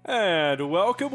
And welcome,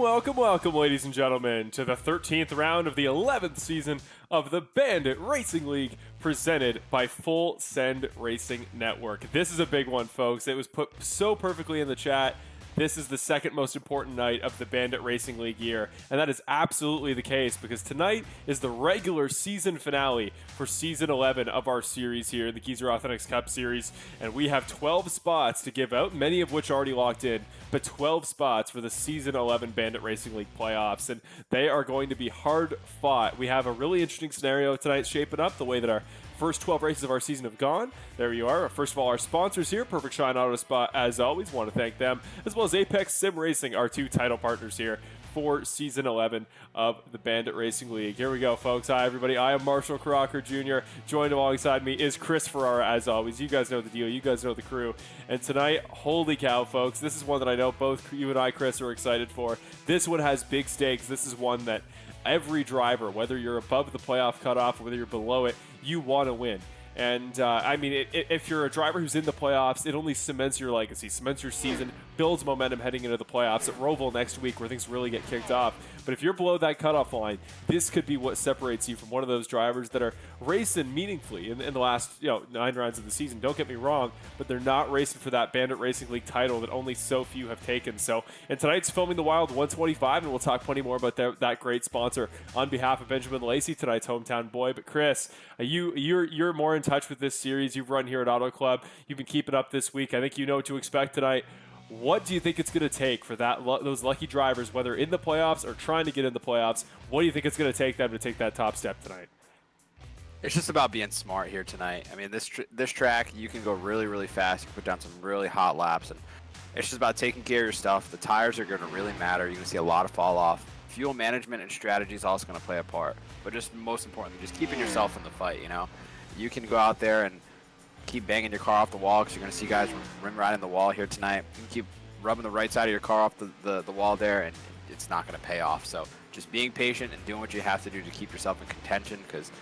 ladies and gentlemen, to the 13th round of the 11th season of the Bandit Racing League, presented by Full Send Racing Network. This is a big one, folks. It was put so perfectly in the chat. This is the second most important night of the Bandit Racing League year, and that is absolutely the case because tonight is the regular season finale for Season 11 of our series here, the Geezer Authentics Cup Series, and we have 12 spots to give out, many of which are already locked in, but 12 spots for the Season 11 Bandit Racing League playoffs, and they are going to be hard fought. We have a really interesting scenario tonight shaping up, the way that our first 12 races of our season have gone. There you are. First of all, our sponsors here, Perfect Shine Auto Spot, as always, want to thank them, as well as Apex Sim Racing, our two title partners here for Season 11 of the Bandit Racing League. Here we go, folks. Hi, everybody. I am Marshall Crocker Jr. Joined alongside me is Chris Ferreira, as always. You guys know the deal. You guys know the crew. And tonight, holy cow, folks, this is one that I know both you and I, Chris, are excited for. This one has big stakes. This is one that every driver, whether you're above the playoff cutoff or whether you're below it, you want to win. And, I mean, if you're a driver who's in the playoffs, it only cements your legacy, cements your season, builds momentum heading into the playoffs at Roval next week where things really get kicked off. But if you're below that cutoff line, this could be what separates you from one of those drivers that are racing meaningfully in the last 9 rounds of the season. Don't get me wrong, but they're not racing for that Bandit Racing League title that only so few have taken. So, and tonight's Filming the Wild 125, and we'll talk plenty more about that great sponsor on behalf of Benjamin Lacey, tonight's hometown boy. But Chris, you're more in touch with this series. You've run here at Auto Club. You've been keeping up this week. I think you know what to expect tonight. What do you think it's going to take for those lucky drivers, whether in the playoffs or trying to get in the playoffs? What do you think it's going to take them to take that top step tonight? It's just about being smart here tonight. I mean, this track, you can go really, really fast. You can put down some really hot laps, and it's just about taking care of your stuff. The tires are going to really matter. You're going to see a lot of fall off. Fuel management and strategy is also going to play a part. But just most importantly, just keeping yourself in the fight, you know? You can go out there and keep banging your car off the wall because you're going to see guys rim riding the wall here tonight. You can keep rubbing the right side of your car off the wall there, and it's not going to pay off. So just being patient and doing what you have to do to keep yourself in contention, because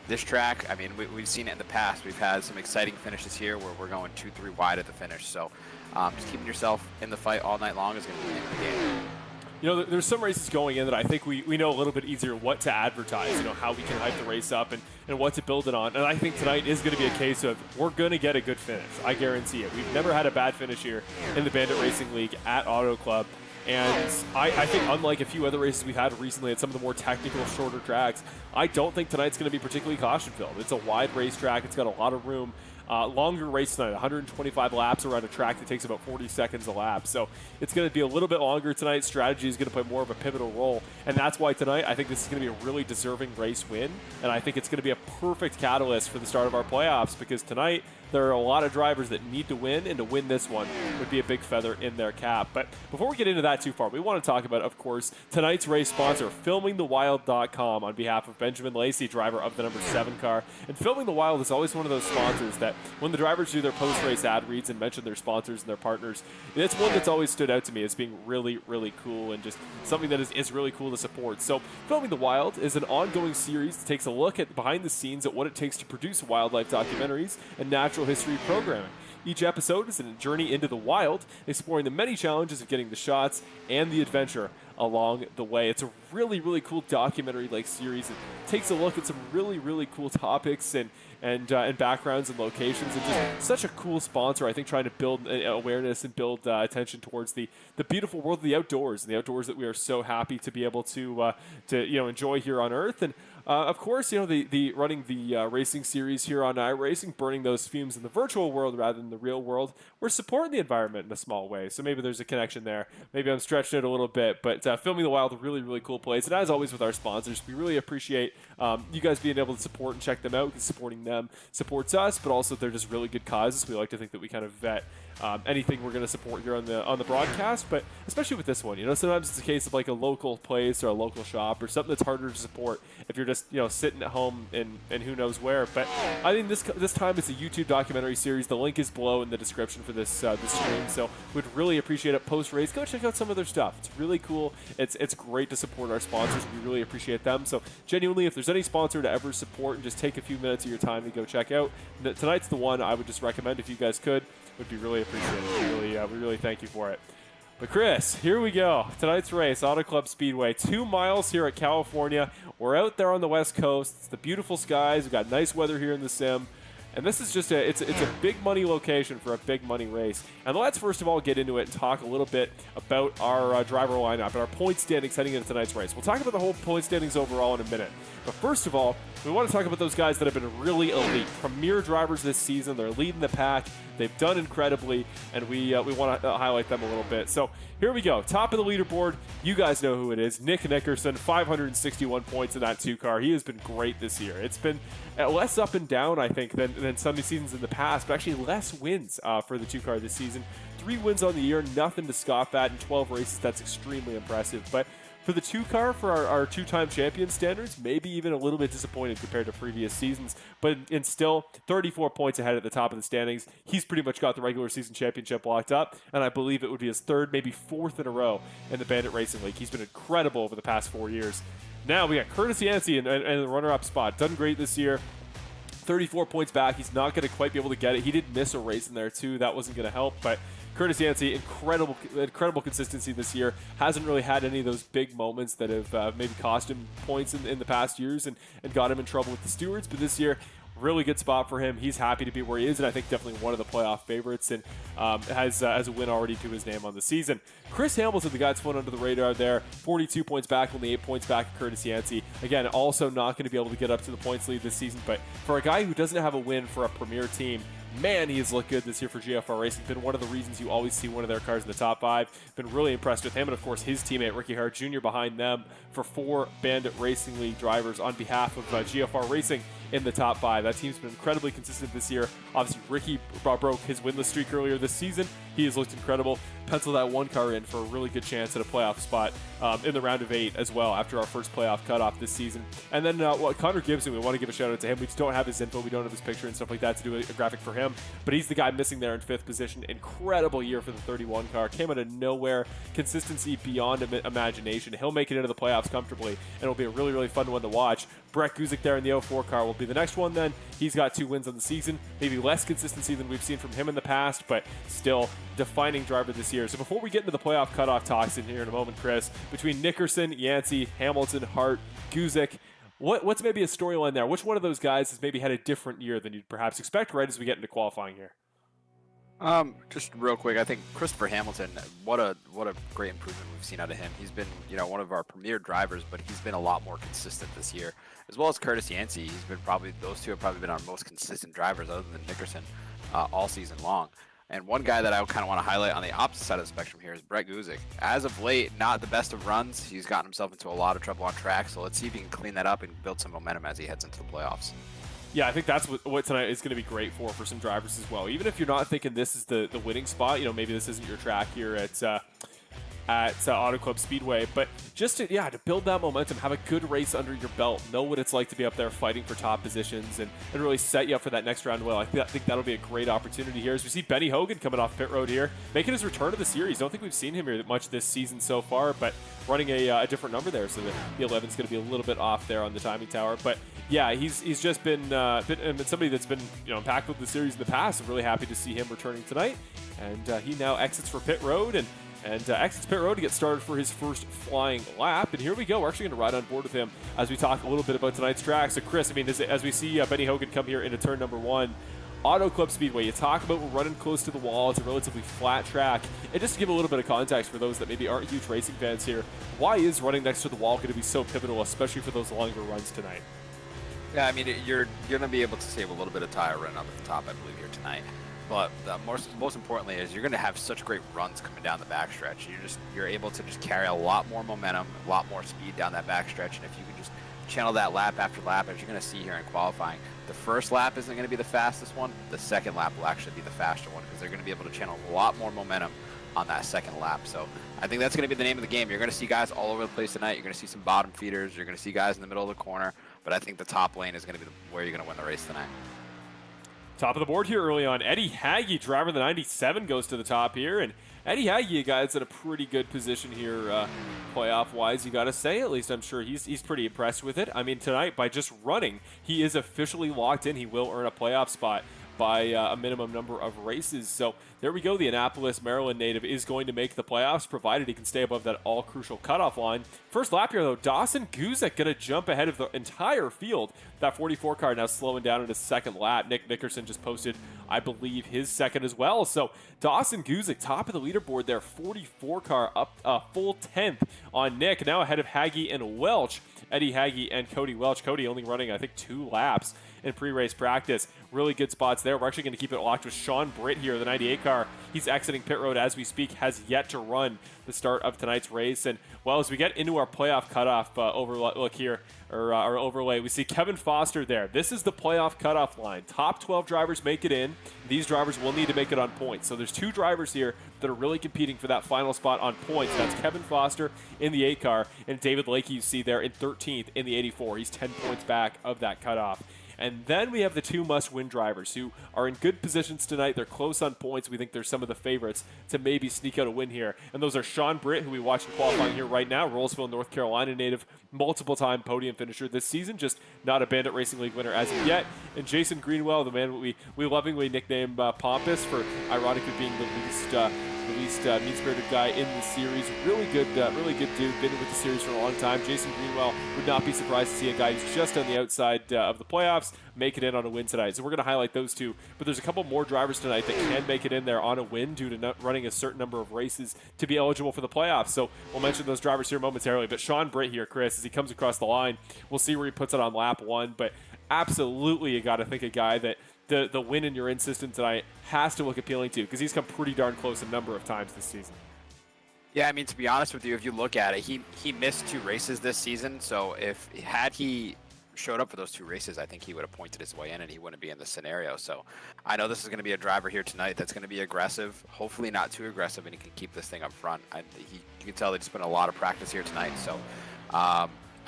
this track, I mean, we've seen it in the past. We've had some exciting finishes here where we're going 2-3 wide at the finish. So just keeping yourself in the fight all night long is going to be the name of the game. You know, there's some races going in that I think we know a little bit easier what to advertise, how we can hype the race up and what to build it on. And I think tonight is going to be a case of we're going to get a good finish. I guarantee it. We've never had a bad finish here in the Bandit Racing League at Auto Club. And I think unlike a few other races we've had recently at some of the more technical, shorter tracks, I don't think tonight's going to be particularly caution-filled. It's a wide racetrack. It's got a lot of room. Longer race tonight, 125 laps around a track that takes about 40 seconds a lap. So it's going to be a little bit longer tonight. Strategy is going to play more of a pivotal role. And that's why tonight I think this is going to be a really deserving race win. And I think it's going to be a perfect catalyst for the start of our playoffs because tonight there are a lot of drivers that need to win, and to win this one would be a big feather in their cap. But before we get into that too far, we want to talk about, of course, tonight's race sponsor, FilmingTheWild.com, on behalf of Benjamin Lacey, driver of the number 7 car. And Filming the Wild is always one of those sponsors that when the drivers do their post-race ad reads and mention their sponsors and their partners, it's one that's always stood out to me as being really, really cool and just something that is really cool to support. So Filming the Wild is an ongoing series that takes a look at behind the scenes at what it takes to produce wildlife documentaries and natural history programming. Each episode is a journey into the wild, exploring the many challenges of getting the shots and the adventure along the way. It's a really, really cool documentary-like series. It takes a look at some really, really cool topics and backgrounds and locations, and just such a cool sponsor, I think, trying to build awareness and build attention towards the beautiful world of the outdoors, and the outdoors that we are so happy to be able to enjoy here on Earth. And of course, the running the racing series here on iRacing, burning those fumes in the virtual world rather than the real world, we're supporting the environment in a small way. So maybe there's a connection there. Maybe I'm stretching it a little bit, but Filming the Wild, a really, really cool place. And as always with our sponsors, we really appreciate you guys being able to support and check them out, because supporting them supports us, but also they're just really good causes. We like to think that we kind of vet anything we're going to support here on the broadcast, but especially with this one, sometimes it's a case of like a local place or a local shop or something that's harder to support if you're just sitting at home and who knows where. But I think this time it's a YouTube documentary series. The link is below in the description for this stream, so we'd really appreciate it. Post race, go check out some of their stuff. It's really cool. It's great to support our sponsors. We really appreciate them. So genuinely, if there's any sponsor to ever support and just take a few minutes of your time to go check out, tonight's the one I would just recommend if you guys could. Would be really appreciated. We really thank you for it. But Chris, here we go. Tonight's race, Auto Club Speedway, 2 miles here at California. We're out there on the West Coast. It's the beautiful skies. We've got nice weather here in the sim. And this is just it's a big money location for a big money race. And let's first of all get into it and talk a little bit about our driver lineup and our point standings heading into tonight's race. We'll talk about the whole point standings overall in a minute. But first of all, we want to talk about those guys that have been really elite, premier drivers this season. They're leading the pack. They've done incredibly, and we want to highlight them a little bit. So here we go. Top of the leaderboard, you guys know who it is. Nick Nickerson, 561 points in that 2 car. He has been great this year. It's been less up and down, I think, than some seasons in the past, but actually less wins for the 2 car this season. 3 wins on the year, nothing to scoff at in 12 races. That's extremely impressive. But for the 2 car, for our 2-time champion standards, maybe even a little bit disappointed compared to previous seasons, but in still 34 points ahead at the top of the standings. He's pretty much got the regular season championship locked up, and I believe it would be his 3rd, maybe 4th in a row in the Bandit Racing League. He's been incredible over the past 4 years. Now we got Curtis Yancey in the runner-up spot. Done great this year. 34 points back. He's not going to quite be able to get it. He did miss a race in there too. That wasn't going to help, but Curtis Yancey, incredible consistency this year. Hasn't really had any of those big moments that have maybe cost him points in the past years and got him in trouble with the stewards. But this year, really good spot for him. He's happy to be where he is, and I think definitely one of the playoff favorites, and has a win already to his name on the season. Chris Hamilton, the guy that's flown under the radar there, 42 points back, only 8 points back at Curtis Yancey. Again, also not going to be able to get up to the points lead this season, but for a guy who doesn't have a win for a premier team, man, he has looked good this year for GFR Racing. Been one of the reasons you always see one of their cars in the top 5. Been really impressed with him, and of course his teammate Ricky Hart Jr. behind them for 4 Bandit Racing League drivers on behalf of GFR Racing in the top 5. That team's been incredibly consistent this year. Obviously, Ricky broke his winless streak earlier this season. He has looked incredible. Penciled that 1 car in for a really good chance at a playoff spot in the round of 8 as well after our first playoff cutoff this season. And then Connor Gibson, we want to give a shout out to him. We just don't have his info. We don't have his picture and stuff like that to do a graphic for him. But he's the guy missing there in 5th position. Incredible year for the 31 car. Came out of nowhere. Consistency beyond imagination. He'll make it into the playoffs comfortably, and it'll be a really, really fun one to watch. Brett Guzik there in the 04 car will be the next one then. He's got 2 wins on the season. Maybe less consistency than we've seen from him in the past, but still defining driver this year. So before we get into the playoff cutoff talks in here in a moment, Chris, between Nickerson, Yancey, Hamilton, Hart, Guzik, what's maybe a storyline there? Which one of those guys has maybe had a different year than you'd perhaps expect right as we get into qualifying here? Just real quick, I think Christopher Hamilton, what a great improvement we've seen out of him. He's been, one of our premier drivers, but he's been a lot more consistent this year, as well as Curtis Yancey. He's been those two have probably been our most consistent drivers other than Nickerson all season long. And one guy that I kind of want to highlight on the opposite side of the spectrum here is Brett Guzik. As of late, not the best of runs. He's gotten himself into a lot of trouble on track, so let's see if he can clean that up and build some momentum as he heads into the playoffs. Yeah, I think that's what tonight is going to be great for some drivers as well. Even if you're not thinking this is the winning spot, maybe this isn't your track here at Auto Club Speedway, but just to build that momentum, have a good race under your belt, know what it's like to be up there fighting for top positions, and really set you up for that next round well. I think that'll be a great opportunity here as we see Benny Hogan coming off pit road here, making his return to the series. Don't think we've seen him here much this season so far, but running a different number there, so the 11's going to be a little bit off there on the timing tower. But yeah, he's just been somebody that's been impactful with the series in the past. I'm really happy to see him returning tonight, and he now exits for pit road and exits pit road to get started for his first flying lap. And here we go. We're actually going to ride on board with him as we talk a little bit about tonight's track. So Chris, as we see Benny Hogan come here into turn number 1, Auto Club Speedway, you talk about we're running close to the wall. It's a relatively flat track. And just to give a little bit of context for those that maybe aren't huge racing fans here, why is running next to the wall going to be so pivotal, especially for those longer runs tonight? Yeah, you're going to be able to save a little bit of tire run up at the top, I believe, here tonight. But most importantly is you're going to have such great runs coming down the backstretch. You're able to just carry a lot more momentum, a lot more speed down that backstretch. And if you can just channel that lap after lap, as you're going to see here in qualifying, the first lap isn't going to be the fastest one. The second lap will actually be the faster one because they're going to be able to channel a lot more momentum on that second lap. So I think that's going to be the name of the game. You're going to see guys all over the place tonight. You're going to see some bottom feeders. You're going to see guys in the middle of the corner. But I think the top lane is going to be where you're going to win the race tonight. Top of the board here early on. Eddie Hagge, driver of the 97, goes to the top here. And Eddie Hagge, a guy that's in a pretty good position here playoff-wise, you got to say. At least I'm sure he's pretty impressed with it. Tonight, by just running, he is officially locked in. He will earn a playoff spot. by a minimum number of races. So there we go. The Annapolis, Maryland native is going to make the playoffs, provided he can stay above that all-crucial cutoff line. First lap here, though, Dawson Guzek going to jump ahead of the entire field. That 44 car now slowing down in his second lap. Nick Nickerson just posted, I believe, his second as well. So Dawson Guzek, top of the leaderboard there, 44 car up a full 10th on Nick, now ahead of Haggy and Welch. Eddie Haggy and Cody Welch. Cody only running, I think, 2 laps in pre-race practice. Really good spots there. We're actually going to keep it locked with Sean Britt here, the 98 car. He's exiting pit road as we speak, has yet to run the start of tonight's race. And, well, as we get into our playoff cutoff overlook here, or our overlay, we see Kevin Foster there. This is the playoff cutoff line. Top 12 drivers make it in. These drivers will need to make it on points. So there's 2 drivers here that are really competing for that final spot on points. That's Kevin Foster in the 8 car and David Lakey you see there in 13th in the 84. He's 10 points back of that cutoff. And then we have the 2 must-win drivers who are in good positions tonight. They're close on points. We think they're some of the favorites to maybe sneak out a win here. And those are Sean Britt, who we watch in qualifying here right now, Rollsville, North Carolina native, multiple-time podium finisher this season, just not a Bandit Racing League winner as of yet. And Jason Greenwell, the man we lovingly nickname Pompous for ironically being the least mean-spirited guy in the series. Really good dude. Been with the series for a long time. Jason Greenwell would not be surprised to see a guy who's just on the outside of the playoffs make it in on a win tonight. So we're going to highlight those 2. But there's a couple more drivers tonight that can make it in there on a win due to not running a certain number of races to be eligible for the playoffs. So we'll mention those drivers here momentarily. But Sean Britt here, Chris, as he comes across the line, we'll see where he puts it on lap 1. But absolutely, you got to think a guy that the win in your in system tonight has to look appealing to, because he's come pretty darn close a number of times this season. Yeah, I mean, to be honest with you, if you look at it, he missed 2 races this season. So had he showed up for those 2 races, I think he would have pointed his way in and he wouldn't be in this scenario. So I know this is going to be a driver here tonight that's going to be aggressive, hopefully not too aggressive, and he can keep this thing up front. You can tell they just spent a lot of practice here tonight. So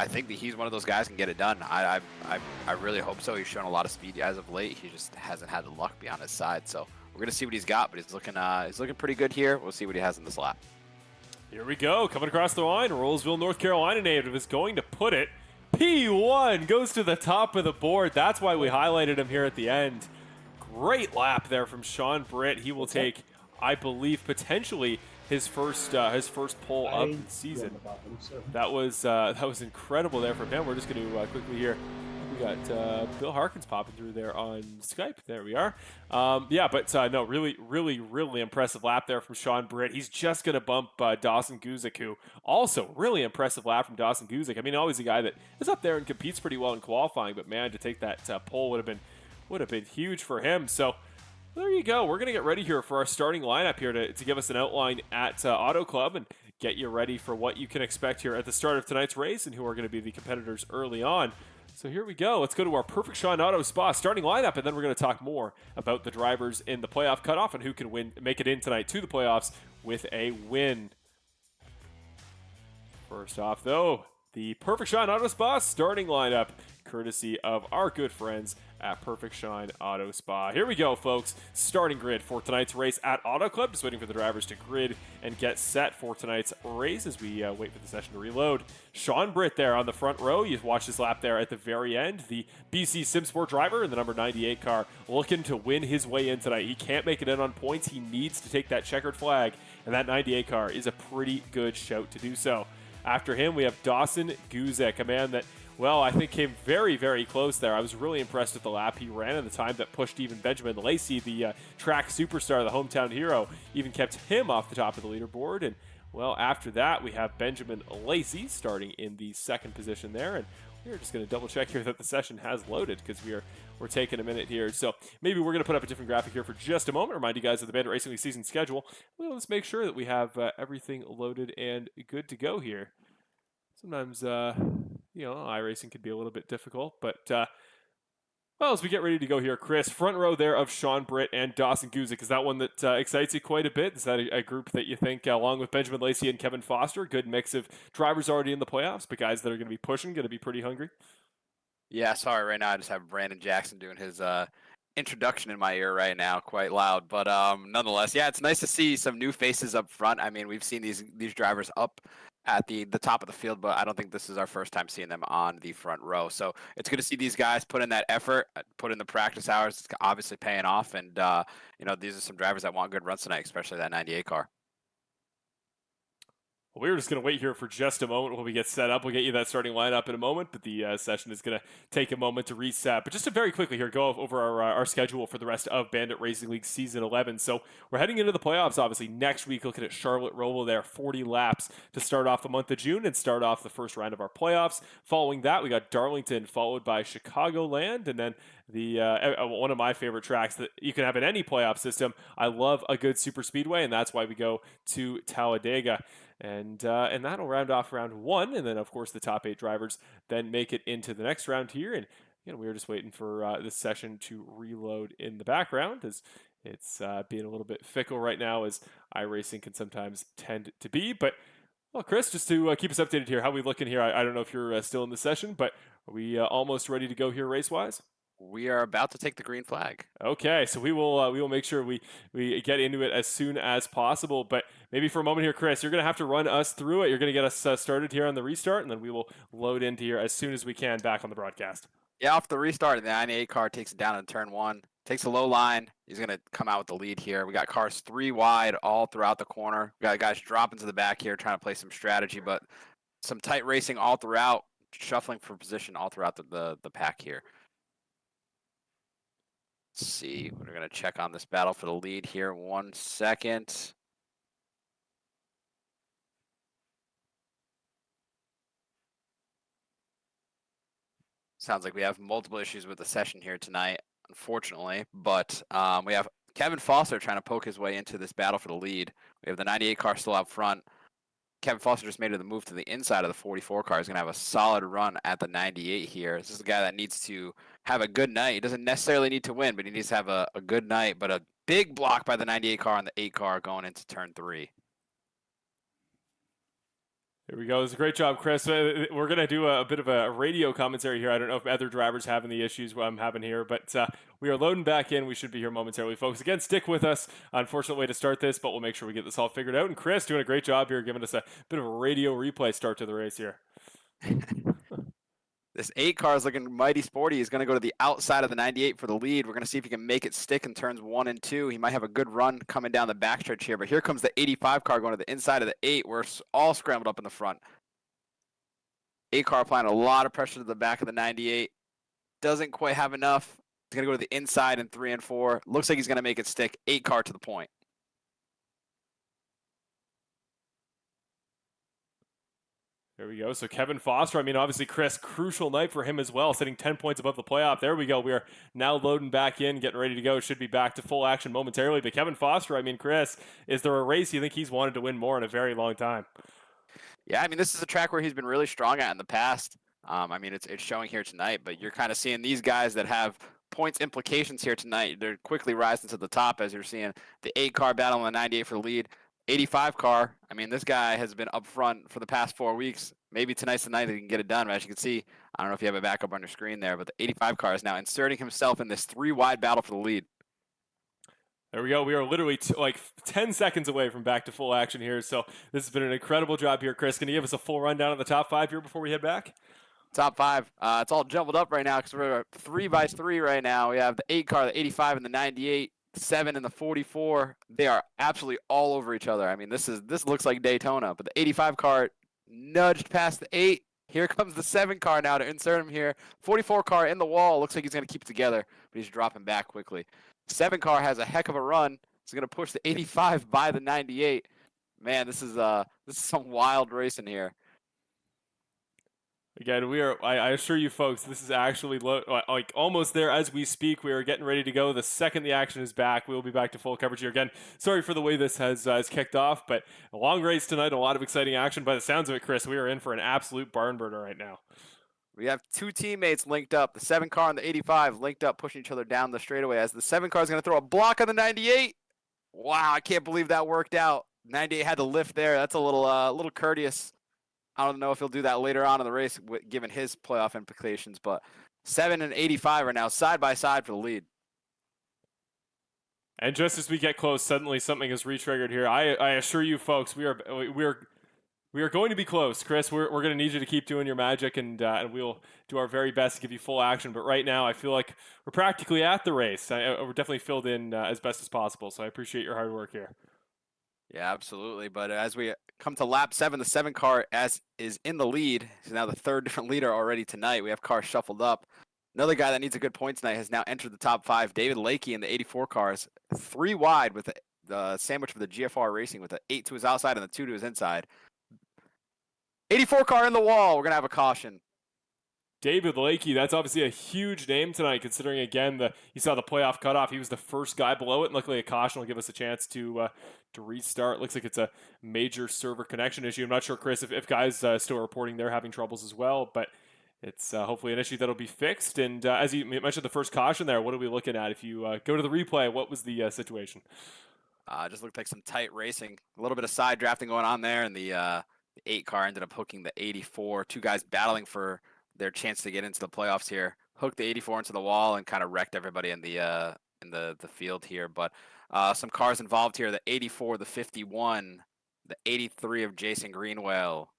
I think that he's one of those guys who can get it done. I really hope so. He's shown a lot of speed as of late. He just hasn't had the luck be on his side. So we're going to see what he's got, but he's looking pretty good here. We'll see what he has in this lap. Here we go. Coming across the line, Rollsville, North Carolina native is going to put it. P1 goes to the top of the board. That's why we highlighted him here at the end. Great lap there from Sean Britt. He will take, I believe, potentially his first pole of the season. That was incredible there from him. We're just going to quickly here. We got Bill Harkins popping through there on Skype. There we are. No, really impressive lap there from Sean Britt. He's just going to bump Dawson Guzek, who also really impressive lap from Dawson Guzek. I mean, always a guy that is up there and competes pretty well in qualifying, but man, to take that pole would have been huge for him. So there you go. We're going to get ready here for our starting lineup here to give us an outline at Auto Club and get you ready for what you can expect here at the start of tonight's race and who are going to be the competitors early on. So here we go. Let's go to our Perfect Shine Auto Spa starting lineup, and then we're going to talk more about the drivers in the playoff cutoff and who can make it in tonight to the playoffs with a win. First off, though, the Perfect Shine Auto Spa starting lineup, courtesy of our good friends at Perfect Shine Auto Spa. Here we go, folks. Starting grid for tonight's race at Auto Club. Just waiting for the drivers to grid and get set for tonight's race as we wait for the session to reload. Sean Britt there on the front row. You watch this lap there at the very end. The BC SimSport driver in the number 98 car looking to win his way in tonight. He can't make it in on points. He needs to take that checkered flag, and that 98 car is a pretty good shout to do so. After him, we have Dawson Guzek, a man that, well, I think came very, very close there. I was really impressed with the lap he ran and the time that pushed even Benjamin Lacey, the track superstar, the hometown hero, even kept him off the top of the leaderboard. And, well, after that, we have Benjamin Lacey starting in the second position there. And we're just going to double check here that the session has loaded because we're taking a minute here. So maybe we're going to put up a different graphic here for just a moment. Remind you guys of the Bandit Racing League season schedule. Well, let's make sure that we have everything loaded and good to go here. Sometimes, iRacing can be a little bit difficult, but, well, as we get ready to go here, Chris, front row there of Sean Britt and Dawson Guzek. Is that one that excites you quite a bit? Is that a group that you think, along with Benjamin Lacey and Kevin Foster, good mix of drivers already in the playoffs, but guys that are going to be pushing, going to be pretty hungry? Yeah, sorry, right now I just have Brandon Jackson doing his introduction in my ear right now, quite loud. But nonetheless, yeah, it's nice to see some new faces up front. I mean, we've seen these drivers up at the top of the field, but I don't think this is our first time seeing them on the front row. So it's good to see these guys put in that effort, put in the practice hours. It's obviously paying off, and these are some drivers that want good runs tonight, especially that 98 car. Well, we're just going to wait here for just a moment while we get set up. We'll get you that starting lineup in a moment, but the session is going to take a moment to reset. But just to very quickly here, go over our schedule for the rest of Bandit Racing League Season 11. So we're heading into the playoffs, obviously, next week, looking at Charlotte Roval there, 40 laps to start off the month of June and start off the first round of our playoffs. Following that, we got Darlington, followed by Chicagoland, and then the one of my favorite tracks that you can have in any playoff system. I love a good super speedway, and that's why we go to Talladega. And that'll round off round one, and then of course the top 8 drivers then make it into the next round here. And we were just waiting for this session to reload in the background, as it's being a little bit fickle right now, as iRacing can sometimes tend to be. But well, Chris, just to keep us updated here, how we looking here? I don't know if you're still in the session, but are we almost ready to go here race wise? We are about to take the green flag. Okay, so we will make sure we get into it as soon as possible. But maybe for a moment here, Chris, you're going to have to run us through it. You're going to get us started here on the restart, and then we will load into here as soon as we can back on the broadcast. Yeah, off the restart, the 98 car takes it down in turn 1. Takes a low line. He's going to come out with the lead here. We got cars 3 wide all throughout the corner. We got guys dropping to the back here trying to play some strategy, but some tight racing all throughout, shuffling for position all throughout the pack here. Let's see. We're going to check on this battle for the lead here. 1 second. Sounds like we have multiple issues with the session here tonight, unfortunately. But we have Kevin Foster trying to poke his way into this battle for the lead. We have the 98 car still out front. Kevin Foster just made the move to the inside of the 44 car. He's going to have a solid run at the 98 here. This is a guy that needs to have a good night. He doesn't necessarily need to win, but he needs to have a good night. But a big block by the 98 car on the 8 car going into turn 3. Here we go. It's a great job, Chris. We're going to do a bit of a radio commentary here. I don't know if other drivers having the issues I'm having here, but we are loading back in. We should be here momentarily, folks. Again, stick with us. Unfortunate way to start this, but we'll make sure we get this all figured out. And Chris doing a great job here, giving us a bit of a radio replay start to the race here. This 8 car is looking mighty sporty. He's going to go to the outside of the 98 for the lead. We're going to see if he can make it stick in turns 1 and 2. He might have a good run coming down the backstretch here, but here comes the 85 car going to the inside of the 8. We're all scrambled up in the front. 8 car applying a lot of pressure to the back of the 98. Doesn't quite have enough. He's going to go to the inside in 3 and 4. Looks like he's going to make it stick. 8 car to the point. There we go. So Kevin Foster, I mean, obviously, Chris, crucial night for him as well, sitting 10 points above the playoff. There we go. We are now loading back in, getting ready to go. Should be back to full action momentarily. But Kevin Foster, I mean, Chris, is there a race you think he's wanted to win more in a very long time? Yeah, I mean, this is a track where he's been really strong at in the past. I mean, it's showing here tonight, but you're kind of seeing these guys that have points implications here tonight. They're quickly rising to the top, as you're seeing the 8 car battle on the 98 for the lead. 85 car, I mean, this guy has been up front for the past 4 weeks. Maybe tonight's the night he can get it done. But as you can see, I don't know if you have it back up on your screen there, but the 85 car is now inserting himself in this 3 wide battle for the lead. There we go. We are literally like 10 seconds away from back to full action here. So this has been an incredible job here, Chris. Can you give us a full rundown of the top 5 here before we head back? Top 5. It's all jumbled up right now because we're 3 by 3 right now. We have the 8 car, the 85, and the 98. 7 and the 44, they are absolutely all over each other. I mean, this looks like Daytona, but the 85 car nudged past the 8. Here comes the 7 car now to insert him here. 44 car in the wall. Looks like he's going to keep it together, but he's dropping back quickly. 7 car has a heck of a run. He's going to push the 85 by the 98. Man, this is some wild racing here. Again, I assure you folks, this is actually like almost there as we speak. We are getting ready to go. The second the action is back, we'll be back to full coverage here. Again, sorry for the way this has kicked off, but a long race tonight, a lot of exciting action. By the sounds of it, Chris, we are in for an absolute barn burner right now. We have 2 teammates linked up. The 7 car and the 85 linked up, pushing each other down the straightaway as the 7 car is going to throw a block on the 98. Wow, I can't believe that worked out. 98 had to lift there. That's a little courteous. I don't know if he'll do that later on in the race, given his playoff implications, but 7 and 85 are now side by side for the lead. And just as we get close, suddenly something is re-triggered here. I assure you folks, we are We are going to be close, Chris. We're going to need you to keep doing your magic, and we'll do our very best to give you full action. But right now, I feel like we're practically at the race. We're definitely filled in as best as possible, so I appreciate your hard work here. Yeah, absolutely. But as we come to lap 7, the 7 car as is in the lead. He's now the third different leader already tonight. We have cars shuffled up. Another guy that needs a good point tonight has now entered the top 5. David Lakey in the 84 cars, 3 wide with the sandwich for the GFR Racing with the 8 to his outside and the 2 to his inside. 84 car in the wall. We're going to have a caution. David Lakey, that's obviously a huge name tonight, considering, again, you saw the playoff cutoff. He was the first guy below it, and luckily a caution will give us a chance to restart. Looks like it's a major server connection issue. I'm not sure, Chris, if guys still reporting they're having troubles as well, but it's hopefully an issue that'll be fixed. And as you mentioned the first caution there, what are we looking at? If you go to the replay, what was the situation? Just looked like some tight racing. A little bit of side drafting going on there, and the 8 car ended up hooking the 84. 2 guys battling for their chance to get into the playoffs here. Hooked the 84 into the wall and kind of wrecked everybody in the field here. But some cars involved here: the 84, the 51, the 83 of Jason Greenwell.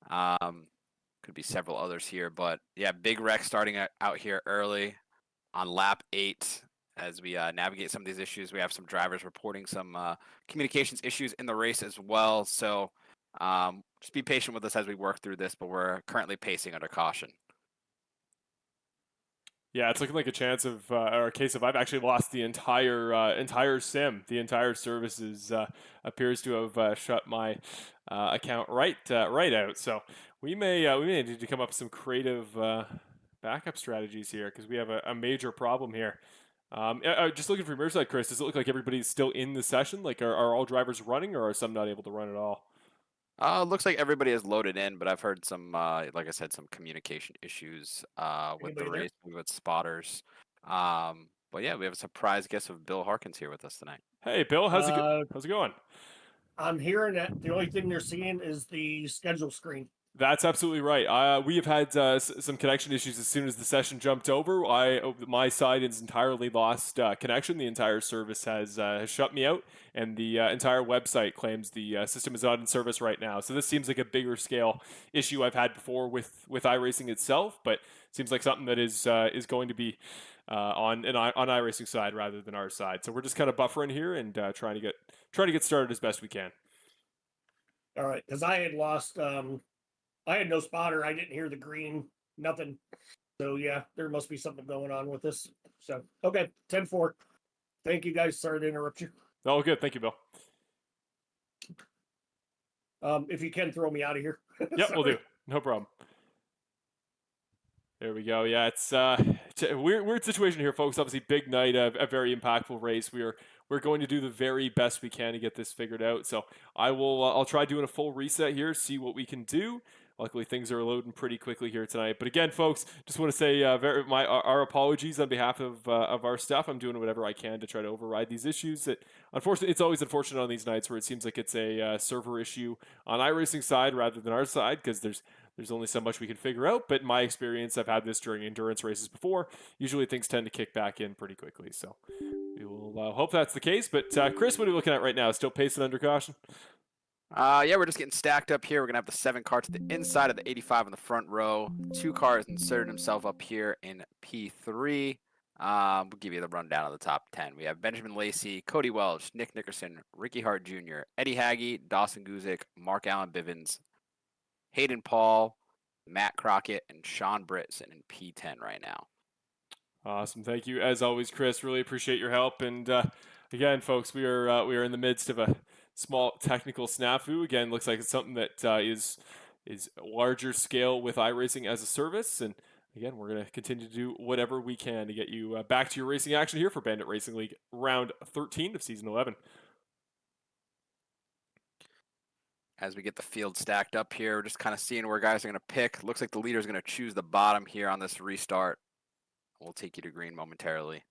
Could be several others here, but yeah, big wreck starting out here early on lap 8. As we navigate some of these issues, we have some drivers reporting some communications issues in the race as well. So just be patient with us as we work through this, but we're currently pacing under caution. Yeah, it's looking like a chance of, or a case of I've actually lost the entire sim. The entire services appears to have shut my account right out. So we may need to come up with some creative backup strategies here, because we have a major problem here. Just looking from your side, Chris, does it look like everybody's still in the session? Like, are all drivers running, or are some not able to run at all? Looks like everybody is loaded in, but I've heard some, like I said, some communication issues with the race, with spotters. But yeah, we have a surprise guest of Bill Harkins here with us tonight. Hey, Bill, how's it going? I'm hearing that the only thing they're seeing is the schedule screen. That's absolutely right. We have had some connection issues as soon as the session jumped over. My side has entirely lost connection. The entire service has shut me out, and the entire website claims the system is not in service right now. So this seems like a bigger scale issue I've had before with iRacing itself, but seems like something that is going to be on iRacing side rather than our side. So we're just kind of buffering here and trying to get started as best we can. All right, because I had lost. I had no spotter. I didn't hear the green, nothing. So, yeah, there must be something going on with this. So, okay, 10-4. Thank you, guys. Sorry to interrupt you. Oh, good. Thank you, Bill. If you can throw me out of here. Yep, we'll do. No problem. There we go. Yeah, it's a weird situation here, folks. Obviously, big night, a very impactful race. We're going to do the very best we can to get this figured out. So I'll try doing a full reset here, see what we can do. Luckily, things are loading pretty quickly here tonight. But again, folks, just want to say our apologies on behalf of our staff. I'm doing whatever I can to try to override these issues. Unfortunately, it's always unfortunate on these nights where it seems like it's a server issue on iRacing side rather than our side, because there's only so much we can figure out. But in my experience, I've had this during endurance races before. Usually things tend to kick back in pretty quickly. So we will hope that's the case. But Chris, what are we looking at right now? Still pacing under caution? Yeah, we're just getting stacked up here. We're going to have the 7 car to the inside of the 85 in the front row. 2 cars inserted himself up here in P3. We'll give you the rundown of the top 10. We have Benjamin Lacey, Cody Welch, Nick Nickerson, Ricky Hart Jr., Eddie Haggy, Dawson Guzik, Mark Allen Bivens, Hayden Paul, Matt Crockett, and Sean Britson in P10 right now. Awesome. Thank you, as always, Chris. Really appreciate your help. And again, folks, we are in the midst of a small technical snafu. Again, looks like it's something that is larger scale with iRacing as a service. And again, we're going to continue to do whatever we can to get you back to your racing action here for Bandit Racing League round 13 of season 11. As we get the field stacked up here, we're just kind of seeing where guys are going to pick. Looks like the leader is going to choose the bottom here on this restart. We'll take you to green momentarily.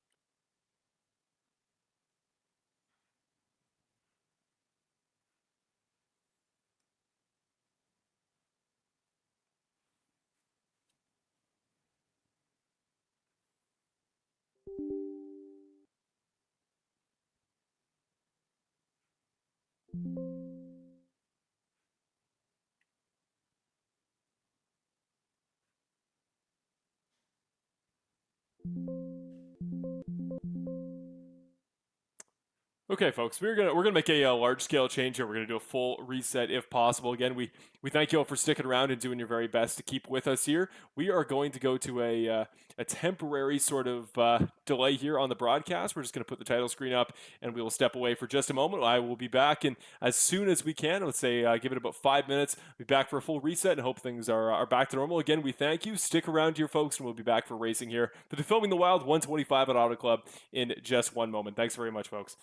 Okay, folks, we're gonna make a large scale change here. We're gonna do a full reset if possible. Again, we thank you all for sticking around and doing your very best to keep with us here. We are going to go to a temporary sort of delay here on the broadcast. We're just gonna put the title screen up and we will step away for just a moment. I will be back, and as soon as we can, let's say give it about 5 minutes, we'll be back for a full reset and hope things are back to normal. Again, we thank you. Stick around here, folks, and we'll be back for racing here for the Filming the Wild 125 at Auto Club in just one moment. Thanks very much, folks.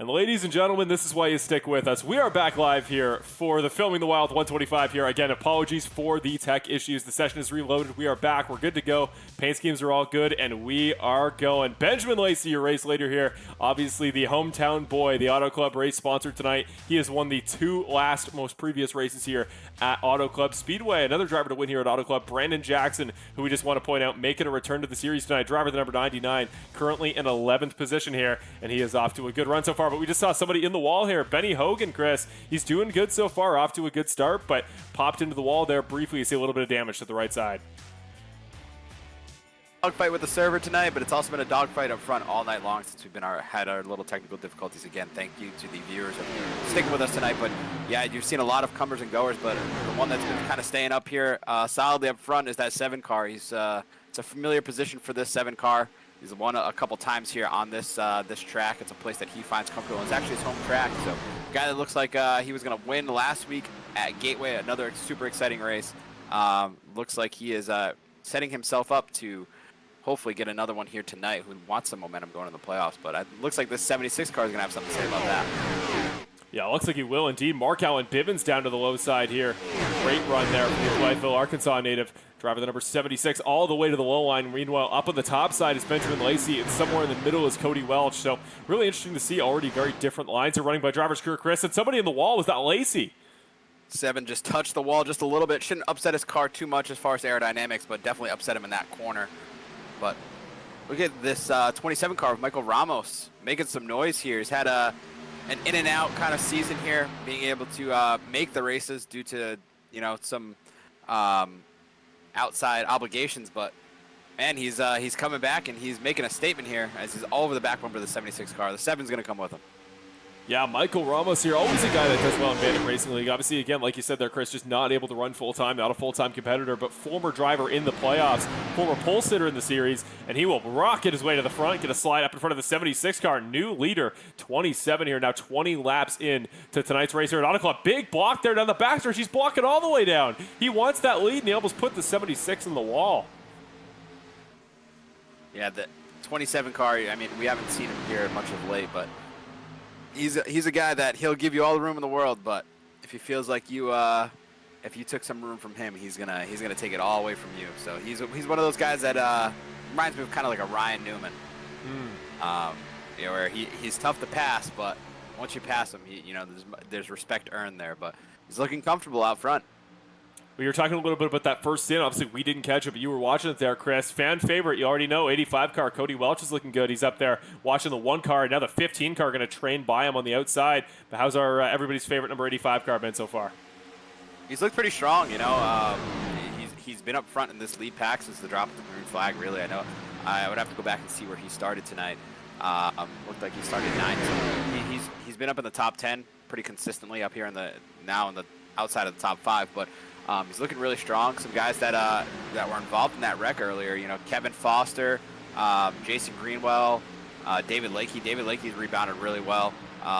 And ladies and gentlemen, this is why you stick with us. We are back live here for the Filming the Wild 125 here. Again, apologies for the tech issues. The session is reloaded. We are back. We're good to go. Paint schemes are all good, and we are going. Benjamin Lacey, your race leader here. Obviously, the hometown boy, the Auto Club race sponsor tonight. He has won the two most previous races here at Auto Club Speedway. Another driver to win here at Auto Club, Brandon Jackson, who we just want to point out, making a return to the series tonight. Driver the number 99, currently in 11th position here, and he is off to a good run so far. But we just saw somebody in the wall here, Benny Hogan, Chris. He's doing good so far, off to a good start, but popped into the wall there briefly. You see a little bit of damage to the right side. Dogfight with the server tonight, but it's also been a dogfight up front all night long since we've had our little technical difficulties again. Thank you to the viewers for sticking with us tonight. But yeah, you've seen a lot of comers and goers, but the one that's been kind of staying up here solidly up front is that 7 car. It's a familiar position for this 7 car. He's won a couple times here on this this track. It's a place that he finds comfortable. It's actually his home track. So, a guy that looks like he was going to win last week at Gateway, another super exciting race. Looks like he is setting himself up to hopefully get another one here tonight. Who wants some momentum going in the playoffs? But it looks like this 76 car is going to have something to say about that. Yeah, looks like he will indeed. Mark Allen Bivens down to the low side here. Great run there from the Blytheville, Arkansas native. Driver the number 76 all the way to the low line. Meanwhile, up on the top side is Benjamin Lacey, and somewhere in the middle is Cody Welch. So really interesting to see. Already very different lines are running by drivers crew, Chris. And somebody in the wall, was that Lacey? 7 just touched the wall just a little bit. Shouldn't upset his car too much as far as aerodynamics, but definitely upset him in that corner. But look at this 27 car with Michael Ramos making some noise here. He's had an in and out kind of season here, being able to make the races due to, you know, some outside obligations. But man, he's coming back and he's making a statement here as he's all over the back bumper of the 76 car. The 7's going to come with him. Yeah, Michael Ramos here, always a guy that does well in Bandit Racing League. Obviously, again, like you said there, Chris, just not able to run full-time, not a full-time competitor, but former driver in the playoffs, former pole sitter in the series, and he will rocket his way to the front, get a slide up in front of the 76 car. New leader, 27 here, now 20 laps in to tonight's race here at Auto Club. Big block there down the backstretch. He's blocking all the way down. He wants that lead, and he almost put the 76 in the wall. Yeah, the 27 car, I mean, we haven't seen him here much of late, but he's a guy that he'll give you all the room in the world, but if he feels like you if you took some room from him, he's gonna take it all away from you. So he's one of those guys that reminds me of kind of like a Ryan Newman. You know, where he's tough to pass, but once you pass him, you know, there's respect earned there. But he's looking comfortable out front. We were talking a little bit about that first stint. Obviously, we didn't catch it, but you were watching it there, Chris. Fan favorite, you already know, 85 car. Cody Welch is looking good. He's up there watching the 1 car, and now the 15 car going to train by him on the outside. But how's our everybody's favorite number 85 car been so far? He's looked pretty strong, you know. He's been up front in this lead pack since the drop of the green flag, really. I know I would have to go back and see where he started tonight. Looked like he started 9th. So he's been up in the top 10 pretty consistently up here in the outside of the top 5, but he's looking really strong. Some guys that were involved in that wreck earlier, you know, Kevin Foster, Jason Greenwell, David Lakey. David Lakey's rebounded really well.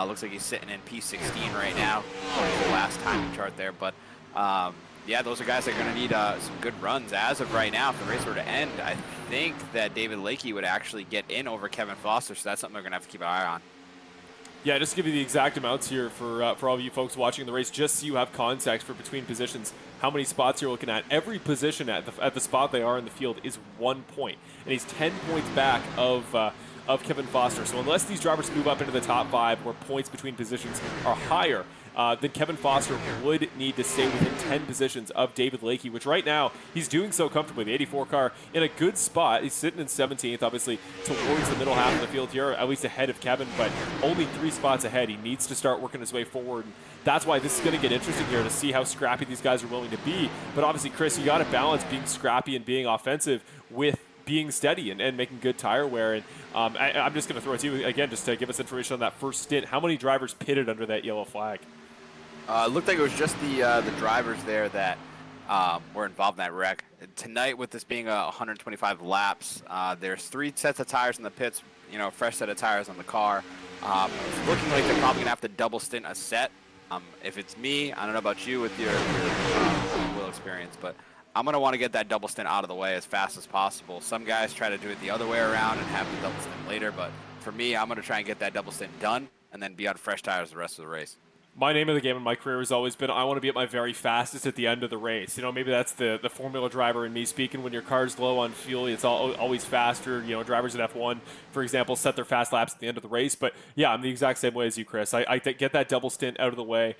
Looks like he's sitting in P16 right now, according to the last timing chart there. But yeah, those are guys that are going to need some good runs. As of right now, if the race were to end, I think that David Lakey would actually get in over Kevin Foster, so that's something they're going to have to keep an eye on. Yeah, just to give you the exact amounts here for all of you folks watching the race, just so you have context for between positions, how many spots you're looking at. Every position at the spot they are in the field is 1 point, and he's 10 points back of Kevin Foster. So unless these drivers move up into the top 5 where points between positions are higher, then Kevin Foster would need to stay within 10 positions of David Lakey, which right now he's doing so comfortably. The 84 car in a good spot. He's sitting in 17th, obviously towards the middle half of the field here, at least ahead of Kevin, but only 3 spots ahead. He needs to start working his way forward. And that's why this is going to get interesting here to see how scrappy these guys are willing to be. But obviously, Chris, you got to balance being scrappy and being offensive with being steady and making good tire wear. And I'm just going to throw it to you again just to give us information on that first stint. How many drivers pitted under that yellow flag? It looked like it was just the drivers there that were involved in that wreck. Tonight, with this being 125 laps, there's 3 sets of tires in the pits, you know, a fresh set of tires on the car. It's looking like they're probably going to have to double stint a set. If it's me, I don't know about you with your wheel experience, but I'm going to want to get that double stint out of the way as fast as possible. Some guys try to do it the other way around and have the double stint later, but for me, I'm going to try and get that double stint done and then be on fresh tires the rest of the race. My name of the game in my career has always been I want to be at my very fastest at the end of the race. You know, maybe that's the formula driver in me speaking. When your car's low on fuel, it's always faster. You know, drivers in F1, for example, set their fast laps at the end of the race. But yeah, I'm the exact same way as you, Chris. I think get that double stint out of the way.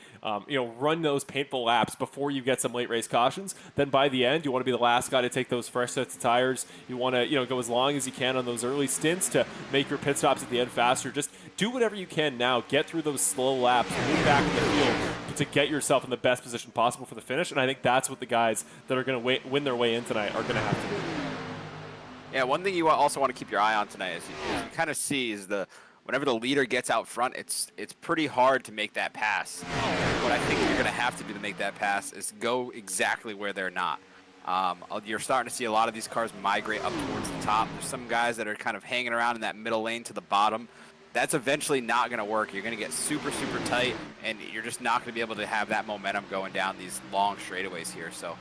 You know, run those painful laps before you get some late race cautions. Then by the end, you want to be the last guy to take those fresh sets of tires. You want to, you know, go as long as you can on those early stints to make your pit stops at the end faster. Just do whatever you can now. Get through those slow laps. Move back in the field to get yourself in the best position possible for the finish. And I think that's what the guys that are going to win their way in tonight are going to have to do. Yeah, one thing you also want to keep your eye on tonight is you kind of see is whenever the leader gets out front, it's pretty hard to make that pass. What I think you're going to have to do to make that pass is go exactly where they're not. You're starting to see a lot of these cars migrate up towards the top. There's some guys that are kind of hanging around in that middle lane to the bottom. That's eventually not going to work. You're going to get super, super tight, and you're just not going to be able to have that momentum going down these long straightaways here. So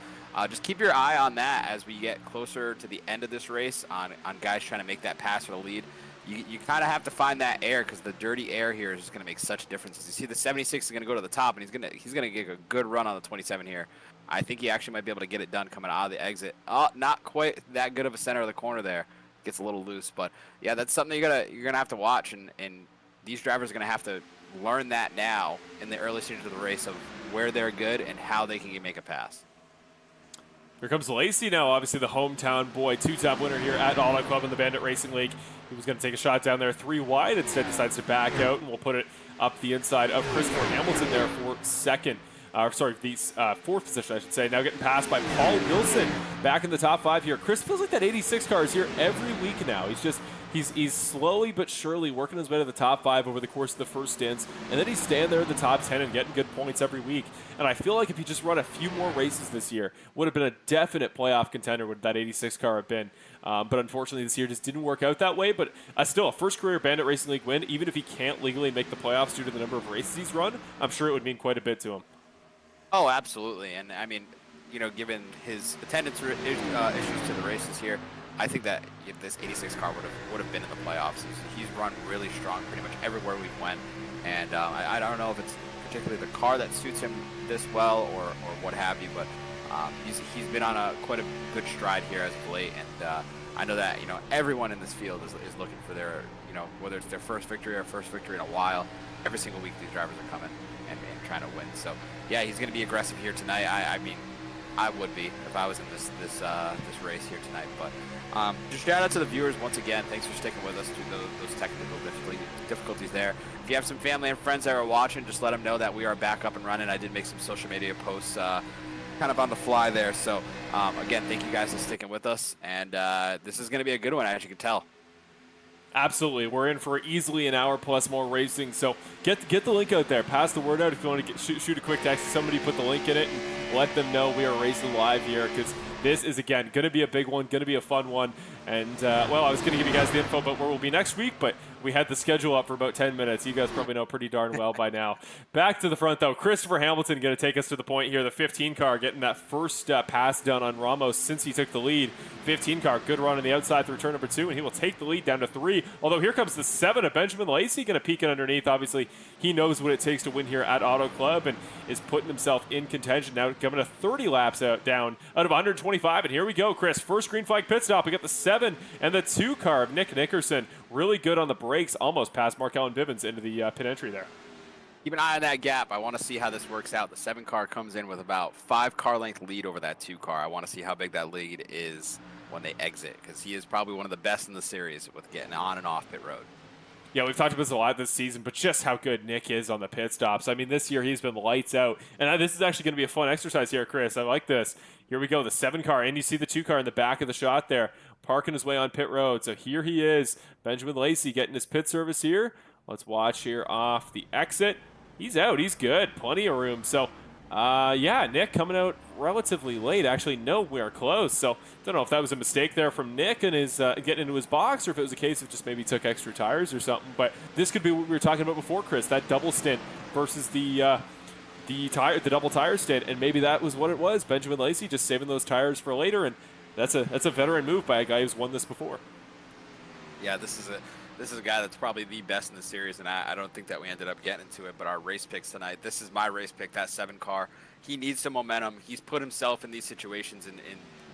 just keep your eye on that as we get closer to the end of this race on guys trying to make that pass for the lead. you kind of have to find that air, because the dirty air here is just going to make such differences. You see the 76 is going to go to the top, and he's gonna get a good run on the 27 here. I think he actually might be able to get it done coming out of the exit. Oh, not quite that good of a center of the corner there. Gets a little loose, but yeah, that's something you're gonna have to watch, and these drivers are gonna have to learn that now in the early stages of the race of where they're good and how they can make a pass. Here comes Lacey now, obviously the hometown boy, two-time winner here at Auto Club in the Bandit Racing League. He was going to take a shot down there 3 wide, instead decides to back out, and we'll put it up the inside of Christopher Hamilton there for fourth position, I should say. Now getting passed by Paul Wilson back in the top 5 here. Chris feels like that 86 car is here every week now. He's slowly but surely working his way to the top 5 over the course of the first stints, and then he's staying there in the top 10 and getting good points every week. And I feel like if he just run a few more races this year, would have been a definite playoff contender would that 86 car have been. But unfortunately this year just didn't work out that way. But still, a first career Bandit Racing League win, even if he can't legally make the playoffs due to the number of races he's run, I'm sure it would mean quite a bit to him. Oh, absolutely. And I mean, given his attendance issues to the races here, I think that if this 86 car would have been in the playoffs. He's run really strong pretty much everywhere we've went, and I don't know if it's particularly the car that suits him this well or what have you, but he's been on quite a good stride here as of late, and I know that everyone in this field is looking for their whether it's their first victory or first victory in a while. Every single week these drivers are coming and trying to win. So yeah, he's going to be aggressive here tonight. I mean, I would be if I was in this race here tonight. But just shout out to the viewers once again. Thanks for sticking with us through those technical difficulties there. If you have some family and friends that are watching, just let them know that we are back up and running. I did make some social media posts kind of on the fly there. So again, thank you guys for sticking with us. And this is going to be a good one, as you can tell. Absolutely. We're in for easily an hour plus more racing. So get the link out there. Pass the word out if you want to shoot a quick text. Somebody put the link in it and let them know we are racing live here, because this is, again, going to be a big one, going to be a fun one. And, well, I was going to give you guys the info about where we'll be next week, but we had the schedule up for about 10 minutes. You guys probably know pretty darn well by now. Back to the front, though. Christopher Hamilton going to take us to the point here. The 15 car getting that first pass done on Ramos since he took the lead. 15 car, good run on the outside through turn number 2, and he will take the lead down to 3. Although here comes the 7 of Benjamin Lacey going to peek it underneath. Obviously, he knows what it takes to win here at Auto Club and is putting himself in contention. Now coming to 30 laps down out of 125. And here we go, Chris. First green flag pit stop. We got the 7 and the 2 car of Nick Nickerson. Really good on the brakes, almost past Markel and Bivens into the pit entry there. Keep an eye on that gap. I want to see how this works out. The 7 car comes in with about 5 car length lead over that 2 car. I want to see how big that lead is when they exit, because he is probably one of the best in the series with getting on and off pit road. Yeah, we've talked about this a lot this season, but just how good Nick is on the pit stops. I mean, this year he's been lights out. And this is actually going to be a fun exercise here, Chris. I like this. Here we go, the 7 car, and you see the 2 car in the back of the shot there, parking his way on pit road. So here he is, Benjamin Lacey getting his pit service here. Let's watch here off the exit. He's out. He's good. Plenty of room. So, yeah, Nick coming out relatively late. Actually, nowhere close. So, don't know if that was a mistake there from Nick and his getting into his box, or if it was a case of just maybe took extra tires or something. But this could be what we were talking about before, Chris. That double stint versus the double tire stint, and maybe that was what it was. Benjamin Lacey just saving those tires for later, and that's a veteran move by a guy who's won this before. Yeah, this is a guy that's probably the best in the series, and I don't think that we ended up getting into it, but our race picks tonight, this is my race pick, that 7 car. He needs some momentum. He's put himself in these situations in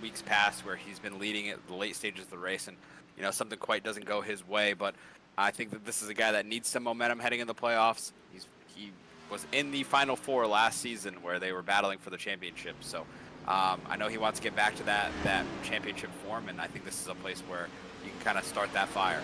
weeks past where he's been leading at the late stages of the race, and something quite doesn't go his way, but I think that this is a guy that needs some momentum heading in the playoffs. He was in the Final 4 last season where they were battling for the championship, so I know he wants to get back to that championship form, and I think this is a place where you can kind of start that fire.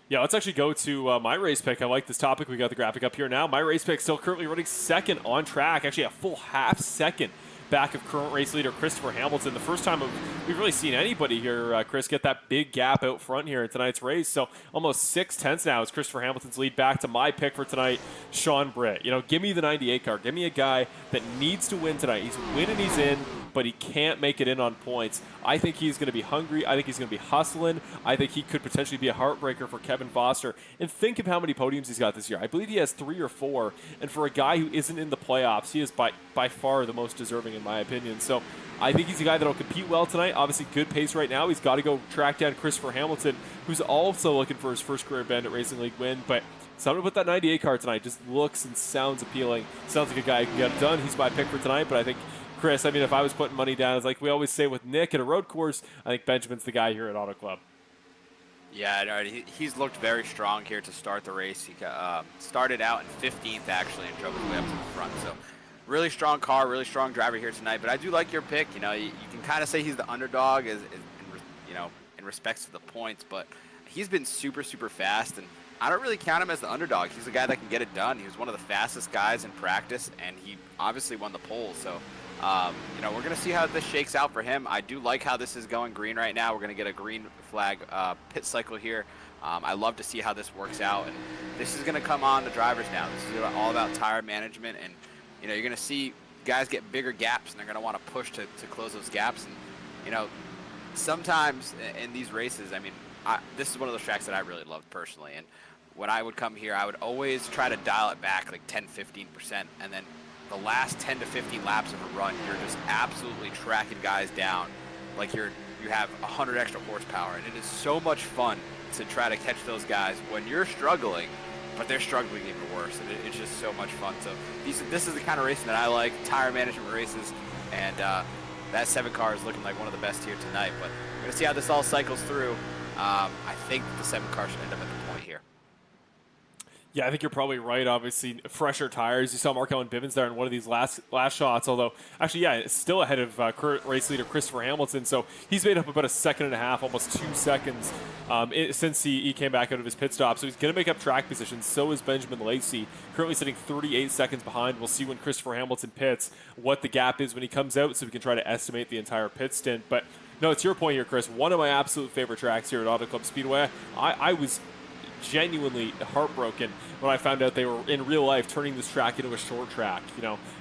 Yeah, let's actually go to my race pick. I like this topic. We got the graphic up here now. My race pick still currently running 2nd on track, actually a full half second back of current race leader Christopher Hamilton. The first time we've really seen anybody here, Chris, get that big gap out front here in tonight's race. So almost 6/10 now is Christopher Hamilton's lead back to my pick for tonight, Sean Britt. Give me the 98 car. Give me a guy that needs to win tonight. He's winning, he's in. but he can't make it in on points. I think he's going to be hungry. I think he's going to be hustling. I think he could potentially be a heartbreaker for Kevin Foster. And think of how many podiums he's got this year. I believe he has 3 or 4. And for a guy who isn't in the playoffs, he is by far the most deserving in my opinion. So I think he's a guy that'll compete well tonight. Obviously, good pace right now. He's got to go track down Christopher Hamilton, who's also looking for his first career Bandit Racing League win. But something with that 98 car tonight just looks and sounds appealing. Sounds like a guy who can get it done. He's my pick for tonight. But I think, Chris, I mean, if I was putting money down, it's like we always say with Nick at a road course, I think Benjamin's the guy here at Auto Club. Yeah, no, he's looked very strong here to start the race. He started out in 15th, actually, and drove his way up to the front. So really strong car, really strong driver here tonight. But I do like your pick. You know, you can kind of say he's the underdog, in respects to the points. But he's been super, super fast, and I don't really count him as the underdog. He's a guy that can get it done. He was one of the fastest guys in practice, and he obviously won the pole. So, we're going to see how this shakes out for him. I do like how this is going green right now. We're going to get a green flag pit cycle here. I love to see how this works out. And this is going to come on the drivers now. This is all about tire management. And, you're going to see guys get bigger gaps, and they're going to want to push to close those gaps. And, sometimes in these races, I mean, this is one of those tracks that I really love personally. And when I would come here, I would always try to dial it back like 10, 15%. And then the last 10 to 15 laps of a run, you're just absolutely tracking guys down like you have 100 extra horsepower. And it is so much fun to try to catch those guys when you're struggling, but they're struggling even worse. And it's just so much fun. So this is the kind of racing that I like, tire management races. And that 7 car is looking like one of the best here tonight. But we're going to see how this all cycles through. I think the 7 car should end up at the point here. Yeah, I think you're probably right. Obviously, fresher tires. You saw Markel and Bivens there in one of these last shots. Although, actually, yeah, it's still ahead of current race leader Christopher Hamilton. So he's made up about a second and a half, almost 2 seconds since he came back out of his pit stop. So he's going to make up track positions. So is Benjamin Lacey, currently sitting 38 seconds behind. We'll see when Christopher Hamilton pits what the gap is when he comes out, so we can try to estimate the entire pit stint. But no, it's your point here, Chris. One of my absolute favorite tracks here at Auto Club Speedway. I was genuinely heartbroken when I found out they were in real life turning this track into a short track,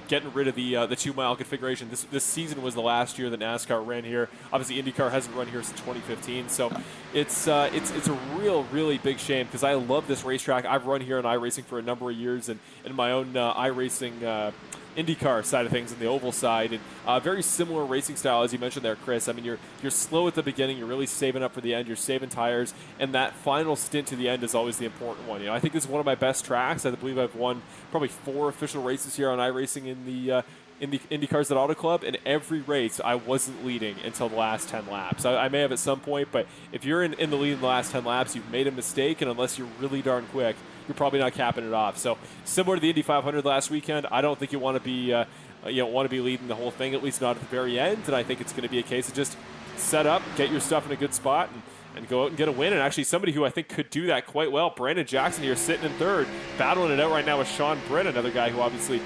getting rid of the 2-mile configuration. This season was the last year that NASCAR ran here. Obviously IndyCar hasn't run here since 2015, so it's a really big shame because I love this racetrack. I've run here in iRacing for a number of years, and in my own iRacing IndyCar side of things and the oval side, and very similar racing style as you mentioned there, Chris. I mean, you're slow at the beginning, you're really saving up for the end, you're saving tires, and that final stint to the end is always the important one. I think this is one of my best tracks. I believe I've won probably 4 official races here on iRacing in the IndyCars at Auto Club, and every race I wasn't leading until the last 10 laps. I may have at some point, but if you're in the lead in the last 10 laps, you've made a mistake, and unless you're really darn quick, you're probably not capping it off. So similar to the Indy 500 last weekend, I don't think you want to be leading the whole thing, at least not at the very end. And I think it's going to be a case of just set up, get your stuff in a good spot, and go out and get a win. And actually somebody who I think could do that quite well, Brandon Jackson here sitting in third, battling it out right now with Sean Britt, another guy who obviously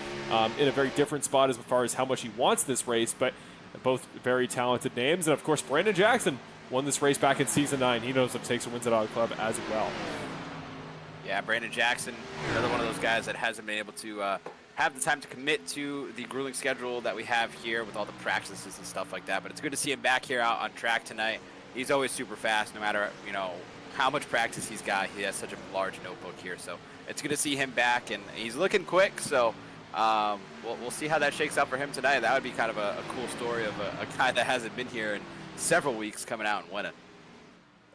in a very different spot as far as how much he wants this race, but both very talented names. And of course, Brandon Jackson won this race back in season 9. He knows what it takes to win at Auto Club as well. Yeah, Brandon Jackson, another one of those guys that hasn't been able to have the time to commit to the grueling schedule that we have here with all the practices and stuff like that. But it's good to see him back here out on track tonight. He's always super fast, no matter how much practice he's got. He has such a large notebook here, so it's good to see him back, and he's looking quick. So we'll see how that shakes out for him tonight. That would be kind of a cool story of a guy that hasn't been here in several weeks coming out and winning.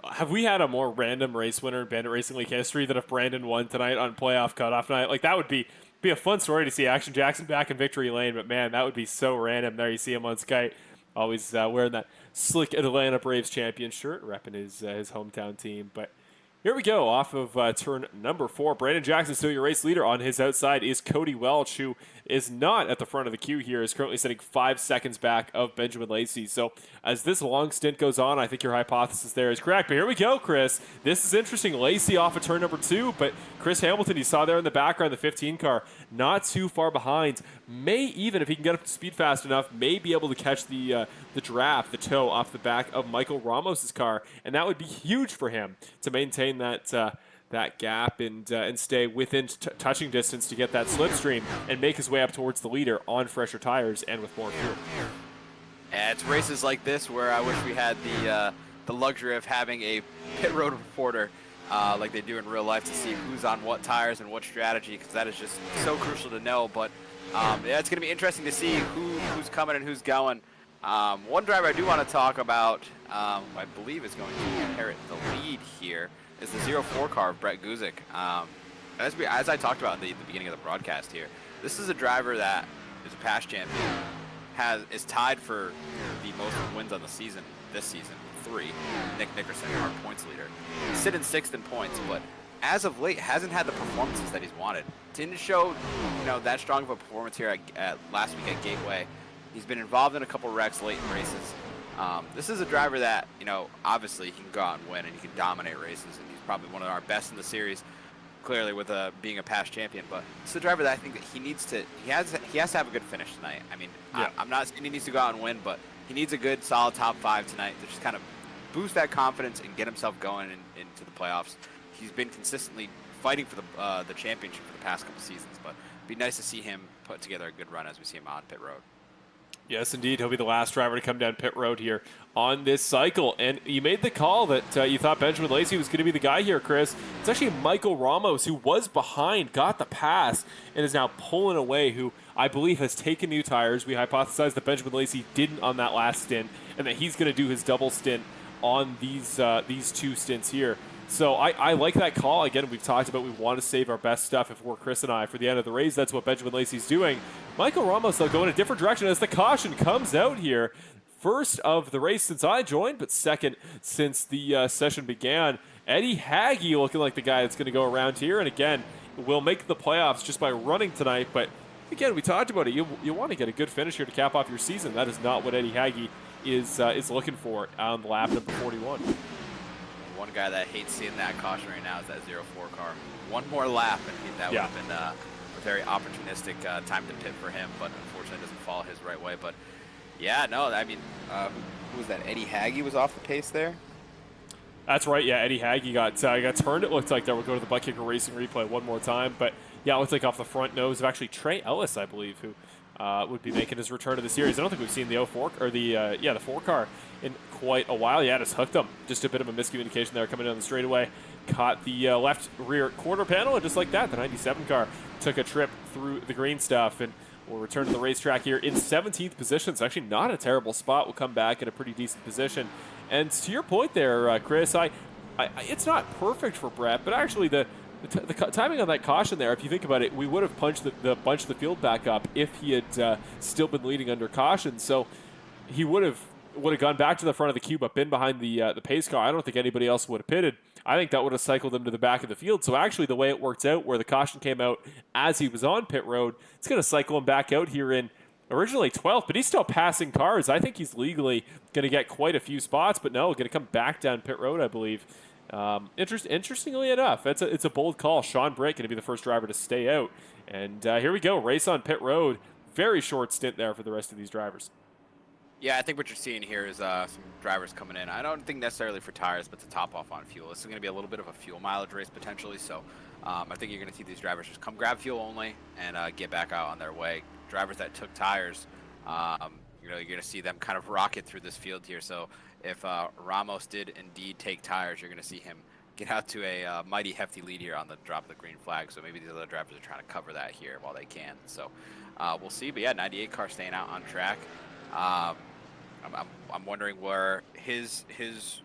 Have we had a more random race winner in Bandit Racing League history than if Brandon won tonight on playoff cutoff night? Like, that would be a fun story to see Action Jackson back in victory lane, but man, that would be so random. There you see him on Skype, always wearing that slick Atlanta Braves champion shirt, repping his hometown team. But here we go, off of turn number 4. Brandon Jackson, still your race leader. On his outside is Cody Welch, who is not at the front of the queue here, is currently sitting 5 seconds back of Benjamin Lacey. So as this long stint goes on, I think your hypothesis there is correct. But here we go, Chris. This is interesting. Lacey off of turn number 2, but Chris Hamilton, you saw there in the background, the 15 car, not too far behind. May even, if he can get up to speed fast enough, may be able to catch the draft, the toe off the back of Michael Ramos's car, and that would be huge for him to maintain that gap and stay within touching distance to get that slipstream and make his way up towards the leader on fresher tires and with more fuel. And it's races like this where I wish we had the luxury of having a pit road reporter like they do in real life to see who's on what tires and what strategy, because that is just so crucial to know. But yeah, it's going to be interesting to see who's coming and who's going. One driver I do want to talk about, I believe is going to inherit the lead here, is the 04 car of Brett Guzik. As I talked about at the beginning of the broadcast here, this is a driver that is a past champion, is tied for the most wins on the season this season, 3. Nick Nickerson, our points leader. He's sitting 6th in points, but as of late hasn't had the performances that he's wanted. Didn't show, that strong of a performance here at last week at Gateway. He's been involved in a couple wrecks late in races. This is a driver that, obviously he can go out and win and he can dominate races, and he's probably one of our best in the series, clearly with being a past champion. But it's a driver that I think that he has to have a good finish tonight. I mean, yeah. I'm not saying he needs to go out and win, but he needs a good, solid top 5 tonight to just kind of boost that confidence and get himself going into the playoffs. He's been consistently fighting for the championship for the past couple seasons, but it'd be nice to see him put together a good run as we see him on pit road. Yes, indeed. He'll be the last driver to come down pit road here on this cycle. And you made the call that you thought Benjamin Lacey was going to be the guy here, Chris. It's actually Michael Ramos, who was behind, got the pass, and is now pulling away, who I believe has taken new tires. We hypothesized that Benjamin Lacey didn't on that last stint, and that he's going to do his double stint on these 2 stints here. So I like that call. Again, we've talked about we want to save our best stuff if we're Chris and I for the end of the race. That's what Benjamin Lacey's doing. Michael Ramos, though, going a different direction as the caution comes out here. First of the race since I joined, but second since the session began. Eddie Haggy looking like the guy that's going to go around here. And again, will make the playoffs just by running tonight. But again, we talked about it. You want to get a good finish here to cap off your season. That is not what Eddie Haggy is looking for on lap number 41. One guy that hates seeing that caution right now is that 04 car. One more lap, and that would have been a very opportunistic time to pit for him, but unfortunately it doesn't fall his right way. But yeah, no, I mean, who was that? Eddie Haggy was off the pace there? That's right, yeah. Eddie Haggy got turned, it looked like. There. We'll go to the Butt Kicker Racing replay one more time. But yeah, it looks like off the front nose of actually Trey Ellis, I believe, who would be making his return to the series. I don't think we've seen the 04 or the 4 car in quite a while. Yeah, just hooked him. Just a bit of a miscommunication there coming down the straightaway. Caught the left rear quarter panel, and just like that, the 97 car took a trip through the green stuff, and we'll return to the racetrack here in 17th position. It's actually not a terrible spot. We'll come back in a pretty decent position. And to your point there, Chris, it's not perfect for Brett, but actually the timing on that caution there, if you think about it, we would have bunched the field back up if he had still been leading under caution. So he would have gone back to the front of the queue, but been behind the pace car. I don't think anybody else would have pitted. I think that would have cycled him to the back of the field. So actually, the way it worked out, where the caution came out as he was on pit road, it's going to cycle him back out here in originally 12th, but he's still passing cars. I think he's legally going to get quite a few spots, but no, going to come back down pit road, I believe. Interestingly enough, it's a bold call. Sean Britt going to be the first driver to stay out. And here we go, race on pit road. Very short stint there for the rest of these drivers. Yeah, I think what you're seeing here is some drivers coming in. I don't think necessarily for tires, but to top off on fuel. This is going to be a little bit of a fuel mileage race potentially, so I think you're going to see these drivers just come grab fuel only and get back out on their way. Drivers that took tires, you're going to see them kind of rocket through this field here. So if Ramos did indeed take tires, you're going to see him get out to a mighty hefty lead here on the drop of the green flag. So maybe these other drivers are trying to cover that here while they can. So we'll see. But yeah, 98 car staying out on track. I'm wondering where his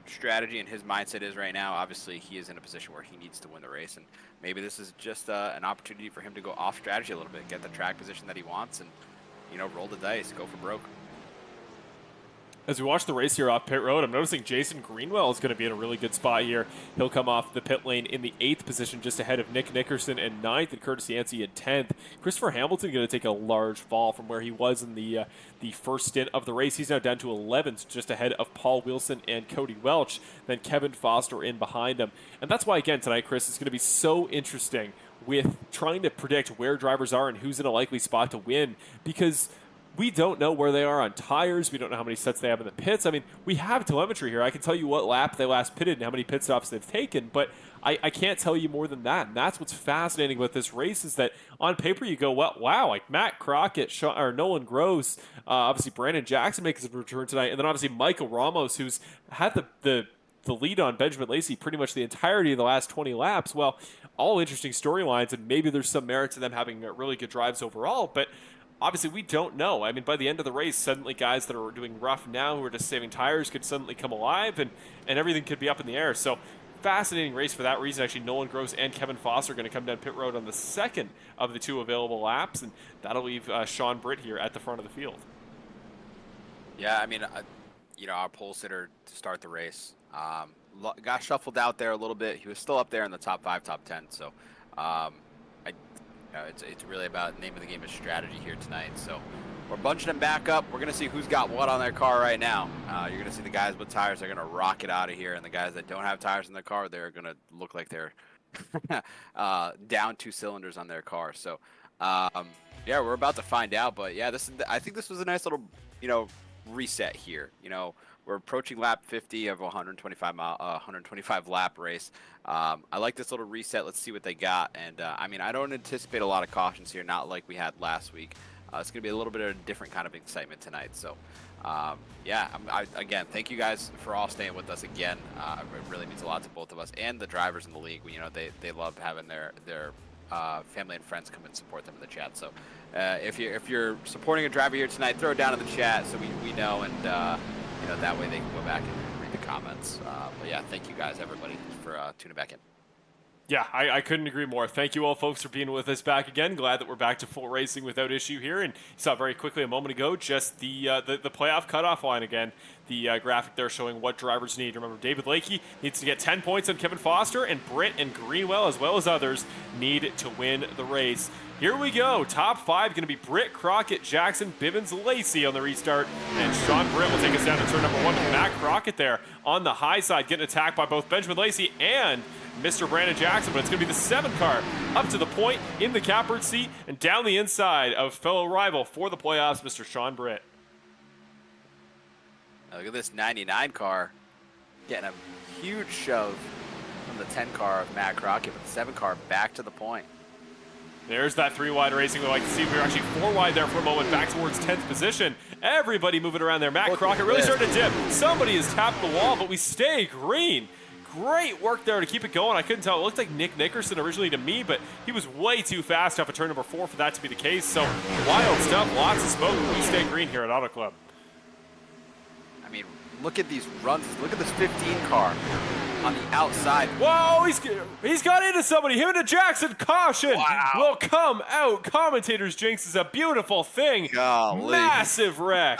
strategy and his mindset is right now. Obviously, he is in a position where he needs to win the race, and maybe this is just an opportunity for him to go off strategy a little bit, get the track position that he wants, and roll the dice, go for broke. As we watch the race here off pit road, I'm noticing Jason Greenwell is going to be in a really good spot here. He'll come off the pit lane in the 8th position, just ahead of Nick Nickerson in 9th and Curtis Yancey in 10th. Christopher Hamilton going to take a large fall from where he was in the first stint of the race. He's now down to 11th, just ahead of Paul Wilson and Cody Welch. Then Kevin Foster in behind him. And that's why, again, tonight, Chris, it's going to be so interesting with trying to predict where drivers are and who's in a likely spot to win, because we don't know where they are on tires. We don't know how many sets they have in the pits. I mean, we have telemetry here. I can tell you what lap they last pitted and how many pit stops they've taken, but I can't tell you more than that. And that's what's fascinating with this race is that on paper you go, well, wow, like Matt Crockett, or Nolan Gross, obviously Brandon Jackson makes his return tonight, and then obviously Michael Ramos, who's had the lead on Benjamin Lacey pretty much the entirety of the last 20 laps. Well, all interesting storylines, and maybe there's some merit to them having really good drives overall, but obviously we don't know. I mean, by the end of the race, suddenly guys that are doing rough now who are just saving tires could suddenly come alive, and everything could be up in the air. So fascinating race for that reason. Actually, Nolan Gross and Kevin Foster are going to come down pit road on the second of the 2 available laps, and that'll leave Sean Britt here at the front of the field. Yeah, I mean, our pole sitter to start the race got shuffled out there a little bit. He was still up there in the top 5, top 10. So, it's really about name of the game is strategy here tonight. So, we're bunching them back up. We're going to see who's got what on their car right now. You're going to see the guys with tires are going to rock it out of here, and the guys that don't have tires in their car, they're going to look like they're down 2 cylinders on their car. So, yeah, we're about to find out. But yeah, I think this was a nice little, reset here. We're approaching lap 50 of a 125 lap race. I like this little reset. Let's see what they got. And I mean, I don't anticipate a lot of cautions here, not like we had last week. It's going to be a little bit of a different kind of excitement tonight. So, yeah, again, thank you guys for all staying with us again. It really means a lot to both of us and the drivers in the league. They love having their family and friends come and support them in the chat. So, if you're supporting a driver here tonight, throw it down in the chat so we know, and that way they can go back and read the comments. But yeah, thank you guys, everybody, for tuning back in. Yeah, I couldn't agree more. Thank you all, folks, for being with us back again. Glad that we're back to full racing without issue here. And you saw very quickly a moment ago just the playoff cutoff line again. The graphic there showing what drivers need. Remember, David Lakey needs to get 10 points on Kevin Foster, and Britt and Greenwell, as well as others, need to win the race. Here we go. Top 5 going to be Britt, Crockett, Jackson, Bivens, Lacey on the restart. And Sean Britt will take us down to turn number 1 with Matt Crockett there on the high side, getting attacked by both Benjamin Lacey and Mr. Brandon Jackson, but it's going to be the 7 car up to the point in the catbird seat and down the inside of fellow rival for the playoffs, Mr. Sean Britt. Now look at this 99 car getting a huge shove from the 10 car of Matt Crockett, with the 7 car back to the point. There's that 3-wide racing we like to see. We were actually 4-wide there for a moment, back towards 10th position. Everybody moving around there. Matt Crockett really starting to dip. Somebody has tapped the wall, but we stay green. Great work there to keep it going. I couldn't tell. It looked like Nick Nickerson originally to me, but he was way too fast off of turn number 4 for that to be the case. So wild stuff, lots of smoke. We stay green here at Auto Club. I mean, look at these runs. Look at this 15 car on the outside. Whoa, he's got into somebody. Him into Jackson. Caution will come out. Commentator's jinx is a beautiful thing. Golly. Massive wreck.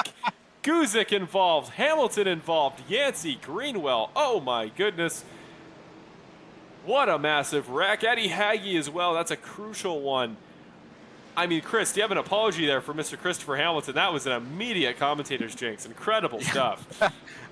Guzik involved, Hamilton involved, Yancey, Greenwell. Oh my goodness. What a massive wreck. Eddie Hagee as well. That's a crucial one. I mean, Chris, do you have an apology there for Mr. Christopher Hamilton? That was an immediate commentator's jinx. Incredible stuff.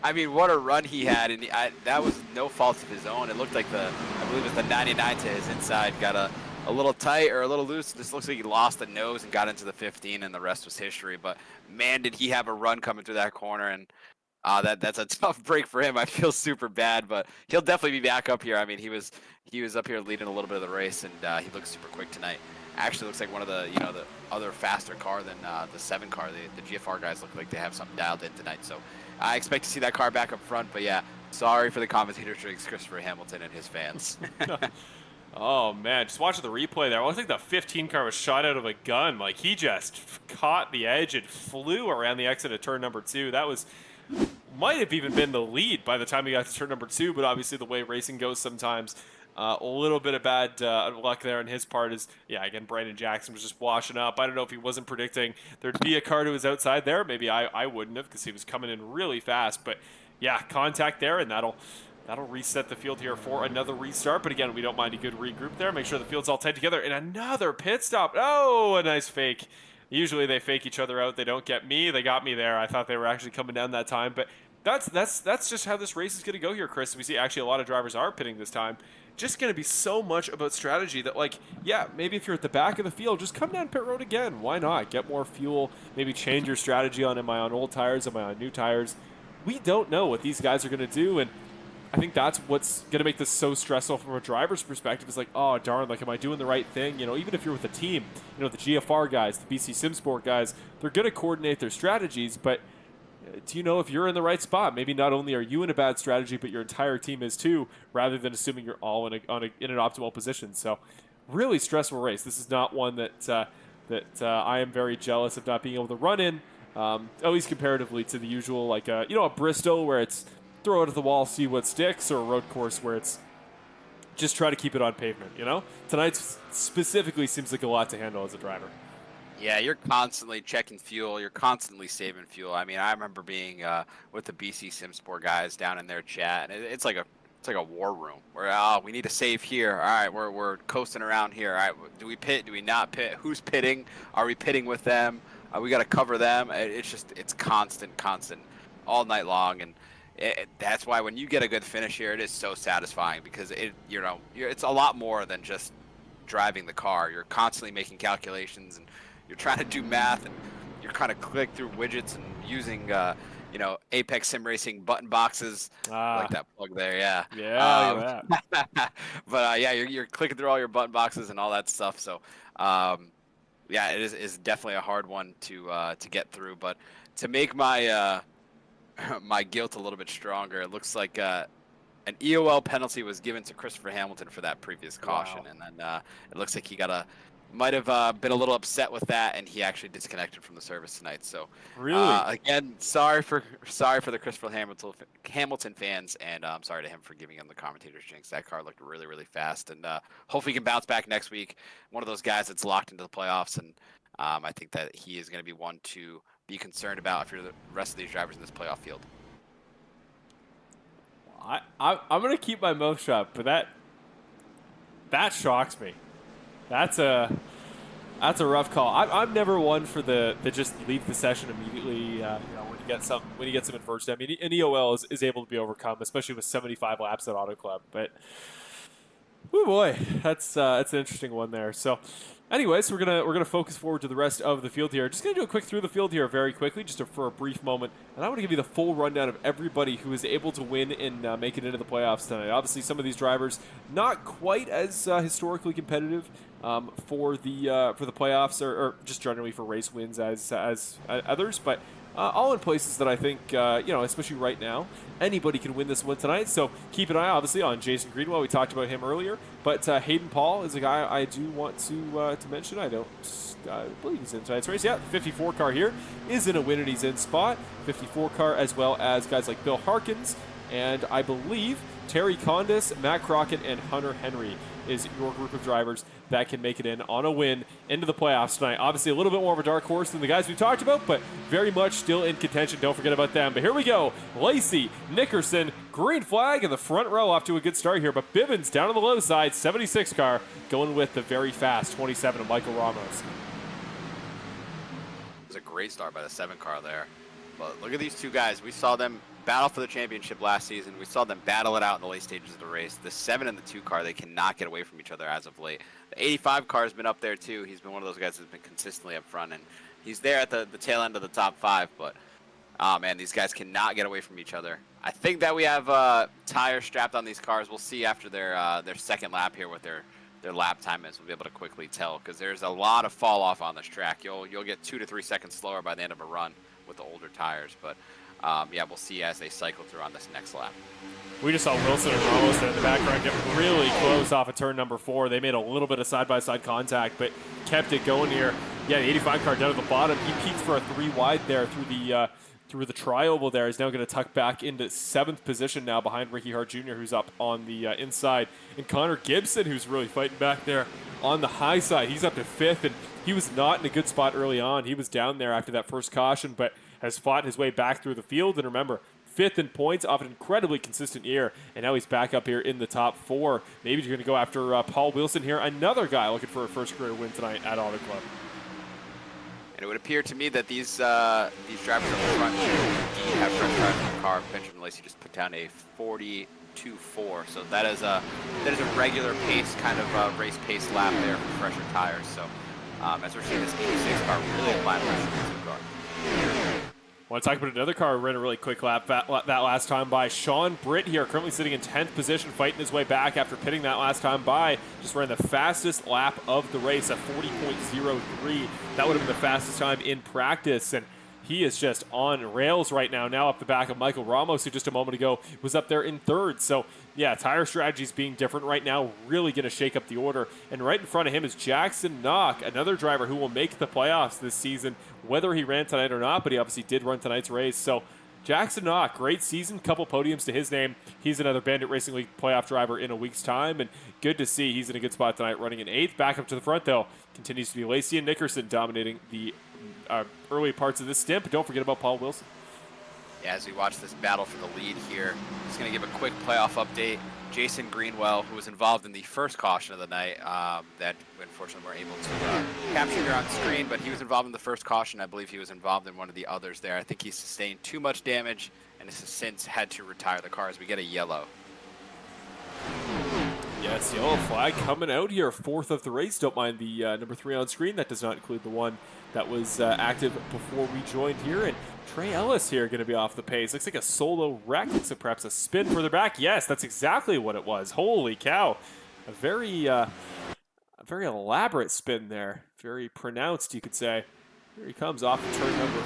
I mean, what a run he had. And that was no fault of his own. It looked like I believe it was the 99 to his inside got a little tight or a little loose. This looks like he lost the nose and got into the 15, and the rest was history. But man, did he have a run coming through that corner, and that's a tough break for him. I feel super bad, but he'll definitely be back up here. I mean, he was up here leading a little bit of the race, and he looks super quick tonight. Actually looks like one of the the other faster car than the 7 car. The GFR guys look like they have something dialed in tonight. So I expect to see that car back up front. But yeah, sorry for the commentator tricks, Christopher Hamilton and his fans. Oh, man, just watching the replay there. It looks like the 15 car was shot out of a gun. Like, he just caught the edge and flew around the exit of turn number 2. That might have even been the lead by the time he got to turn number 2, but obviously the way racing goes sometimes, a little bit of bad luck there on his part is, yeah, again, Brandon Jackson was just washing up. I don't know if he wasn't predicting there'd be a car to his outside there. Maybe I wouldn't have, because he was coming in really fast. But, yeah, contact there, and that'll reset the field here for another restart. But again, we don't mind a good regroup there. Make sure the field's all tight together. And another pit stop. Oh, a nice fake. Usually they fake each other out. They don't get me. They got me there. I thought they were actually coming down that time. But That's just how this race is going to go here, Chris. We see actually a lot of drivers are pitting this time. Just going to be so much about strategy that, like, yeah, maybe if you're at the back of the field, just come down pit road again. Why not? Get more fuel, maybe change your strategy on, am I on old tires, am I on new tires? We don't know what these guys are going to do, and I think that's what's going to make this so stressful from a driver's perspective. Is like, oh, darn, like, am I doing the right thing? You know, even if you're with a team, you know, the GFR guys, the BC SimSport guys, they're going to coordinate their strategies, but do you know if you're in the right spot? Maybe not only are you in a bad strategy, but your entire team is too, rather than assuming you're all in an optimal position. So really stressful race. This is not one that I am very jealous of not being able to run in, at least comparatively to the usual, like, a Bristol where it's throw it at the wall, see what sticks, or a road course where it's just try to keep it on pavement, you know? Tonight specifically seems like a lot to handle as a driver. Yeah, you're constantly checking fuel. You're constantly saving fuel. I mean, I remember being with the BC SimSport guys down in their chat, and it's like a war room where we need to save here. All right, we're coasting around here. All right, do we pit? Do we not pit? Who's pitting? Are we pitting with them? We got to cover them. It's constant, all night long, and that's why when you get a good finish here, it is so satisfying because it's a lot more than just driving the car. You're constantly making calculations and you're trying to do math, and you're kind of click through widgets and using, Apex Sim Racing button boxes. I like that plug there, yeah. Yeah, but you're clicking through all your button boxes and all that stuff. So, it is definitely a hard one to get through. But to make my my guilt a little bit stronger, it looks like an EOL penalty was given to Christopher Hamilton for that previous caution, and then it looks like he might have been a little upset with that, and he actually disconnected from the service tonight. So, really, again, sorry for the Christopher Hamilton fans, and I'm sorry to him for giving him the commentator's jinx. That car looked really, really fast, and hopefully he can bounce back next week. One of those guys that's locked into the playoffs, and I think that he is going to be one to be concerned about if you're the rest of these drivers in this playoff field. I'm going to keep my mouth shut, but that shocks me. That's a rough call. I'm never one for the just leave the session immediately. When you get some adversity. I mean, an EOL is able to be overcome, especially with 75 laps at Auto Club. But, oh boy, that's an interesting one there. So, anyways, we're gonna focus forward to the rest of the field here. Just gonna do a quick through the field here very quickly, for a brief moment, and I want to give you the full rundown of everybody who is able to win and make it into the playoffs tonight. Obviously, some of these drivers not quite as historically competitive for the playoffs or just generally for race wins as others, but all in places that I think, especially right now, anybody can win this one tonight. So keep an eye, obviously, on Jason Greenwell. We talked about him earlier. But Hayden Paul is a guy I do want to mention. I believe he's in tonight's race. Yeah, the 54 car here is in a win and he's in spot. 54 car as well as guys like Bill Harkins and I believe Terry Condis, Matt Crockett, and Hunter Henry is your group of drivers that can make it in on a win into the playoffs tonight. Obviously, a little bit more of a dark horse than the guys we talked about, but very much still in contention. Don't forget about them. But here we go. Lacey, Nickerson, green flag in the front row, off to a good start here. But Bivens down on the low side, 76 car, going with the very fast 27 of Michael Ramos. It was a great start by the 7 car there. But look at these two guys. We saw them battle for the championship last season. We saw them battle it out in the late stages of the race. The 7 and the 2 car, they cannot get away from each other as of late. The 85 car has been up there too. He's been one of those guys that's been consistently up front, and he's there at the tail end of the top 5. But, oh man, these guys cannot get away from each other. I think that we have tires strapped on these cars. We'll see after their second lap here what their lap time is. We'll be able to quickly tell because there's a lot of fall off on this track. You'll get 2 to 3 seconds slower by the end of a run with the older tires. But we'll see as they cycle through on this next lap. We just saw Wilson and Ramos in the background get really close off of turn number 4. They made a little bit of side-by-side contact, but kept it going here. Yeah, the 85 car down at the bottom. He peaked for a 3 wide there through the tri-oval there. He's now going to tuck back into 7th position now behind Ricky Hart Jr., who's up on the inside. And Connor Gibson, who's really fighting back there on the high side. He's up to 5th, and he was not in a good spot early on. He was down there after that first caution, but has fought his way back through the field. And remember, 5th in points off an incredibly consistent year. And now he's back up here in the top 4. Maybe you're going to go after Paul Wilson here, another guy looking for a first career win tonight at Auto Club. And it would appear to me that these drivers up the front indeed have fresh car, Benjamin Lacey just put down a 42.4. So that is a regular pace, kind of race pace lap there for fresher tires. So as we're seeing this 86 car really applying pressure to the car. Want to talk about another car who ran a really quick lap that last time by? Sean Britt here, currently sitting in 10th position, fighting his way back after pitting that last time by. Just ran the fastest lap of the race at 40.03. That would have been the fastest time in practice, and he is just on rails right now up the back of Michael Ramos, who just a moment ago was up there in third. So, yeah, tire strategies being different right now, really going to shake up the order. And right in front of him is Jackson Knock, another driver who will make the playoffs this season, whether he ran tonight or not, but he obviously did run tonight's race. So, Jackson Knock, great season, couple podiums to his name. He's another Bandit Racing League playoff driver in a week's time, and good to see he's in a good spot tonight, running in 8th. Back up to the front, though, continues to be Lacey and Nickerson dominating the early parts of this stint, but don't forget about Paul Wilson. Yeah, as we watch this battle for the lead here, just going to give a quick playoff update. Jason Greenwell, who was involved in the first caution of the night, that unfortunately we're able to capture here on screen, but he was involved in the first caution. I believe he was involved in one of the others there. I think he sustained too much damage and has since had to retire the car as we get a yellow. Yes, yellow flag coming out here, 4th of the race. Don't mind the number 3 on screen. That does not include the one that was active before we joined here. And Trey Ellis here going to be off the pace. Looks like a solo wreck. Looks like perhaps a spin further back. Yes, that's exactly what it was. Holy cow. A very elaborate spin there. Very pronounced, you could say. Here he comes off of turn number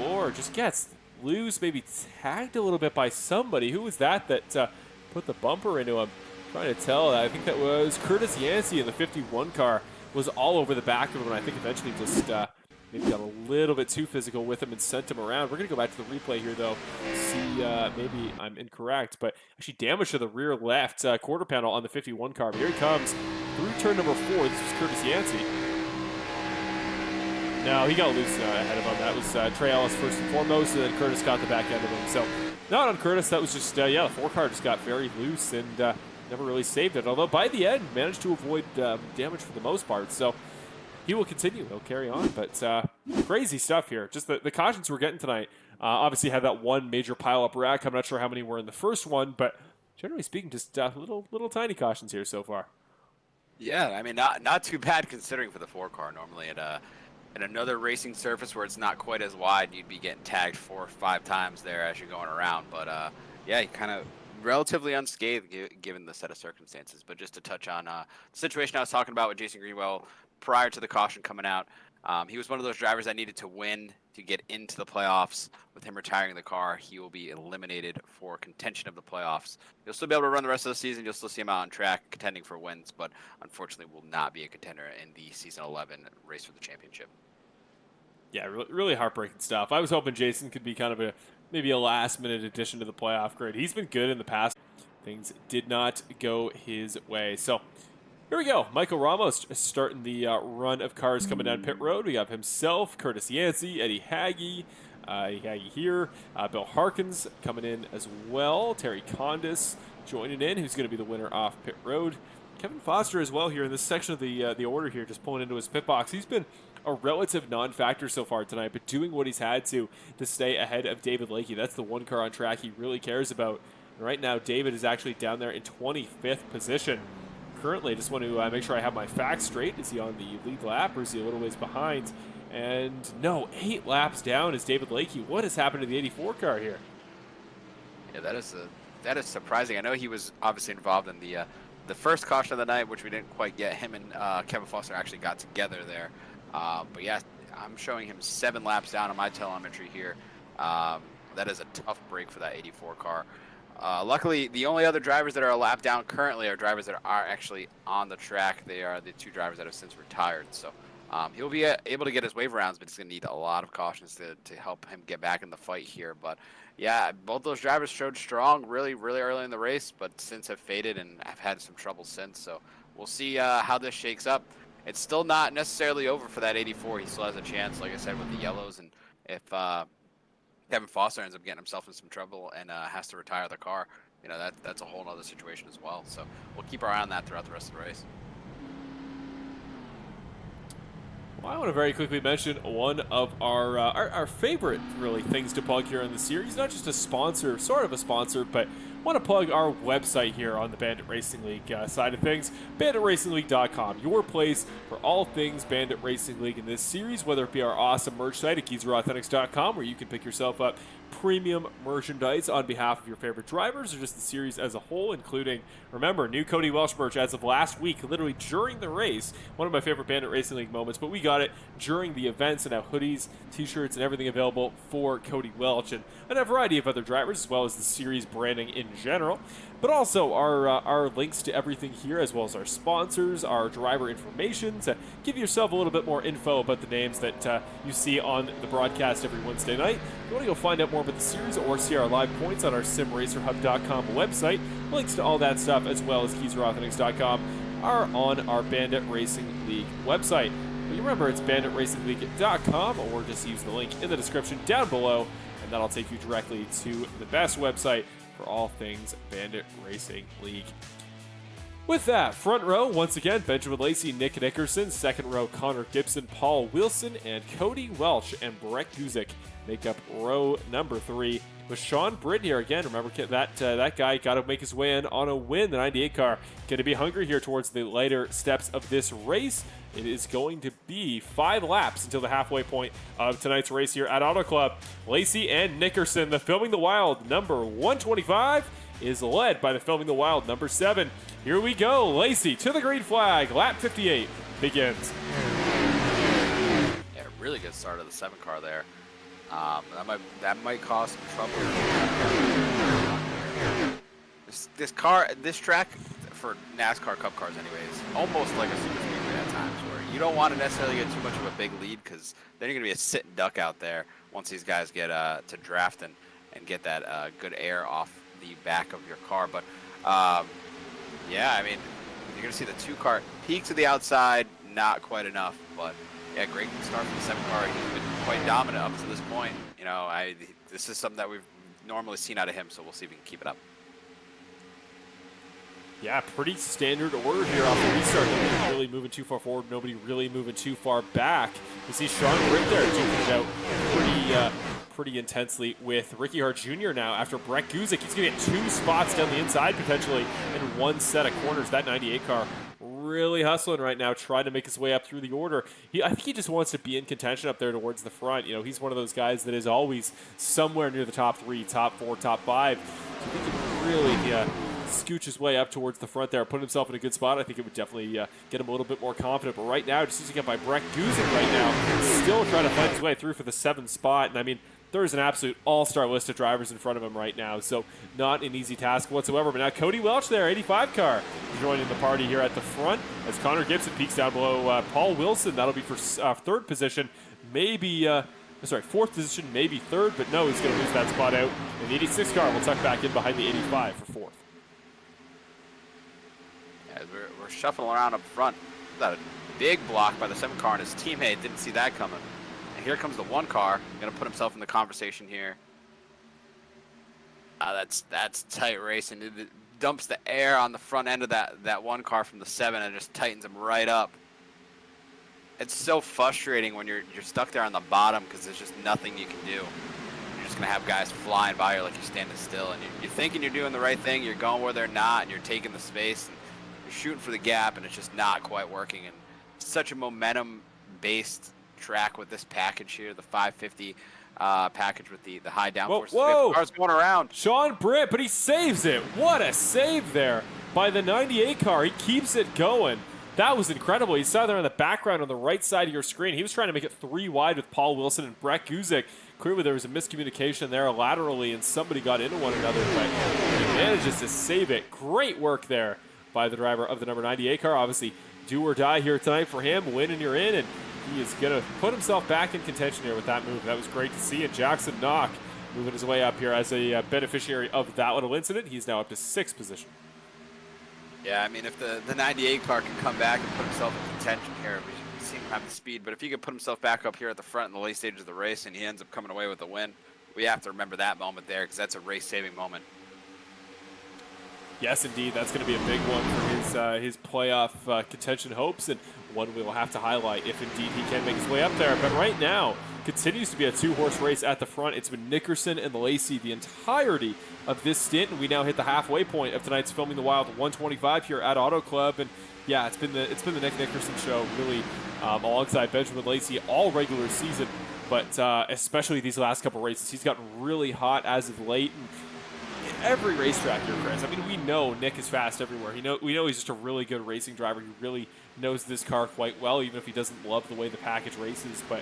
4. Just gets loose, maybe tagged a little bit by somebody. Who was that put the bumper into him? Trying to tell. I think that was Curtis Yancey in the 51 car. Was all over the back of him, and I think eventually just maybe got a little bit too physical with him and sent him around. We're going to go back to the replay here, though. See, maybe I'm incorrect, but actually damage to the rear left quarter panel on the 51 car. But here he comes through turn number 4. This is Curtis Yancey. No, he got loose ahead of him. That was Trey Ellis first and foremost, and then Curtis got the back end of him. So not on Curtis. That was just, the 4 car just got very loose and never really saved it, although by the end managed to avoid damage for the most part. So he will continue. He'll carry on, but crazy stuff here. Just the cautions we're getting tonight. Obviously had that one major pile-up wreck. I'm not sure how many were in the first one, but generally speaking, just little tiny cautions here so far. Yeah, I mean, not too bad considering for the 4 car. Normally at another racing surface where it's not quite as wide, you'd be getting tagged 4 or 5 times there as you're going around. But yeah, you kind of relatively unscathed given the set of circumstances. But just to touch on the situation I was talking about with Jason Greenwell prior to the caution coming out, he was one of those drivers that needed to win to get into the playoffs. With him retiring the car, he will be eliminated for contention of the playoffs. You'll still be able to run the rest of the season. You'll still see him out on track contending for wins, but unfortunately will not be a contender in the season 11 race for the championship. Yeah, really heartbreaking stuff. I was hoping Jason could be kind of maybe a last-minute addition to the playoff grid. He's been good in the past. Things did not go his way. So here we go. Michael Ramos starting the run of cars coming down pit road. We have himself, Curtis Yancey, Eddie Hagee here. Bill Harkins coming in as well. Terry Condis joining in, who's going to be the winner off pit road. Kevin Foster as well here in this section of the order here, just pulling into his pit box. He's been a relative non-factor so far tonight, but doing what he's had to stay ahead of David Lakey. That's the one car on track he really cares about. And right now, David is actually down there in 25th position. Currently, I just want to make sure I have my facts straight. Is he on the lead lap, or is he a little ways behind? And no, 8 laps down is David Lakey. What has happened to the 84 car here? Yeah, that is surprising. I know he was obviously involved in the first caution of the night, which we didn't quite get. Him and Kevin Foster actually got together there. But yeah, I'm showing him 7 laps down on my telemetry here. That is a tough break for that 84 car. Luckily, the only other drivers that are a lap down currently are drivers that are actually on the track. They are the 2 drivers that have since retired. So he'll be able to get his wave rounds, but he's going to need a lot of cautions to help him get back in the fight here. But yeah, both those drivers showed strong really early in the race, but since have faded and have had some trouble since. So we'll see how this shakes up. It's still not necessarily over for that 84. He still has a chance, like I said, with the yellows. And if Kevin Foster ends up getting himself in some trouble and has to retire the car, you know, that's a whole other situation as well. So we'll keep our eye on that throughout the rest of the race. Well, I want to very quickly mention one of our favorite, really, things to plug here in the series. Not just a sponsor, sort of a sponsor, but want to plug our website here on the Bandit Racing League side of things. BanditRacingLeague.com, your place for all things Bandit Racing League in this series, whether it be our awesome merch site at KeysRAWauthentics.com, where you can pick yourself up premium merchandise on behalf of your favorite drivers, or just the series as a whole, including, remember, new Cody Welch merch as of last week, literally during the race. One of my favorite Bandit Racing League moments, but we got it during the events, and now hoodies, t-shirts, and everything available for Cody Welch and a variety of other drivers, as well as the series branding in general. But also our links to everything here, as well as our sponsors, our driver information, to give yourself a little bit more info about the names that you see on the broadcast every Wednesday night. If you want to go find out more about the series or see our live points on our simracerhub.com website, links to all that stuff, as well as KeysRAWauthentics.com, are on our Bandit Racing League website. But you remember, it's BanditRacingLeague.com, or just use the link in the description down below, and that'll take you directly to the best website for all things Bandit Racing League. With that, front row, once again, Benjamin Lacey, Nick Nickerson. Second row, Connor Gibson, Paul Wilson, and Cody Welch and Brett Guzik make up row number 3. With Sean Britt here again, remember that guy got to make his way in on a win. The 98 car going to be hungry here towards the later steps of this race. It is going to be 5 laps until the halfway point of tonight's race here at Auto Club. Lacey and Nickerson, the Filming the Wild number 125 is led by the Filming the Wild number 7. Here we go. Lacey to the green flag. Lap 58 begins. Yeah, really good start of the 7 car there. That might cause some trouble. This track for NASCAR Cup cars, anyways, almost like a super speedway at times, where you don't want to necessarily get too much of a big lead, because then you're gonna be a sit and duck out there once these guys get to draft and get that good air off the back of your car. But yeah, I mean, you're gonna see the 2 car peak to the outside, not quite enough, but yeah, great start from the 7 car. He's been quite dominant up to this point. You know, this is something that we've normally seen out of him, so we'll see if we can keep it up. Yeah, pretty standard order here off the restart. Nobody really moving too far forward, nobody really moving too far back. You see Sean Britt there duking it out pretty intensely with Ricky Hart Jr. now after Brett Guzik. He's going to get 2 spots down the inside potentially in one set of corners. That 98 car really hustling right now, trying to make his way up through the order. I think he just wants to be in contention up there towards the front. You know, he's one of those guys that is always somewhere near the top 3, top 4, top 5. So he can really scooch his way up towards the front there, put himself in a good spot. I think it would definitely get him a little bit more confident. But right now, just using it by Brett Guzik right now, still trying to fight his way through for the 7th spot. And I mean, there's an absolute all-star list of drivers in front of him right now, so not an easy task whatsoever. But now Cody Welch there, 85 car, joining the party here at the front as Connor Gibson peeks down below Paul Wilson. That'll be for 3rd position, maybe, sorry, 4th position, maybe 3rd, but no, he's going to lose that spot out. And the 86 car will tuck back in behind the 85 for 4th. Yeah, we're shuffling around up front. That a big block by the 7 car, and his teammate didn't see that coming. And here comes the 1 car, going to put himself in the conversation here. That's tight racing. It dumps the air on the front end of that 1 car from the 7 and just tightens him right up. It's so frustrating when you're stuck there on the bottom, because there's just nothing you can do. You're just going to have guys flying by you like you're standing still, and you're thinking you're doing the right thing, you're going where they're not, and you're taking the space, and you're shooting for the gap, and it's just not quite working. And such a momentum-based track with this package here, the 550 package with the high downforce. Whoa. Cars going around. Sean Britt, but he saves it. What a save there by the 98 car. He keeps it going. That was incredible. He saw there in the background on the right side of your screen. He was trying to make it 3 wide with Paul Wilson and Brett Guzik. Clearly there was a miscommunication there laterally, and somebody got into one another, but he manages to save it. Great work there by the driver of the number 98 car. Obviously, do or die here tonight for him. Win and you're in, and he is going to put himself back in contention here with that move. That was great to see. And Jackson Knock moving his way up here as a beneficiary of that little incident. He's now up to 6th position. Yeah, I mean, if the 98 car can come back and put himself in contention here, we seem to have the speed. But if he can put himself back up here at the front in the late stages of the race and he ends up coming away with a win, we have to remember that moment there, because that's a race-saving moment. Yes, indeed. That's going to be a big one for his playoff contention hopes, and one we will have to highlight if indeed he can make his way up there. But right now, continues to be a two-horse race at the front. It's been Nickerson and Lacey the entirety of this stint, and we now hit the halfway point of tonight's Filming the Wild 125 here at Auto Club. And yeah, it's been the Nick Nickerson show, really, alongside Benjamin Lacey all regular season, but especially these last couple races. He's gotten really hot as of late. And every racetrack here, Chris. I mean, we know Nick is fast everywhere. We know he's just a really good racing driver. He really knows this car quite well, even if he doesn't love the way the package races. But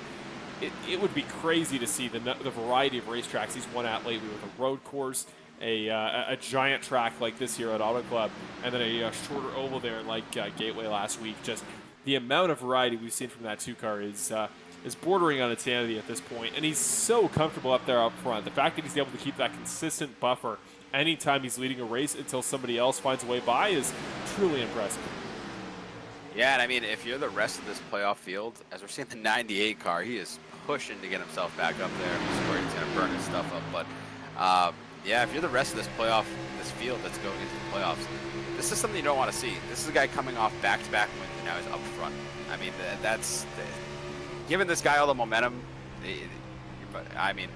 it would be crazy to see the variety of racetracks he's won at lately, with a road course, a giant track like this here at Auto Club, and then a shorter oval there like Gateway last week. Just the amount of variety we've seen from that two-car is bordering on insanity at this point, and he's so comfortable up there up front. The fact that he's able to keep that consistent buffer anytime he's leading a race until somebody else finds a way by is truly impressive. Yeah, and I mean, if you're the rest of this playoff field, as we're seeing the 98 car, he is pushing to get himself back up there. This is where he's going to burn his stuff up. But yeah, if you're the rest of this field that's going into the playoffs, this is something you don't want to see. This is a guy coming off back-to-back wins, and now he's up front. I mean, giving this guy all the momentum. I mean,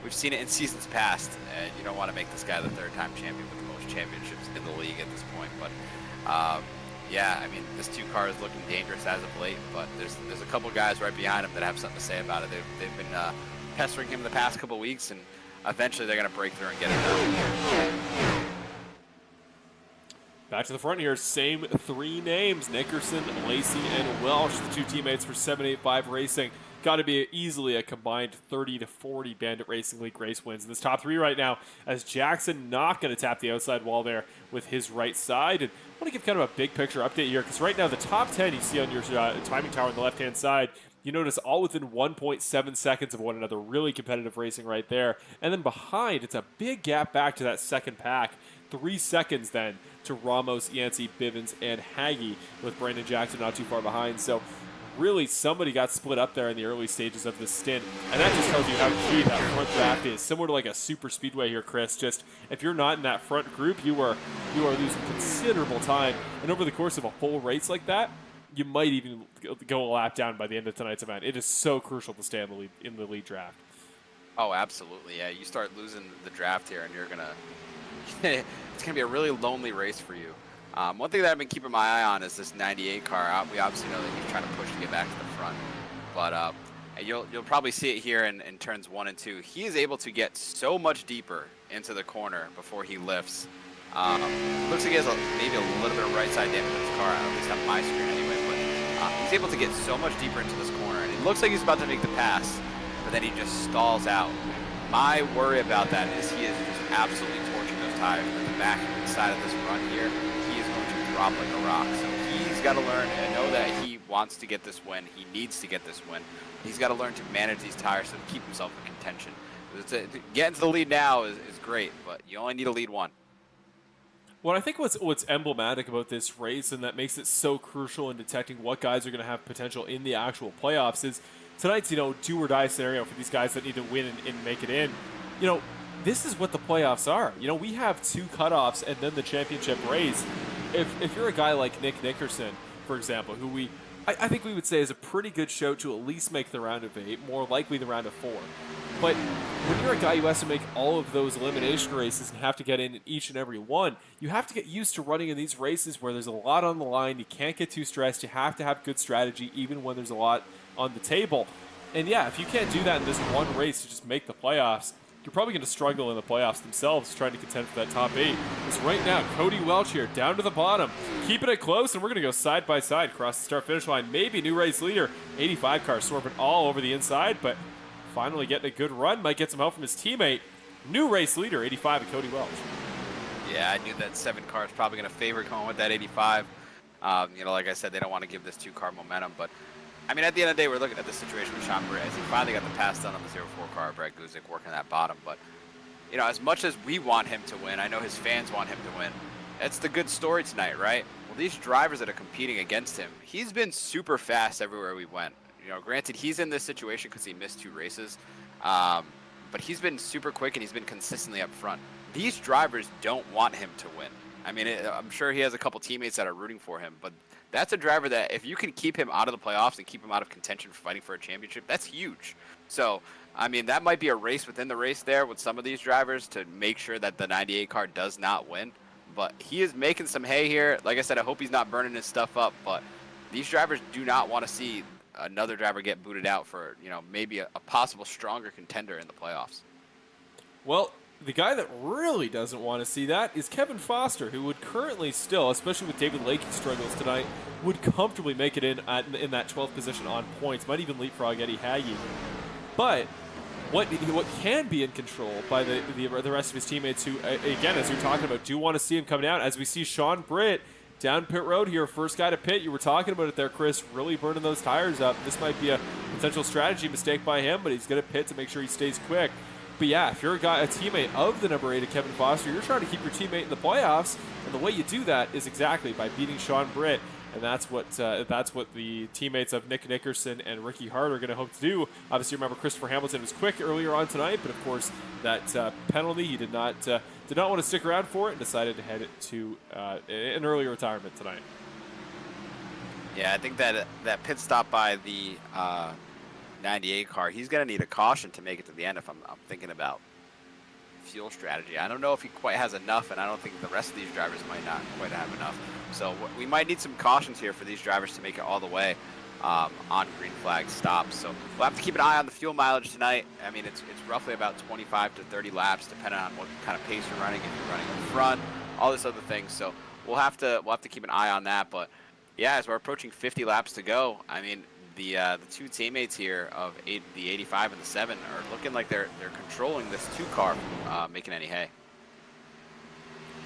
we've seen it in seasons past, and you don't want to make this guy the third-time champion with the most championships in the league at this point. But yeah, I mean, this two-car is looking dangerous as of late, but there's a couple guys right behind him that have something to say about it. They've been pestering him the past couple weeks, and eventually they're going to break through and get it done. Back to the front here, same three names, Nickerson, Lacey, and Welsh, the two teammates for 785 Racing. Got to be easily a combined 30 to 40 Bandit Racing League race wins in this top three right now, as Jackson not going to tap the outside wall there with his right side. And I want to give kind of a big picture update here, because right now the top 10 you see on your timing tower on the left-hand side, you notice all within 1.7 seconds of one another. Really competitive racing right there. And then behind, it's a big gap back to that second pack. 3 seconds then to Ramos, Yancey, Bivens, and Hagee, with Brandon Jackson not too far behind. So really, somebody got split up there in the early stages of this stint, and that just tells you how key that front draft is. Similar to like a super speedway here, Chris. Just if you're not in that front group, you are losing considerable time. And over the course of a full race like that, you might even go a lap down by the end of tonight's event. It is so crucial to stay in the lead draft. Oh, absolutely. Yeah, you start losing the draft here, and you're gonna it's gonna be a really lonely race for you. One thing that I've been keeping my eye on is this 98 car. We obviously know that he's trying to push to get back to the front, but you'll probably see it here in turns 1 and 2. He is able to get so much deeper into the corner before he lifts. Looks like he has maybe a little bit of right side damage in his car, at least on my screen anyway. But he's able to get so much deeper into this corner, and it looks like he's about to make the pass, but then he just stalls out. My worry about that is he is just absolutely torching those tires. At the back side of this run here, he is going to drop like a rock. So he's got to learn and know that he wants to get this win. He needs to get this win. He's got to learn to manage these tires to keep himself in contention. Getting to the lead now is great, but you only need to lead one. Well, I think what's emblematic about this race, and that makes it so crucial in detecting what guys are going to have potential in the actual playoffs, is tonight's, do or die scenario for these guys that need to win and make it in. This is what the playoffs are. We have 2 cutoffs and then the championship race. If you're a guy like Nick Nickerson, for example, who I think we would say is a pretty good show to at least make the round of 8, more likely the round of 4. But when you're a guy who has to make all of those elimination races and have to get in each and every one, you have to get used to running in these races where there's a lot on the line. You can't get too stressed. You have to have good strategy even when there's a lot on the table. And yeah, if you can't do that in this one race to just make the playoffs, you're probably going to struggle in the playoffs themselves trying to contend for that top 8. Because right now, Cody Welch here, down to the bottom, keeping it close, and we're going to go side by side across the start-finish line. Maybe new race leader, 85 car, swerving all over the inside, but finally getting a good run. Might get some help from his teammate. New race leader, 85, and Cody Welch. Yeah, I knew that 7 car is probably going to favor going with that 85. Like I said, they don't want to give this 2-car momentum, but I mean, at the end of the day, we're looking at the situation with Sean Perez. He finally got the pass done on the 0-4 car. Brad Guzik working that bottom. But, as much as we want him to win, I know his fans want him to win. That's the good story tonight, right? Well, these drivers that are competing against him, he's been super fast everywhere we went. Granted, he's in this situation because he missed 2 races. But he's been super quick and he's been consistently up front. These drivers don't want him to win. I mean, I'm sure he has a couple teammates that are rooting for him, but that's a driver that if you can keep him out of the playoffs and keep him out of contention for fighting for a championship, that's huge. So, I mean, that might be a race within the race there with some of these drivers to make sure that the 98 car does not win. But he is making some hay here. Like I said, I hope he's not burning his stuff up, but these drivers do not want to see another driver get booted out for, maybe a possible stronger contender in the playoffs. Well, the guy that really doesn't want to see that is Kevin Foster, who would currently still, especially with David Lakey's struggles tonight, would comfortably make it in that 12th position on points, might even leapfrog Eddie Hagee. But what can be in control by the rest of his teammates who, again, as you're talking about, do want to see him come down, as we see Sean Britt down pit road here, first guy to pit. You were talking about it there, Chris, really burning those tires up. This might be a potential strategy mistake by him, but he's going to pit to make sure he stays quick. But yeah, if you're a teammate of the number 8 of Kevin Foster, you're trying to keep your teammate in the playoffs, and the way you do that is exactly by beating Sean Britt, and that's what the teammates of Nick Nickerson and Ricky Hart are going to hope to do. Obviously, remember Christopher Hamilton was quick earlier on tonight, but of course that penalty, he did not want to stick around for it and decided to head to an early retirement tonight. Yeah, I think that pit stop by the 98 car, he's going to need a caution to make it to the end if I'm thinking about fuel strategy. I don't know if he quite has enough, and I don't think the rest of these drivers might not quite have enough. So we might need some cautions here for these drivers to make it all the way on green flag stops. So we'll have to keep an eye on the fuel mileage tonight. I mean, it's roughly about 25 to 30 laps, depending on what kind of pace you're running, if you're running in front, all this other things. So we'll have to keep an eye on that. But yeah, as we're approaching 50 laps to go, I mean, the two teammates here of the 85 and the 7 are looking like they're controlling this 2 car from making any hay.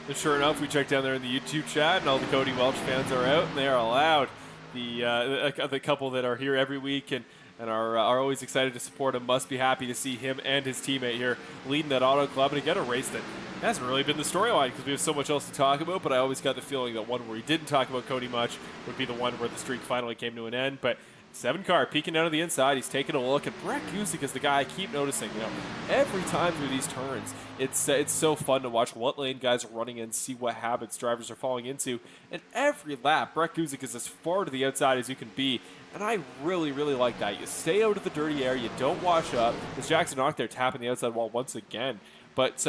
And sure enough, we check down there in the YouTube chat, and all the Cody Welch fans are out, and they are allowed. The couple that are here every week and are always excited to support him must be happy to see him and his teammate here leading that auto club, and again, a race that hasn't really been the storyline because we have so much else to talk about, but I always got the feeling that one where he didn't talk about Cody much would be the one where the streak finally came to an end. But 7 car peeking down to the inside. He's taking a look, and Brett Guzik is the guy I keep noticing. Every time through these turns, it's so fun to watch what lane guys are running in, see what habits drivers are falling into. And every lap, Brett Guzik is as far to the outside as you can be, and I really, really like that. You stay out of the dirty air, you don't wash up. As Jackson Knock there tapping the outside wall once again. But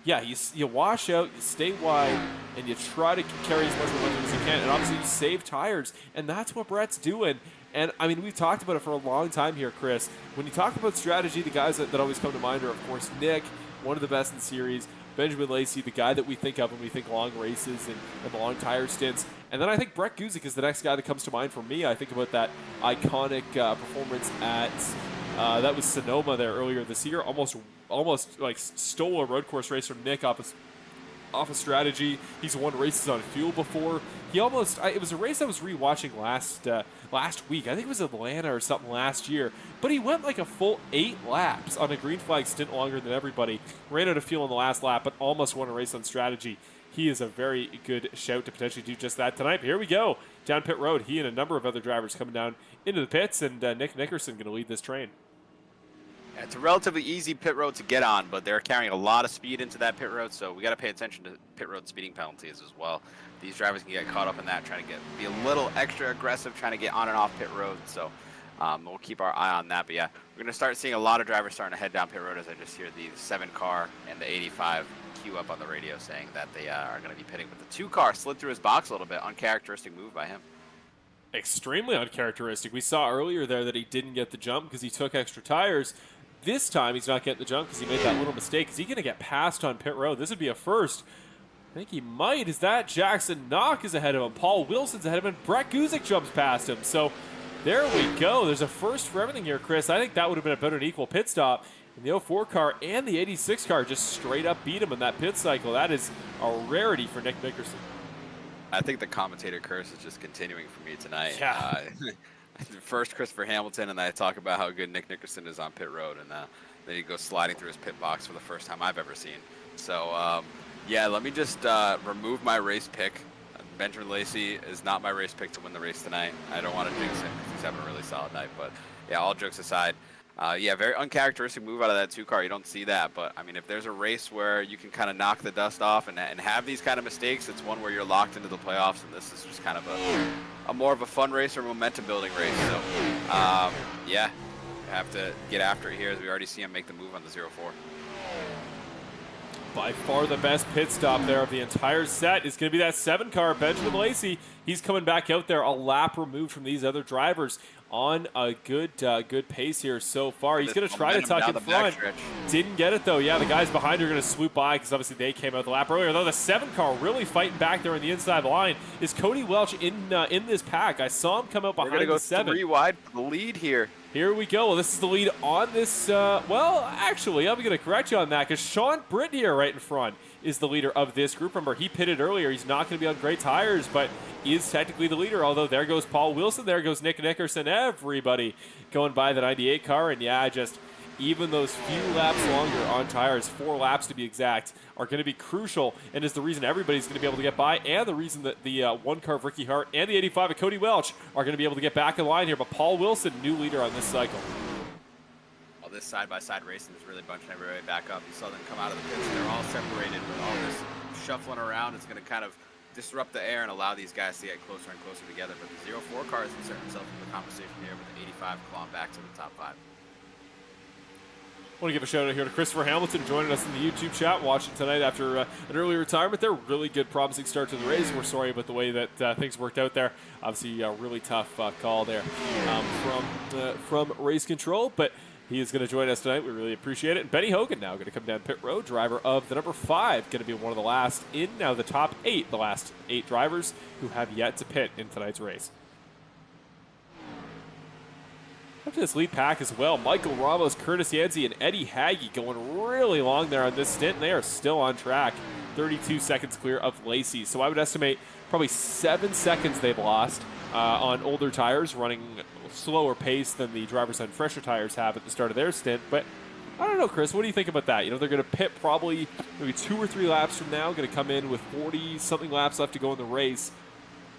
yeah, you wash out, you stay wide, and you try to carry as much momentum as you can. And obviously, you save tires, and that's what Brett's doing. And, I mean, we've talked about it for a long time here, Chris. When you talk about strategy, the guys that always come to mind are, of course, Nick, one of the best in the series, Benjamin Lacey, the guy that we think of when we think long races and long tire stints. And then I think Brett Guzik is the next guy that comes to mind for me. I think about that iconic performance at, that was Sonoma there earlier this year. Almost like stole a road course race from Nick off a strategy. He's won races on fuel before. It was a race I was rewatching last week. I think it was Atlanta or something last year. But he went like a full 8 laps on a green flag stint longer than everybody. Ran out of fuel in the last lap, but almost won a race on strategy. He is a very good shout to potentially do just that tonight. But here we go. Down pit road. He and a number of other drivers coming down into the pits, and Nick Nickerson going to lead this train. Yeah, it's a relatively easy pit road to get on, but they're carrying a lot of speed into that pit road, so we got to pay attention to pit road speeding penalties as well. These drivers can get caught up in that, trying to be a little extra aggressive, trying to get on and off pit road. So we'll keep our eye on that. But yeah, we're going to start seeing a lot of drivers starting to head down pit road as I just hear the 7 car and the 85 queue up on the radio saying that they are going to be pitting. But the 2 car slid through his box a little bit, uncharacteristic move by him. Extremely uncharacteristic. We saw earlier there that he didn't get the jump because he took extra tires. This time he's not getting the jump because he made that little mistake. Is he going to get passed on pit road? This would be a first. I think he might. Is that Jackson Knock is ahead of him. Paul Wilson's ahead of him. Brett Guzik jumps past him. So there we go. There's a first for everything here, Chris. I think that would have been about an equal pit stop. And the 04 car and the 86 car just straight up beat him in that pit cycle. That is a rarity for Nick Nickerson. I think the commentator curse is just continuing for me tonight. Yeah. First Christopher Hamilton, and I talk about how good Nick Nickerson is on pit road, and then he goes sliding through his pit box for the first time I've ever seen. So, yeah, let me just remove my race pick. Benjamin Lacey is not my race pick to win the race tonight. I don't want to jinx him because he's having a really solid night. But, yeah, all jokes aside, Yeah, very uncharacteristic move out of that 2 car. You don't see that, but I mean, if there's a race where you can kind of knock the dust off and have these kind of mistakes, it's one where you're locked into the playoffs, and this is just kind of a more of a fun race or momentum building race. So, yeah, you have to get after it here, as we already see him make the move on the 0-4. By far the best pit stop there of the entire set is going to be that 7 car, Benjamin Lacey. He's coming back out there a lap removed from these other drivers on a good pace here so far. He's going to try to tuck in front. Didn't get it, though. Yeah, the guys behind are going to swoop by because obviously they came out the lap earlier. Though the 7 car really fighting back there on the inside line. Is Cody Welch in this pack? I saw him come out behind the 7. We're going to go 3 wide for the lead here. Here we go. Well, this is the lead on this. Well, actually, I'm going to correct you on that because Sean Britt here right in front is the leader of this group. Remember, he pitted earlier. He's not going to be on great tires, but is technically the leader. Although there goes Paul Wilson. There goes Nick Nickerson. Everybody going by the 98 car. And yeah, just even those few laps longer on tires, 4 laps to be exact, are going to be crucial and is the reason everybody's going to be able to get by, and the reason that the 1 car of Ricky Hart and the 85 of Cody Welch are going to be able to get back in line here. But Paul Wilson, new leader on this cycle. Well, this side-by-side racing is really bunching everybody back up. You saw them come out of the pits. They're all separated with all this shuffling around. It's going to kind of disrupt the air and allow these guys to get closer and closer together. But the 0-4 car has inserted himself into the conversation here with the 85 clawing back to the top 5. I want to give a shout out here to Christopher Hamilton joining us in the YouTube chat, watching tonight after an early retirement there. Really good, promising start to the race. We're sorry about the way that things worked out there. Obviously, a really tough call there from race control, but he is going to join us tonight. We really appreciate it. And Benny Hogan now going to come down pit road, driver of the number 5, going to be one of the last in now the top 8, the last 8 drivers who have yet to pit in tonight's race. Up to this lead pack as well, Michael Ramos, Curtis Yancey, and Eddie Hagee going really long there on this stint, and they are still on track. 32 seconds clear of Lacey. So I would estimate probably 7 seconds they've lost on older tires, running slower pace than the drivers on fresher tires have at the start of their stint. But I don't know, Chris, what do you think about that? You know, they're going to pit probably maybe 2 or 3 laps from now, going to come in with 40-something laps left to go in the race.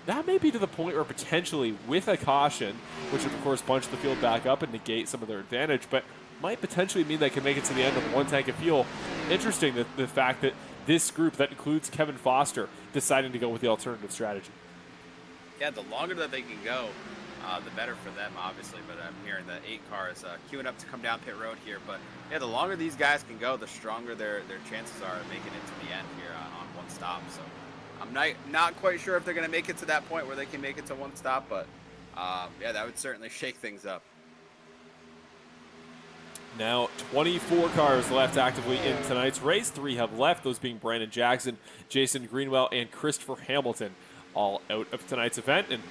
That may be to the point where potentially with a caution, which would of course bunch the field back up and negate some of their advantage, but might potentially mean they can make it to the end of 1 tank of fuel. Interesting the fact that this group, that includes Kevin Foster, deciding to go with the alternative strategy. Yeah, the longer that they can go, the better for them, obviously. But I'm hearing the 8 car is queuing up to come down pit road here. But yeah, the longer these guys can go, the stronger their chances are of making it to the end here on 1 stop. So I'm not quite sure if they're going to make it to that point where they can make it to 1 stop, but yeah, that would certainly shake things up. Now 24 cars left actively in tonight's race. 3 have left, those being Brandon Jackson, Jason Greenwell, and Christopher Hamilton, all out of tonight's event. And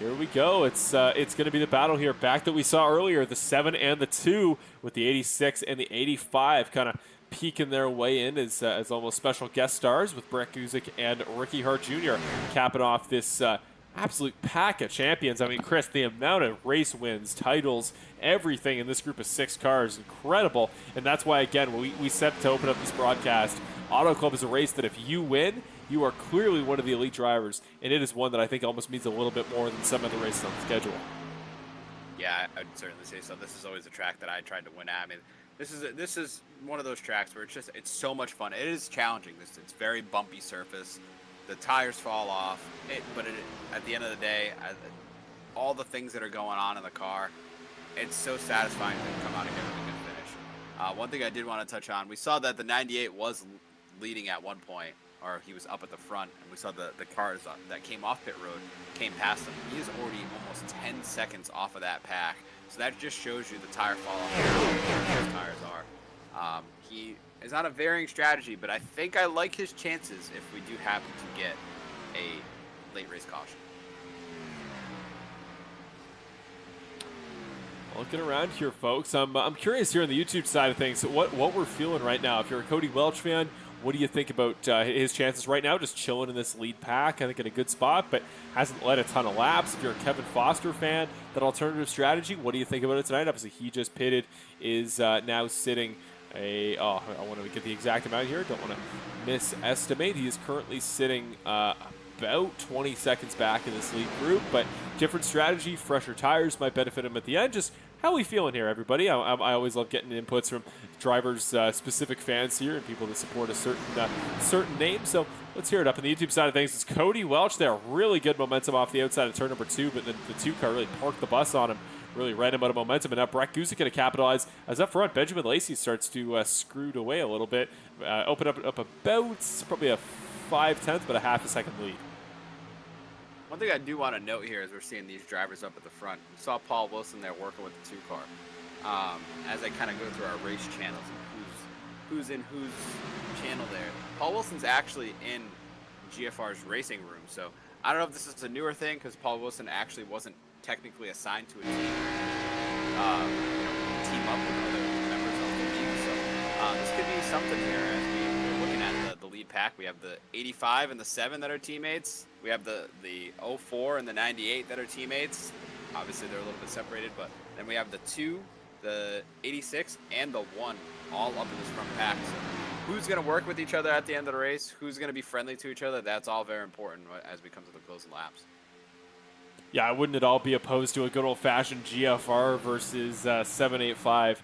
here we go. It's going to be the battle here back that we saw earlier, the 7 and the 2, with the 86 and the 85 kind of peeking their way in as almost special guest stars, with Brett Guzik and Ricky Hart Jr. capping off this absolute pack of champions. I mean, Chris, the amount of race wins, titles, everything in this group of 6 cars, incredible. And that's why, again, we set to open up this broadcast, Auto Club is a race that if you win, you are clearly one of the elite drivers, and it is one that I think almost means a little bit more than some of the races on the schedule. Yeah, I'd certainly say so. This is always a track that I tried to win at. I mean, this is one of those tracks where it's so much fun. It is challenging. It's very bumpy surface. The tires fall off, but at the end of the day, all the things that are going on in the car, it's so satisfying to come out and get a really good finish. One thing I did want to touch on, we saw that the 98 was leading at one point, or he was up at the front, and we saw the cars that came off pit road came past him. He is already almost 10 seconds off of that pack, so that just shows you the tire fall off where his tires are. He is on a varying strategy, but I think I like his chances if we do happen to get a late race caution. Looking around here, folks, I'm curious here on the YouTube side of things, what we're feeling right now. If you're a Cody Welch fan, what do you think about his chances right now? Just chilling in this lead pack, I think in a good spot, but hasn't led a ton of laps. If you're a Kevin Foster fan, that alternative strategy, what do you think about it tonight? Obviously, he just pitted, is now sitting I want to get the exact amount here. Don't want to misestimate. He is currently sitting about 20 seconds back in this lead group, but different strategy, fresher tires might benefit him at the end. Just how are we feeling here, everybody? I always love getting inputs from drivers, specific fans here, and people that support a certain name. So let's hear it up on the YouTube side of things. It's Cody Welch there. Really good momentum off the outside of turn number 2, but then the 2 car really parked the bus on him. Really ran him out of momentum, and now Brett Guzik going to capitalize as up front. Benjamin Lacey starts to screwed away a little bit. Open up about probably a 0.5, but a half a second lead. One thing I do want to note here is we're seeing these drivers up at the front. We saw Paul Wilson there working with the 2 car. As I kind of go through our race channels and who's in whose channel there. Paul Wilson's actually in GFR's racing room, so I don't know if this is a newer thing because Paul Wilson actually wasn't technically assigned to a team, team up with other members of the league. So this could be something here as we're looking at the lead pack. We have the 85 and the 7 that are teammates. We have the 04 and the 98 that are teammates. Obviously, they're a little bit separated, but then we have the 2, the 86, and the 1 all up in this front pack. So who's going to work with each other at the end of the race? Who's going to be friendly to each other? That's all very important as we come to the closing laps. Yeah, I wouldn't at all be opposed to a good old-fashioned GFR versus 785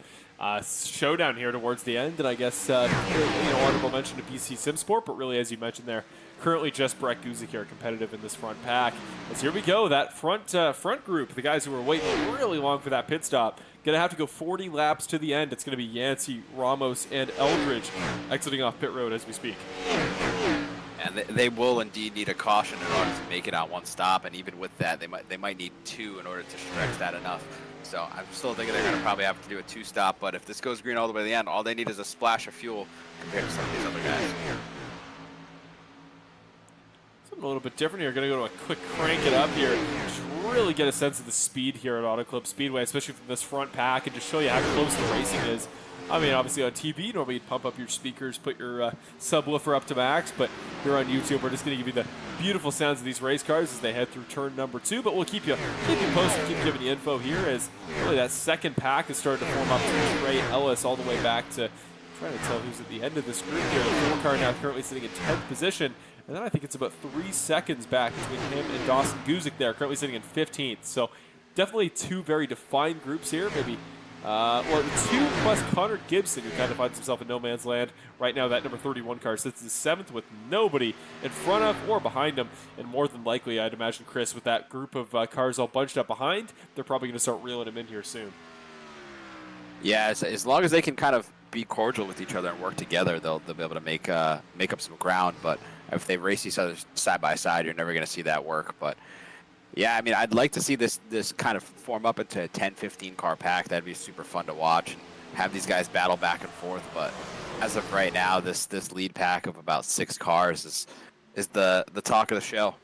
showdown here towards the end. And I guess, honorable mention to BC SimSport, but really, as you mentioned there, currently just Brett Guzik here competitive in this front pack. As here we go, that front group, the guys who were waiting really long for that pit stop, going to have to go 40 laps to the end. It's going to be Yancey, Ramos, and Eldridge exiting off pit road as we speak. And they will indeed need a caution in order to make it on one stop, and even with that, they might need 2 in order to stretch that enough. So I'm still thinking they're going to probably have to do a 2-stop, but if this goes green all the way to the end, all they need is a splash of fuel compared to some of these other guys. Something a little bit different here. Going to go to a quick crank it up here. Just really get a sense of the speed here at Auto Club Speedway, especially from this front pack, and just show you how close the racing is. I mean, obviously on TV, normally you'd pump up your speakers, put your subwoofer up to max, but here on YouTube, we're just going to give you the beautiful sounds of these race cars as they head through turn number 2, but we'll keep you posted, keep giving you info here as really that second pack is starting to form up to Trey Ellis all the way back to, trying to tell who's at the end of this group here. The 4 car now currently sitting in 10th position, and then I think it's about 3 seconds back between him and Dawson Guzik there, currently sitting in 15th. So definitely 2 very defined groups here, maybe. 2 plus Connor Gibson, who kind of finds himself in no man's land. Right now, that number 31 car sits in 7th with nobody in front of or behind him. And more than likely, I'd imagine, Chris, with that group of cars all bunched up behind, they're probably going to start reeling him in here soon. Yeah, as long as they can kind of be cordial with each other and work together, they'll be able to make up some ground. But if they race each other side by side, you're never going to see that work. But yeah, I mean, I'd like to see this kind of form up into a 10-15 car pack. That'd be super fun to watch and have these guys battle back and forth. But as of right now, this lead pack of about 6 cars is the talk of the show.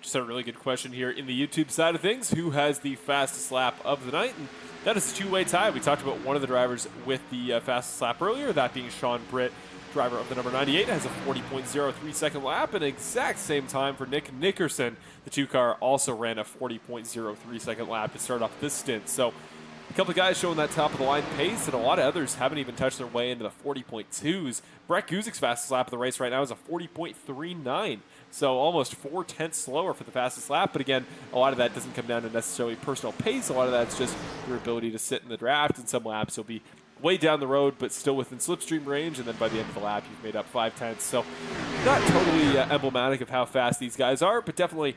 Just a really good question here in the YouTube side of things. Who has the fastest lap of the night? And that is a 2-way tie. We talked about one of the drivers with the fastest lap earlier, that being Sean Britt, driver of the number 98, has a 40.03 second lap, and exact same time for Nick Nickerson. The 2 car also ran a 40.03 second lap to start off this stint. So a couple of guys showing that top of the line pace, and a lot of others haven't even touched their way into the 40.2s. Brett Guzik's fastest lap of the race right now is a 40.39. So almost 4/10 slower for the fastest lap. But again, a lot of that doesn't come down to necessarily personal pace. A lot of that's just your ability to sit in the draft. In some laps, you'll be way down the road, but still within slipstream range. And then by the end of the lap, you've made up 5/10. So not totally emblematic of how fast these guys are, but definitely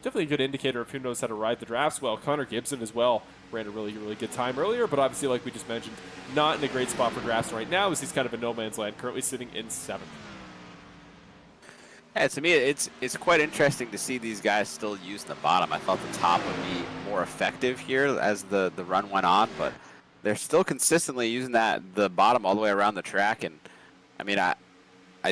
a good indicator of who knows how to ride the drafts well. Connor Gibson as well ran a really, really good time earlier, but obviously, like we just mentioned, not in a great spot for drafts right now as he's kind of in no man's land, currently sitting in 7th. Yeah, to me, it's quite interesting to see these guys still using the bottom. I thought the top would be more effective here as the run went on, but they're still consistently using the bottom all the way around the track. And I mean, I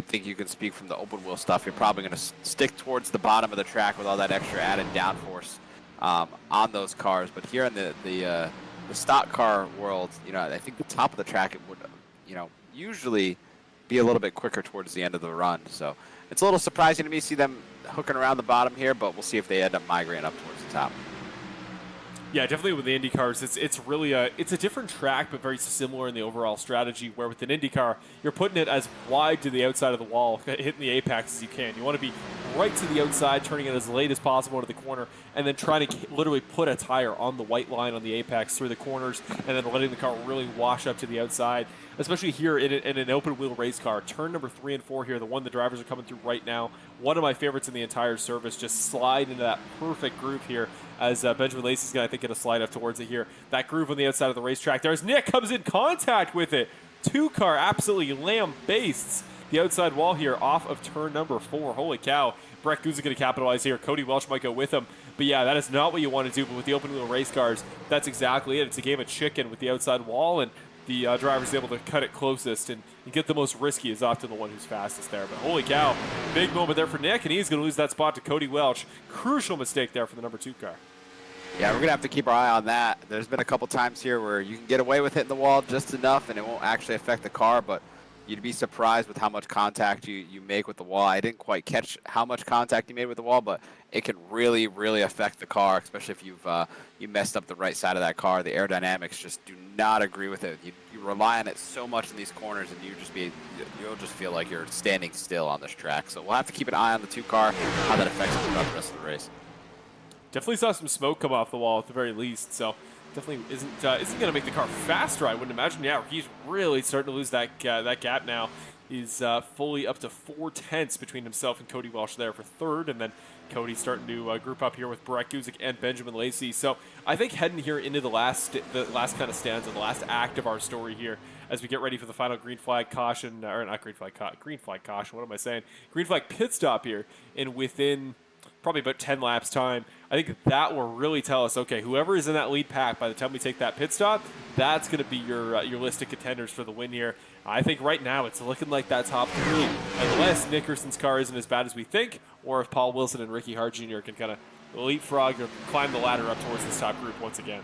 think you can speak from the open wheel stuff. You're probably going to stick towards the bottom of the track with all that extra added downforce on those cars. But here in the stock car world, I think the top of the track it would, usually be a little bit quicker towards the end of the run. So it's a little surprising to me to see them hooking around the bottom here, but we'll see if they end up migrating up towards the top. Yeah, definitely with the Indy cars, it's really a different track, but very similar in the overall strategy. Where with an Indy car, you're putting it as wide to the outside of the wall, hitting the apex as you can. You want to be right to the outside, turning it as late as possible into the corner, and then trying to literally put a tire on the white line on the apex through the corners, and then letting the car really wash up to the outside, especially here in an open-wheel race car. Turn number 3 and 4 here, the one the drivers are coming through right now. One of my favorites in the entire service. Just slide into that perfect groove here as Benjamin Lacey's going to, I think, get a slide up towards it here. That groove on the outside of the racetrack. There's Nick, comes in contact with it. 2-car absolutely lambastes the outside wall here off of turn number 4. Holy cow. Brett Guzik going to capitalize here. Cody Welch might go with him. But yeah, that is not what you want to do. But with the open wheel race cars, that's exactly it. It's a game of chicken with the outside wall, and the driver's able to cut it closest and get the most risky is often the one who's fastest there. But holy cow, big moment there for Nick, and he's going to lose that spot to Cody Welch. Crucial mistake there for the number 2 car. Yeah, we're going to have to keep our eye on that. There's been a couple times here where you can get away with hitting the wall just enough and it won't actually affect the car, but you'd be surprised with how much contact you make with the wall. I didn't quite catch how much contact you made with the wall, but it can really, really affect the car, especially if you messed up the right side of that car. The aerodynamics just do not agree with it. You rely on it so much in these corners, and you'll just feel like you're standing still on this track. So we'll have to keep an eye on the 2 car, how that affects it throughout the rest of the race. Definitely saw some smoke come off the wall at the very least, so definitely isn't going to make the car faster, I wouldn't imagine. Yeah, he's really starting to lose that gap now. He's fully up to 4/10 between himself and Cody Welch there for 3rd, and then Cody starting to group up here with Brett Guzik and Benjamin Lacey. So I think heading here into the last kind of stanza, the last act of our story here, as we get ready for the final green flag caution, or not green flag caution, what am I saying? Green flag pit stop here, and within probably about 10 laps time, I think that will really tell us, okay, whoever is in that lead pack by the time we take that pit stop, that's going to be your list of contenders for the win here. I think right now it's looking like that top 3, unless Nickerson's car isn't as bad as we think, or if Paul Wilson and Ricky Hart Jr. can kind of leapfrog or climb the ladder up towards this top group once again.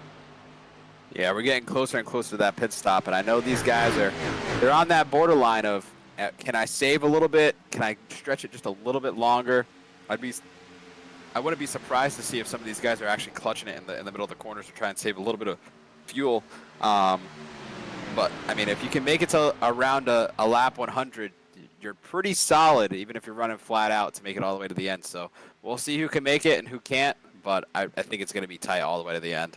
Yeah, we're getting closer and closer to that pit stop, and I know these guys they're on that borderline of, can I save a little bit? Can I stretch it just a little bit longer? I wouldn't be surprised to see if some of these guys are actually clutching it in the middle of the corners to try and save a little bit of fuel. But I mean, if you can make it to around a lap 100, you're pretty solid, even if you're running flat out to make it all the way to the end. So we'll see who can make it and who can't, but I think it's going to be tight all the way to the end.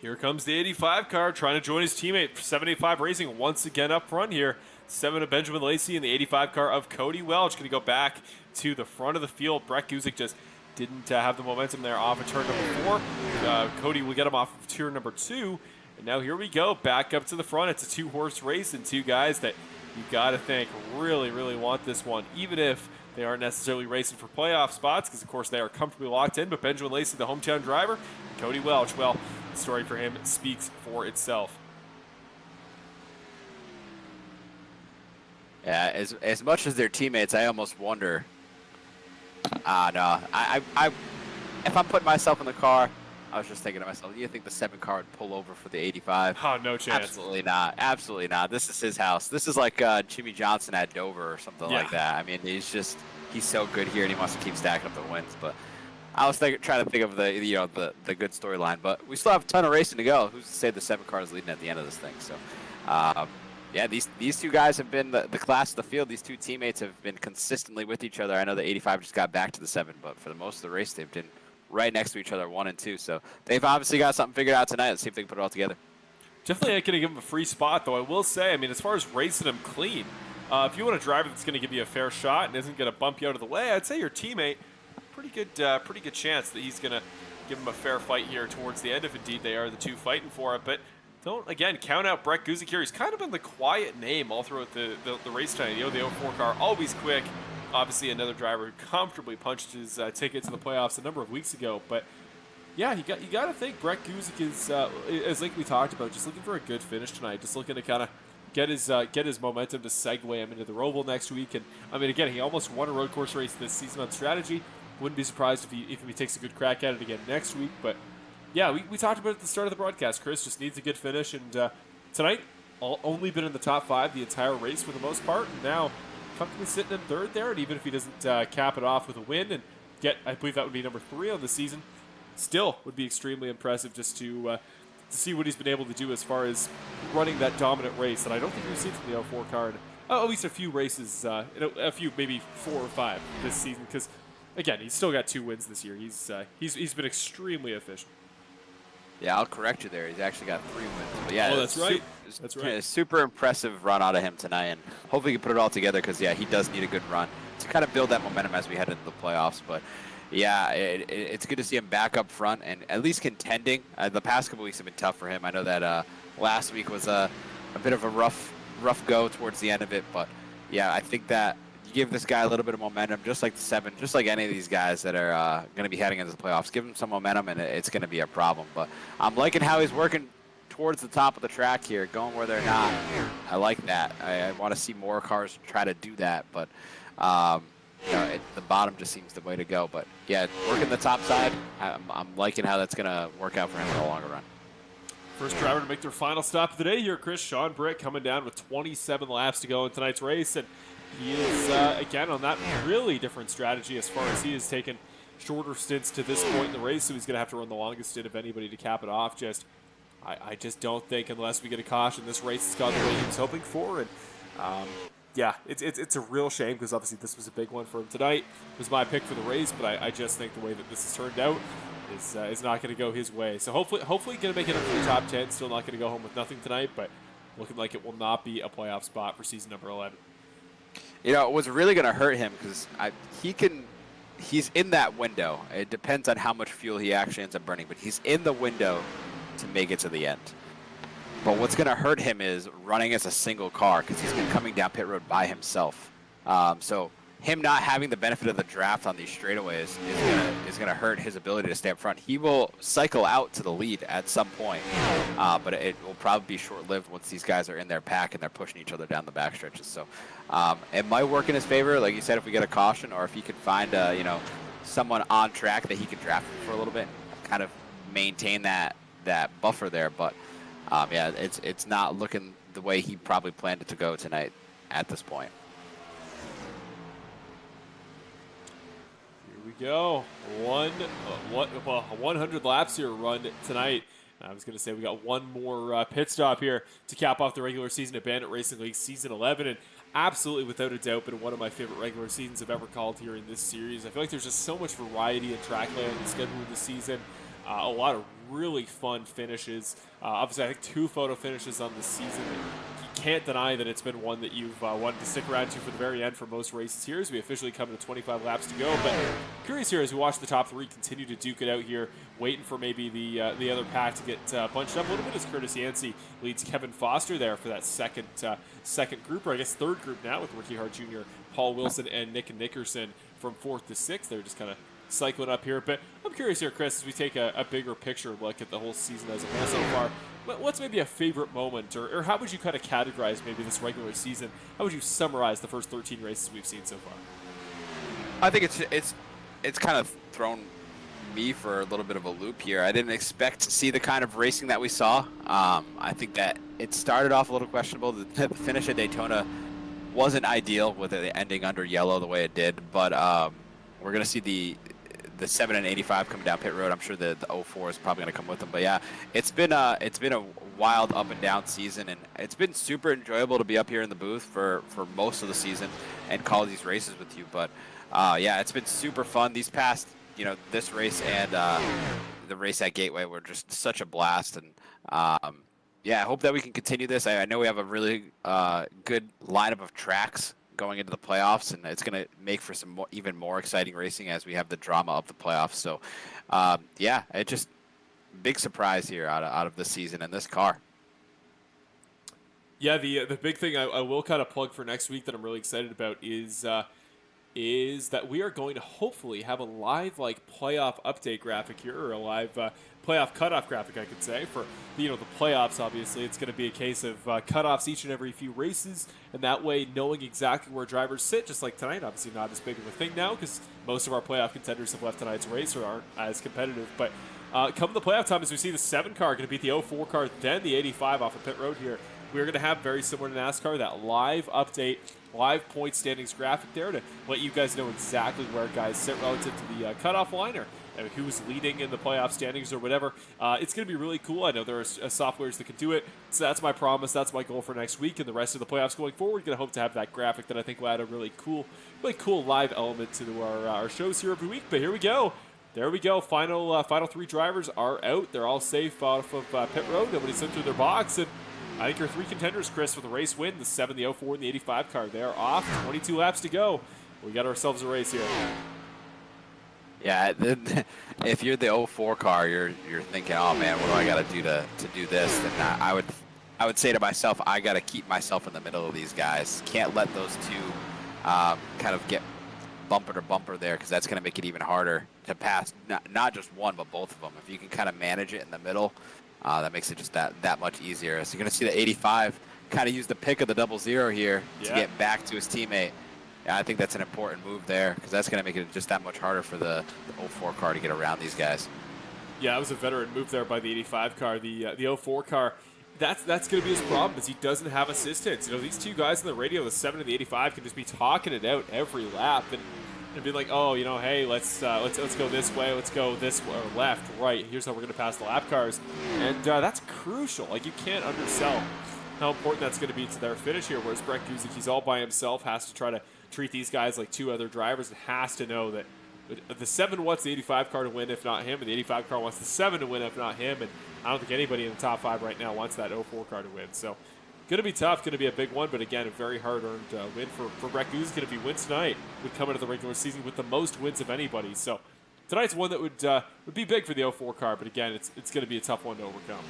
Here comes the 85 car trying to join his teammate. 785 Racing once again up front here. 7 of Benjamin Lacey and the 85 car of Cody Welch going to go back to the front of the field. Brett Guzik just didn't have the momentum there off of turn number 4. Cody will get him off of turn number 2. And now here we go, back up to the front. It's a 2-horse race and 2 guys that you got to think really, really want this one, even if they aren't necessarily racing for playoff spots, because of course they are comfortably locked in. But Benjamin Lacey, the hometown driver, Cody Welch, well, the story for him speaks for itself. Yeah, as much as their teammates, I almost wonder. No, if I'm putting myself in the car, I was just thinking to myself, you think the 7 car would pull over for the 85? Oh, no chance. Absolutely not. Absolutely not. This is his house. This is like Jimmy Johnson at Dover or something like that. I mean, he's so good here, and he wants to keep stacking up the wins. But I was trying to think of the good storyline. But we still have a ton of racing to go. Who's to say the 7 car is leading at the end of this thing? So, yeah, these 2 guys have been the class of the field. These 2 teammates have been consistently with each other. I know the 85 just got back to the 7, but for the most of the race, they've been right next to each other, 1 and 2. So they've obviously got something figured out tonight. Let's see if they can put it all together. Definitely not going to give him a free spot, though. I will say, I mean, as far as racing him clean, if you want a driver that's going to give you a fair shot and isn't going to bump you out of the way, I'd say your teammate, pretty good chance that he's going to give him a fair fight here towards the end, if indeed they are the 2 fighting for it. But don't, again, count out Brett Guzik here. He's kind of been the quiet name all throughout the race tonight. The 04 car, always quick. Obviously, another driver who comfortably punched his ticket to the playoffs a number of weeks ago. But yeah, you got to think Brett Guzik is like we talked about, just looking for a good finish tonight. Just looking to kind of get his momentum to segue him into the Roval next week. And I mean, again, he almost won a road course race this season on strategy. Wouldn't be surprised if he takes a good crack at it again next week. But yeah, we talked about it at the start of the broadcast. Chris just needs a good finish, and tonight only been in the top 5 the entire race for the most part, and now comfortably sitting in 3rd there. And even if he doesn't cap it off with a win and get, I believe that would be number 3 on the season, still would be extremely impressive just to see what he's been able to do as far as running that dominant race. And I don't think we've seen from the 04 car at least a few races, a few, maybe 4 or 5 this season. Because again, he's still got 2 wins this year. He's been extremely efficient. Yeah, I'll correct you there. He's actually got 3 wins. But yeah, oh, that's right. That's right. A super impressive run out of him tonight, and hopefully he can put it all together because, yeah, he does need a good run to kind of build that momentum as we head into the playoffs. But, yeah, it's good to see him back up front and at least contending. The past couple weeks have been tough for him. I know that last week was a bit of a rough go towards the end of it. But, yeah, I think that you give this guy a little bit of momentum, just like the 7, just like any of these guys that are going to be heading into the playoffs. Give him some momentum, and it's going to be a problem. But I'm liking how he's working towards the top of the track here, going where they're not. I like that. I want to see more cars try to do that, but the bottom just seems the way to go. But yeah, working the top side, I'm liking how that's going to work out for him in the longer run. First driver to make their final stop of the day here, Chris. Sean Britt coming down with 27 laps to go in tonight's race, and he is, again, on that really different strategy as far as he has taken shorter stints to this point in the race, so he's going to have to run the longest stint of anybody to cap it off. I just don't think, unless we get a caution, this race has gone the way he was hoping for. And yeah, it's a real shame because obviously this was a big one for him tonight. It was my pick for the race, but I just think the way that this has turned out is not going to go his way. So hopefully going to make it into the top 10. Still not going to go home with nothing tonight, but looking like it will not be a playoff spot for season number 11. You know, it was really going to hurt him because he's in that window. It depends on how much fuel he actually ends up burning, but he's in the window to make it to the end. But what's going to hurt him is running as a single car because he's been coming down pit road by himself. So him not having the benefit of the draft on these straightaways is gonna hurt his ability to stay up front. He will cycle out to the lead at some point, but it will probably be short-lived once these guys are in their pack and they're pushing each other down the back stretches. So it might work in his favor, like you said, if we get a caution or if he could find someone on track that he could draft for a little bit, kind of maintain that buffer there. But yeah, it's not looking the way he probably planned it to go tonight at this point. Here we go. 100 laps here run tonight. I was going to say we got one more pit stop here to cap off the regular season at Bandit Racing League Season 11. And absolutely, without a doubt, been one of my favorite regular seasons I've ever called here in this series. I feel like there's just so much variety in track layout and schedule this season. A lot of really fun finishes. Obviously, I think 2 photo finishes on this season. You can't deny that it's been one that you've wanted to stick around to for the very end for most races here as we officially come to 25 laps to go. But curious here as we watch the top 3 continue to duke it out here, waiting for maybe the other pack to get bunched up a little bit as Curtis Yancey leads Kevin Foster there for that second group, or I guess third group now with Ricky Hart Jr., Paul Wilson, and Nick Nickerson from 4th to 6th. They're just kind of cycling up here. But I'm curious here, Chris, as we take a bigger picture look at the whole season as a whole so far, what's maybe a favorite moment, or how would you kind of categorize maybe this regular season? How would you summarize the first 13 races we've seen so far? I think it's kind of thrown me for a little bit of a loop here. I didn't expect to see the kind of racing that we saw. I think that it started off a little questionable. The finish at Daytona wasn't ideal with it ending under yellow the way it did, but we're going to see the 7 and 85 coming down pit road. I'm sure the 04 is probably going to come with them. But yeah, it's been a wild up and down season, and it's been super enjoyable to be up here in the booth for most of the season and call these races with you. But yeah, it's been super fun. These past, this race and the race at Gateway were just such a blast. And yeah, I hope that we can continue this. I know we have a really good lineup of tracks going into the playoffs, and it's going to make for some even more exciting racing as we have the drama of the playoffs. So yeah, it just big surprise here out of this season and this car. Yeah, the big thing I will kind of plug for next week that I'm really excited about is that we are going to hopefully have a live playoff update graphic here, or a live playoff cutoff graphic, I could say, for the playoffs. Obviously, it's going to be a case of cutoffs each and every few races, and that way knowing exactly where drivers sit, just like tonight. Obviously, not as big of a thing now because most of our playoff contenders have left tonight's race or aren't as competitive. But come the playoff time, as we see the 7 car going to beat the 04 car, then the 85 off of pit road here, we're going to have, very similar to NASCAR, that live update, live point standings graphic there to let you guys know exactly where guys sit relative to the cutoff line, or who's leading in the playoff standings or whatever. It's going to be really cool. I know there are softwares that can do it. So that's my promise. That's my goal for next week and the rest of the playoffs going forward. Going to hope to have that graphic that I think will add a really cool live element to our shows here every week. But here we go. There we go. Final 3 drivers are out. They're all safe off of pit road. Nobody's sent through their box. And I think our 3 contenders, Chris, for the race win, the 7, the 04, and the 85 car. They are off. 22 laps to go. We got ourselves a race here. Yeah, if you're the 04 car, you're thinking, oh man, what do I got to do to do this? And I would say to myself, I got to keep myself in the middle of these guys. Can't let those two kind of get bumper to bumper there, because that's going to make it even harder to pass not just one but both of them. If you can kind of manage it in the middle, that makes it just that much easier. So you're going to see the 85 kind of use the pick of the 00 here to get back to his teammate. Yeah, I think that's an important move there, because that's going to make it just that much harder for the 04 car to get around these guys. Yeah, that was a veteran move there by the 85 car. The 04 car, that's going to be his problem, is he doesn't have assistance. You know, these two guys on the radio, the 7 and the 85, can just be talking it out every lap and be like, oh, you know, hey, let's go this way, let's go this way, or left, right. Here's how we're going to pass the lap cars, and that's crucial. Like, you can't undersell how important that's going to be to their finish here. Whereas Brent Guzik, he's all by himself, has to try to treat these guys like 2 other drivers, and has to know that the 7 wants the 85 car to win, if not him, and the 85 car wants the 7 to win, if not him. And I don't think anybody in the top 5 right now wants that 04 car to win. So, going to be tough, going to be a big one, but again, a very hard-earned win for Brett Guzik. If he wins tonight, would come into the regular season with the most wins of anybody. So, tonight's one that would be big for the 04 car, but again, it's going to be a tough one to overcome.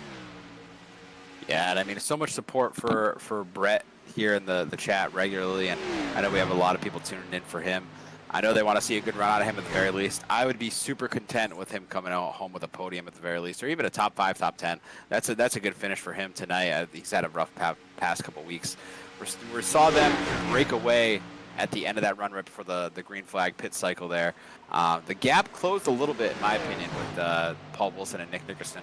Yeah, and I mean, so much support for Brett here in the chat regularly, and I know we have a lot of people tuning in for him. I know they want to see a good run out of him at the very least. I would be super content with him coming out home with a podium at the very least, or even a top 5, top 10. That's a good finish for him tonight. He's had a rough past couple weeks. We saw them break away at the end of that run right before the green flag pit cycle there. The gap closed a little bit, in my opinion, with Paul Wilson and Nick Nickerson.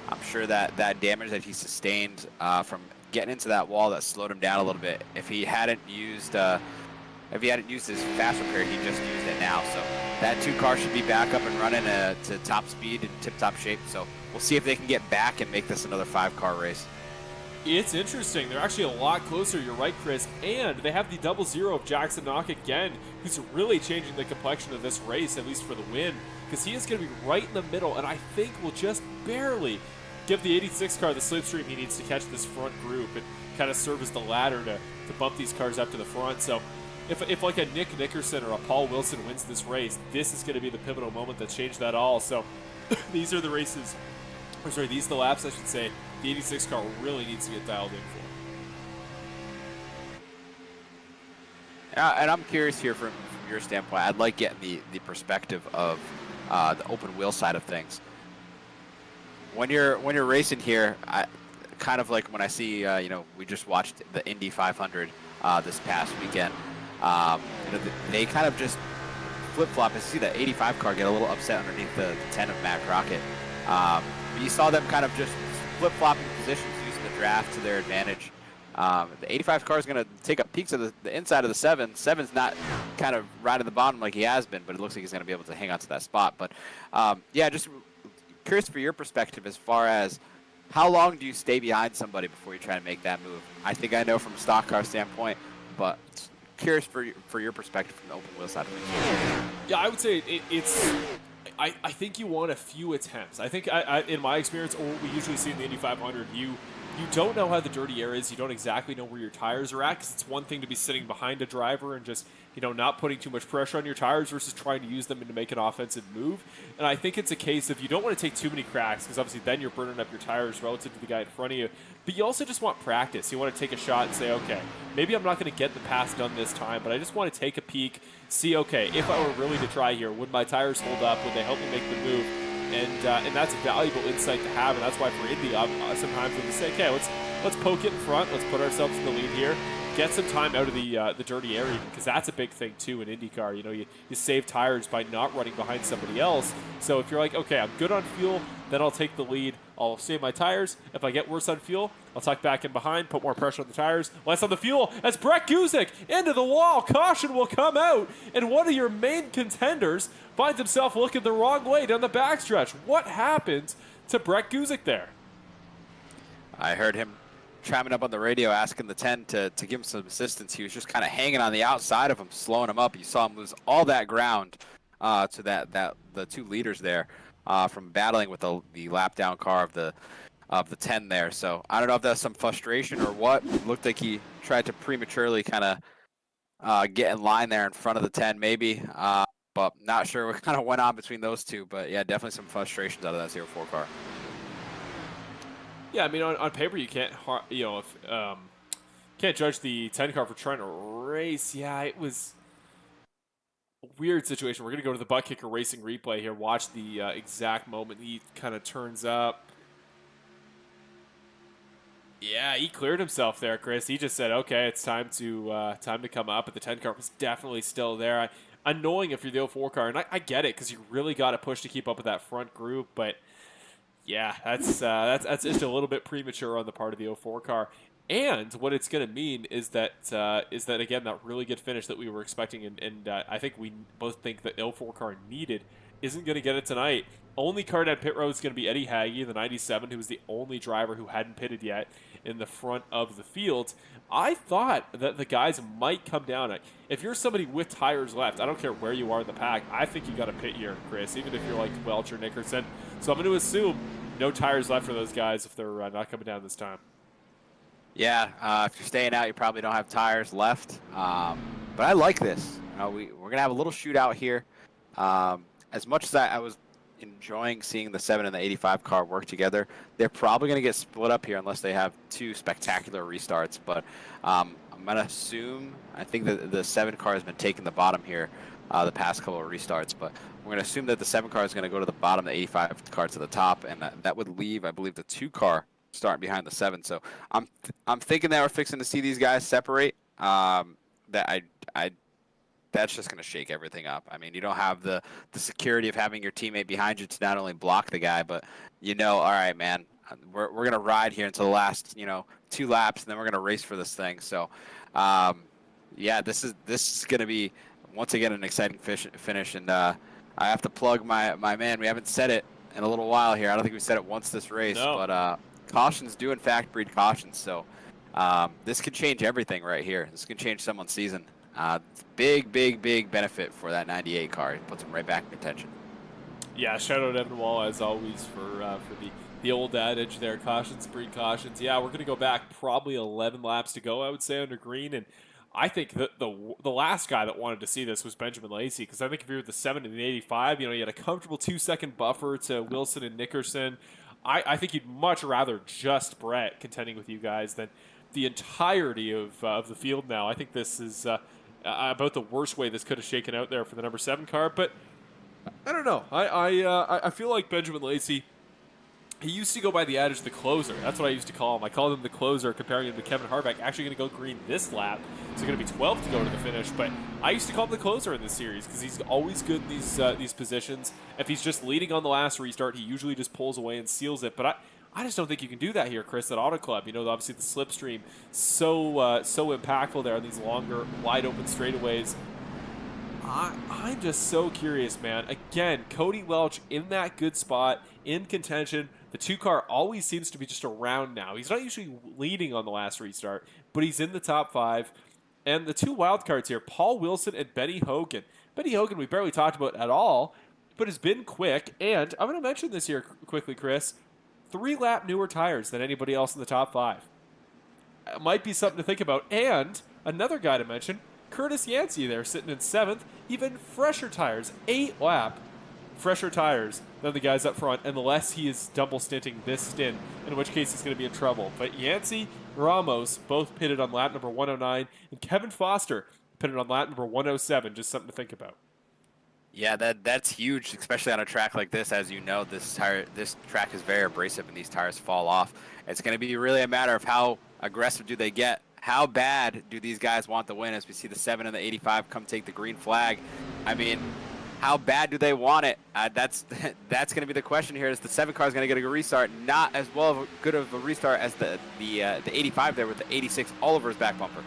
I'm sure that damage that he sustained from getting into that wall that slowed him down a little bit. If he hadn't used his fast repair, he just used it now. So that 2 car should be back up and running to top speed and tip-top shape. So we'll see if they can get back and make this another 5-car race. It's interesting. They're actually a lot closer. You're right, Chris. And they have the 00 of Jackson Knock again, who's really changing the complexion of this race, at least for the win, because he is going to be right in the middle, and I think will just barely give the 86 car the slipstream he needs to catch this front group and kind of serve as the ladder to bump these cars up to the front. So if like a Nick Nickerson or a Paul Wilson wins this race, this is going to be the pivotal moment that changed that all. So these are the races, or sorry, these are the laps, I should say, the 86 car really needs to get dialed in for. Yeah, and I'm curious here from your standpoint. I'd like getting the perspective of the open wheel side of things. When you're racing here, kind of like when I see, we just watched the Indy 500 this past weekend. They kind of just flip-flop. And see the 85 car get a little upset underneath the 10 of Matt Crockett. You saw them kind of just flip-flopping positions, using the draft to their advantage. The 85 car is going to take up peaks of the inside of the 7. 7's not kind of right at the bottom like he has been, but it looks like he's going to be able to hang on to that spot. But, just curious for your perspective as far as how long do you stay behind somebody before you try to make that move? I think I know from a stock car standpoint, but curious for your perspective from the open wheel side of things. Yeah, I would say it's. I think you want a few attempts. I think in my experience, or what we usually see in the Indy 500, you don't know how the dirty air is. You don't exactly know where your tires are at, because it's one thing to be sitting behind a driver and just not putting too much pressure on your tires versus trying to use them to make an offensive move. And I think it's a case of you don't want to take too many cracks, because obviously then you're burning up your tires relative to the guy in front of you. But you also just want practice. You want to take a shot and say, okay, maybe I'm not going to get the pass done this time, but I just want to take a peek, see, okay, if I were really to try here, would my tires hold up? Would they help me make the move? And that's a valuable insight to have, and that's why for Indy, sometimes we say, okay, let's poke it in front, let's put ourselves in the lead here, get some time out of the dirty area, because that's a big thing too in IndyCar. You know, you save tires by not running behind somebody else. So if you're like, okay, I'm good on fuel, then I'll take the lead. I'll save my tires. If I get worse on fuel, I'll tuck back in behind, put more pressure on the tires, less on the fuel. As Brett Guzik into the wall, caution will come out, and one of your main contenders finds himself looking the wrong way down the backstretch. What happened to Brett Guzik there? I heard him chiming up on the radio asking the 10 to give him some assistance. He was just kind of hanging on the outside of him, slowing him up. You saw him lose all that ground to the 2 leaders there from battling with the lap down car of the 10 there. So I don't know if that's some frustration or what. It looked like he tried to prematurely kind of get in line there in front of the 10 maybe, but not sure what kind of went on between those two. But yeah, definitely some frustrations out of that 04 car. Yeah, I mean, on paper you can't, can't judge the 10 car for trying to race. Yeah, it was a weird situation. We're gonna go to the butt kicker racing replay here. Watch the exact moment he kind of turns up. Yeah, he cleared himself there, Chris. He just said, "Okay, it's time to come up." But the 10 car was definitely still there. Annoying if you're the 04 car, and I get it, because you really got to push to keep up with that front group, but. Yeah, that's just a little bit premature on the part of the 04 car, and what it's going to mean is that again, that really good finish that we were expecting, and I think we both think that the 04 car needed isn't going to get it tonight. Only car at pit road is going to be Eddie Hagge, the 97, who was the only driver who hadn't pitted yet in the front of the field. I thought that the guys might come down. If you're somebody with tires left, I don't care where you are in the pack, I think you got to pit here, Chris, even if you're like Welch or Nickerson. So I'm going to assume no tires left for those guys if they're not coming down this time. Yeah, if you're staying out, you probably don't have tires left. But I like this. We're going to have a little shootout here. As much as I was enjoying seeing the 7 and the 85 car work together, they're probably going to get split up here unless they have 2 spectacular restarts. But I'm going to assume, I think that the 7 car has been taking the bottom here the past couple of restarts, but we're going to assume that the 7 car is going to go to the bottom, the 85 car to the top, and that would leave, I believe, the 2 car starting behind the 7. So I'm thinking that we're fixing to see these guys separate. That's just going to shake everything up. I mean, you don't have the security of having your teammate behind you to not only block the guy, but all right, man, we're going to ride here until the last 2 laps, and then we're going to race for this thing. So yeah, this is going to be once again an exciting finish, and I have to plug my man. We haven't said it in a little while here. I don't think we said it once this race, no. But cautions do in fact breed cautions. So this could change everything right here. This could change someone's season. Big benefit for that 98 car. It puts him right back in contention. Yeah, shout out Evan Wall as always for the old adage there. Cautions breed cautions. Yeah, we're going to go back probably 11 laps to go, I would say, under green, and I think that the last guy that wanted to see this was Benjamin Lacey, because I think if you're the 7 and the 85, you had a comfortable 2-second buffer to Wilson and Nickerson. I think you'd much rather just Brett contending with you guys than the entirety of the field now. I think this is about the worst way this could have shaken out there for the number 7 car, but I don't know. I feel like Benjamin Lacey, he used to go by the adage, the closer. That's what I used to call him. I called him the closer, comparing him to Kevin Harvick. Actually going to go green this lap, so going to be 12 to go to the finish. But I used to call him the closer in this series because he's always good in these positions. If he's just leading on the last restart, he usually just pulls away and seals it. But I just don't think you can do that here, Chris, at Auto Club. Obviously the slipstream so impactful there on these longer, wide open straightaways. I'm just so curious, man. Again, Cody Welch in that good spot, in contention. The 2 car always seems to be just around now. He's not usually leading on the last restart, but he's in the top 5. And the 2 wild cards here, Paul Wilson and Benny Hogan. Benny Hogan we barely talked about at all, but has been quick. And I'm going to mention this here quickly, Chris. 3-lap newer tires than anybody else in the top 5. It might be something to think about. And another guy to mention, Curtis Yancey there sitting in 7th, even fresher tires, 8-lap fresher tires than the guys up front, unless he is double stinting this stint, in which case he's going to be in trouble. But Yancey, Ramos both pitted on lap number 109, and Kevin Foster pitted on lap number 107. Just something to think about. Yeah, that's huge, especially on a track like this. As you know, this track is very abrasive, and these tires fall off. It's going to be really a matter of how aggressive do they get, how bad do these guys want the win as we see the 7 and the 85 come take the green flag? I mean, how bad do they want it? That's going to be the question here. Is the 7 car is going to get a restart? Not as well of a good of a restart as the 85 there with the 86 Oliver's back bumper.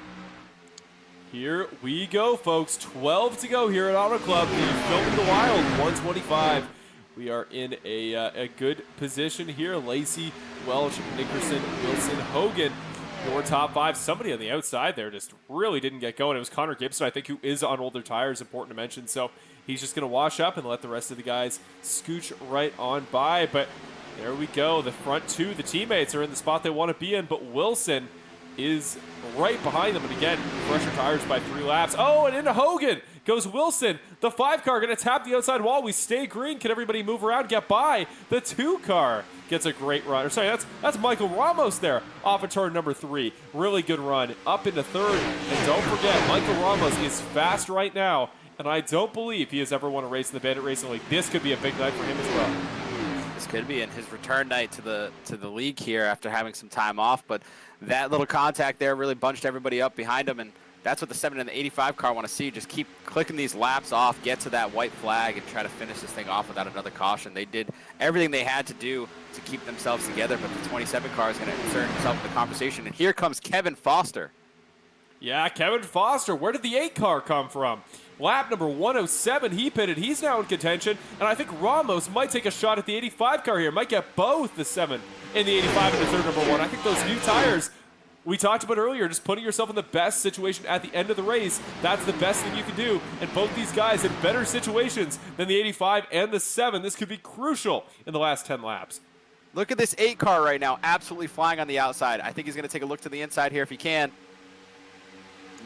Here we go, folks. 12 to go here at Auto Club. The Film in the Wild, 125. We are in a good position here. Lacey, Welch, Nickerson, Wilson, Hogan, your top 5. Somebody on the outside there just really didn't get going. It was Connor Gibson, I think, who is on older tires, important to mention. So he's just going to wash up and let the rest of the guys scooch right on by. But there we go. The front 2, the teammates are in the spot they want to be in, but Wilson is right behind them. And again, fresher tires by 3 laps. Oh, and into Hogan goes Wilson. The 5 car going to tap the outside wall. We stay green. Can everybody move around, get by? The 2 car gets a great run. Or sorry, that's Michael Ramos there off of turn number 3. Really good run up into 3rd. And don't forget, Michael Ramos is fast right now. And I don't believe he has ever won a race in the Bandit Racing League. This could be a big night for him as well. This could be in his return night to the league here after having some time off, but that little contact there really bunched everybody up behind him, and that's what the 7 and the 85 car want to see. Just keep clicking these laps off, get to that white flag, and try to finish this thing off without another caution. They did everything they had to do to keep themselves together, but the 27 car is going to insert himself in the conversation, and here comes Kevin Foster. Yeah, Kevin Foster. Where did the 8 car come from? Lap number 107, he pitted. He's now in contention, and I think Ramos might take a shot at the 85 car here. Might get both the 7 and the 85 in the third number 1. I think those new tires we talked about earlier, just putting yourself in the best situation at the end of the race, that's the best thing you can do. And both these guys in better situations than the 85 and the 7. This could be crucial in the last 10 laps. Look at this 8 car right now, absolutely flying on the outside. I think he's going to take a look to the inside here if he can.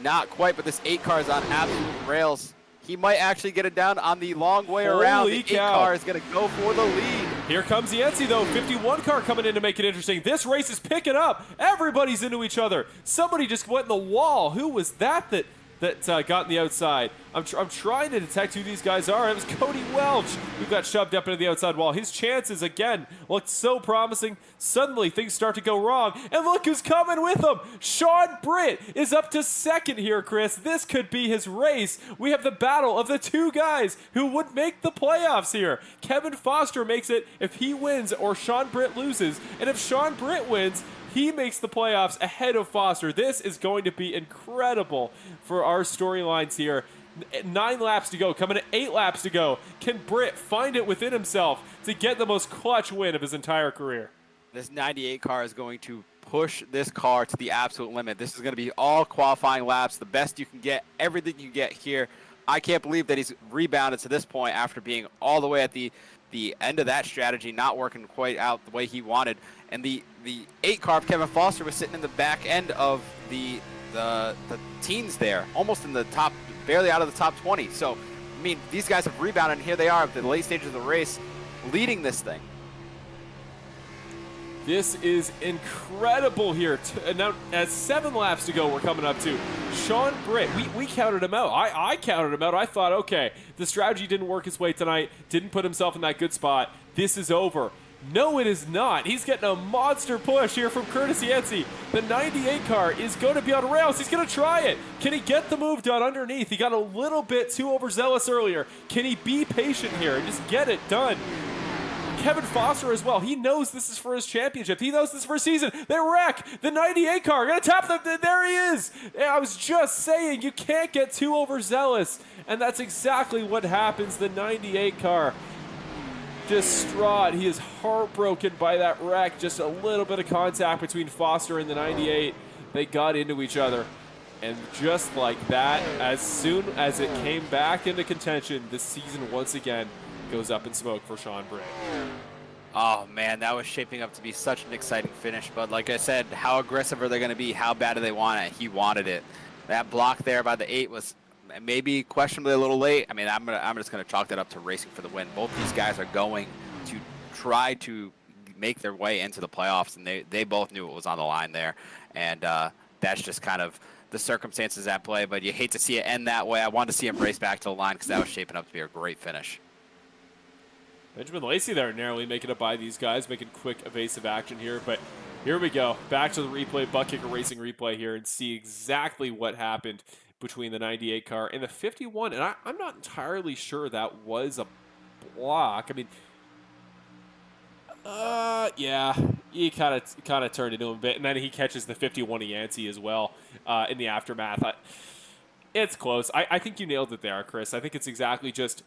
Not quite, but this 8 car is on absolute rails. He might actually get it down on the long way around. The 8 car is going to go for the lead. Here comes Yancey, though. 51 car coming in to make it interesting. This race is picking up. Everybody's into each other. Somebody just went in the wall. Who was that got in the outside? I'm trying to detect who these guys are. It was Cody Welch who got shoved up into the outside wall. His chances, again, looked so promising. Suddenly, things start to go wrong. And look who's coming with him. Sean Britt is up to 2nd here, Chris. This could be his race. We have the battle of the 2 guys who would make the playoffs here. Kevin Foster makes it if he wins or Sean Britt loses. And if Sean Britt wins, he makes the playoffs ahead of Foster. This is going to be incredible for our storylines here. 9 laps to go, coming to 8 laps to go. Can Britt find it within himself to get the most clutch win of his entire career? This 98 car is going to push this car to the absolute limit. This is going to be all qualifying laps, the best you can get, everything you get here. I can't believe that he's rebounded to this point after being all the way at the end of that strategy, not working quite out the way he wanted. And the 8 car of Kevin Foster was sitting in the back end of the teens there, almost in the top, barely out of the top 20. So, I mean, these guys have rebounded, and here they are at the late stages of the race, leading this thing. This is incredible here. Now, at 7 laps to go, we're coming up to Sean Britt. We counted him out. I counted him out. I thought, okay, the strategy didn't work his way tonight, didn't put himself in that good spot. This is over. No, it is not. He's getting a monster push here from Curtis Yancey. The 98 car is going to be on rails. He's going to try it. Can he get the move done underneath? He got a little bit too overzealous earlier. Can he be patient here and just get it done? Kevin Foster as well. He knows this is for his championship. He knows this is for his season. They wreck. The 98 car. Gonna tap them. There he is. I was just saying, you can't get too overzealous. And that's exactly what happens. The 98 car. Distraught. He is heartbroken by that wreck. Just a little bit of contact between Foster and the 98. They got into each other. And just like that, as soon as it came back into contention, the season once again goes up in smoke for Sean Britt. Oh, man, that was shaping up to be such an exciting finish. But like I said, how aggressive are they going to be? How bad do they want it? He wanted it. That block there by the 8 was maybe questionably a little late. I mean, I'm just going to chalk that up to racing for the win. Both these guys are going to try to make their way into the playoffs, and they both knew it was on the line there. And that's just kind of the circumstances at play. But you hate to see it end that way. I wanted to see him race back to the line because that was shaping up to be a great finish. Benjamin Lacey there narrowly making it by these guys, making quick evasive action here, but Here we go. Back to the replay, Butt Kicker Racing replay here, and see exactly what happened between the 98 car and the 51. And I'm not entirely sure that was a block. I mean, yeah, he kind of turned into him a bit, and then he catches the 51 Yancey as well in the aftermath. It's close. I think you nailed it there, Chris. I think it's exactly just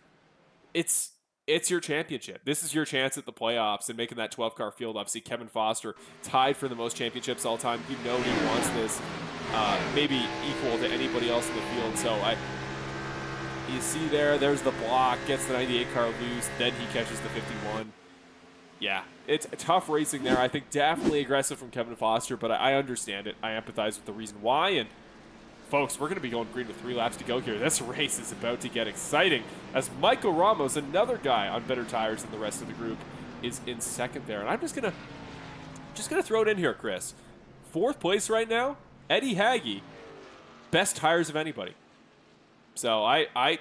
it's your championship. This is your chance at the playoffs and making that 12-car field. Obviously, Kevin Foster tied for the most championships all time. You know he wants this, maybe equal to anybody else in the field. So you see there's the block, gets the 98 car loose, then he catches the 51. Yeah, it's tough racing there. I think definitely aggressive from Kevin Foster, but I understand it. I empathize with the reason why. And folks, we're going to be going green with 3 laps to go here. This race is about to get exciting as Michael Ramos, another guy on better tires than the rest of the group, is in second there. And I'm just gonna throw it in here, Chris. 4th place right now, Eddie Hagge, best tires of anybody. So I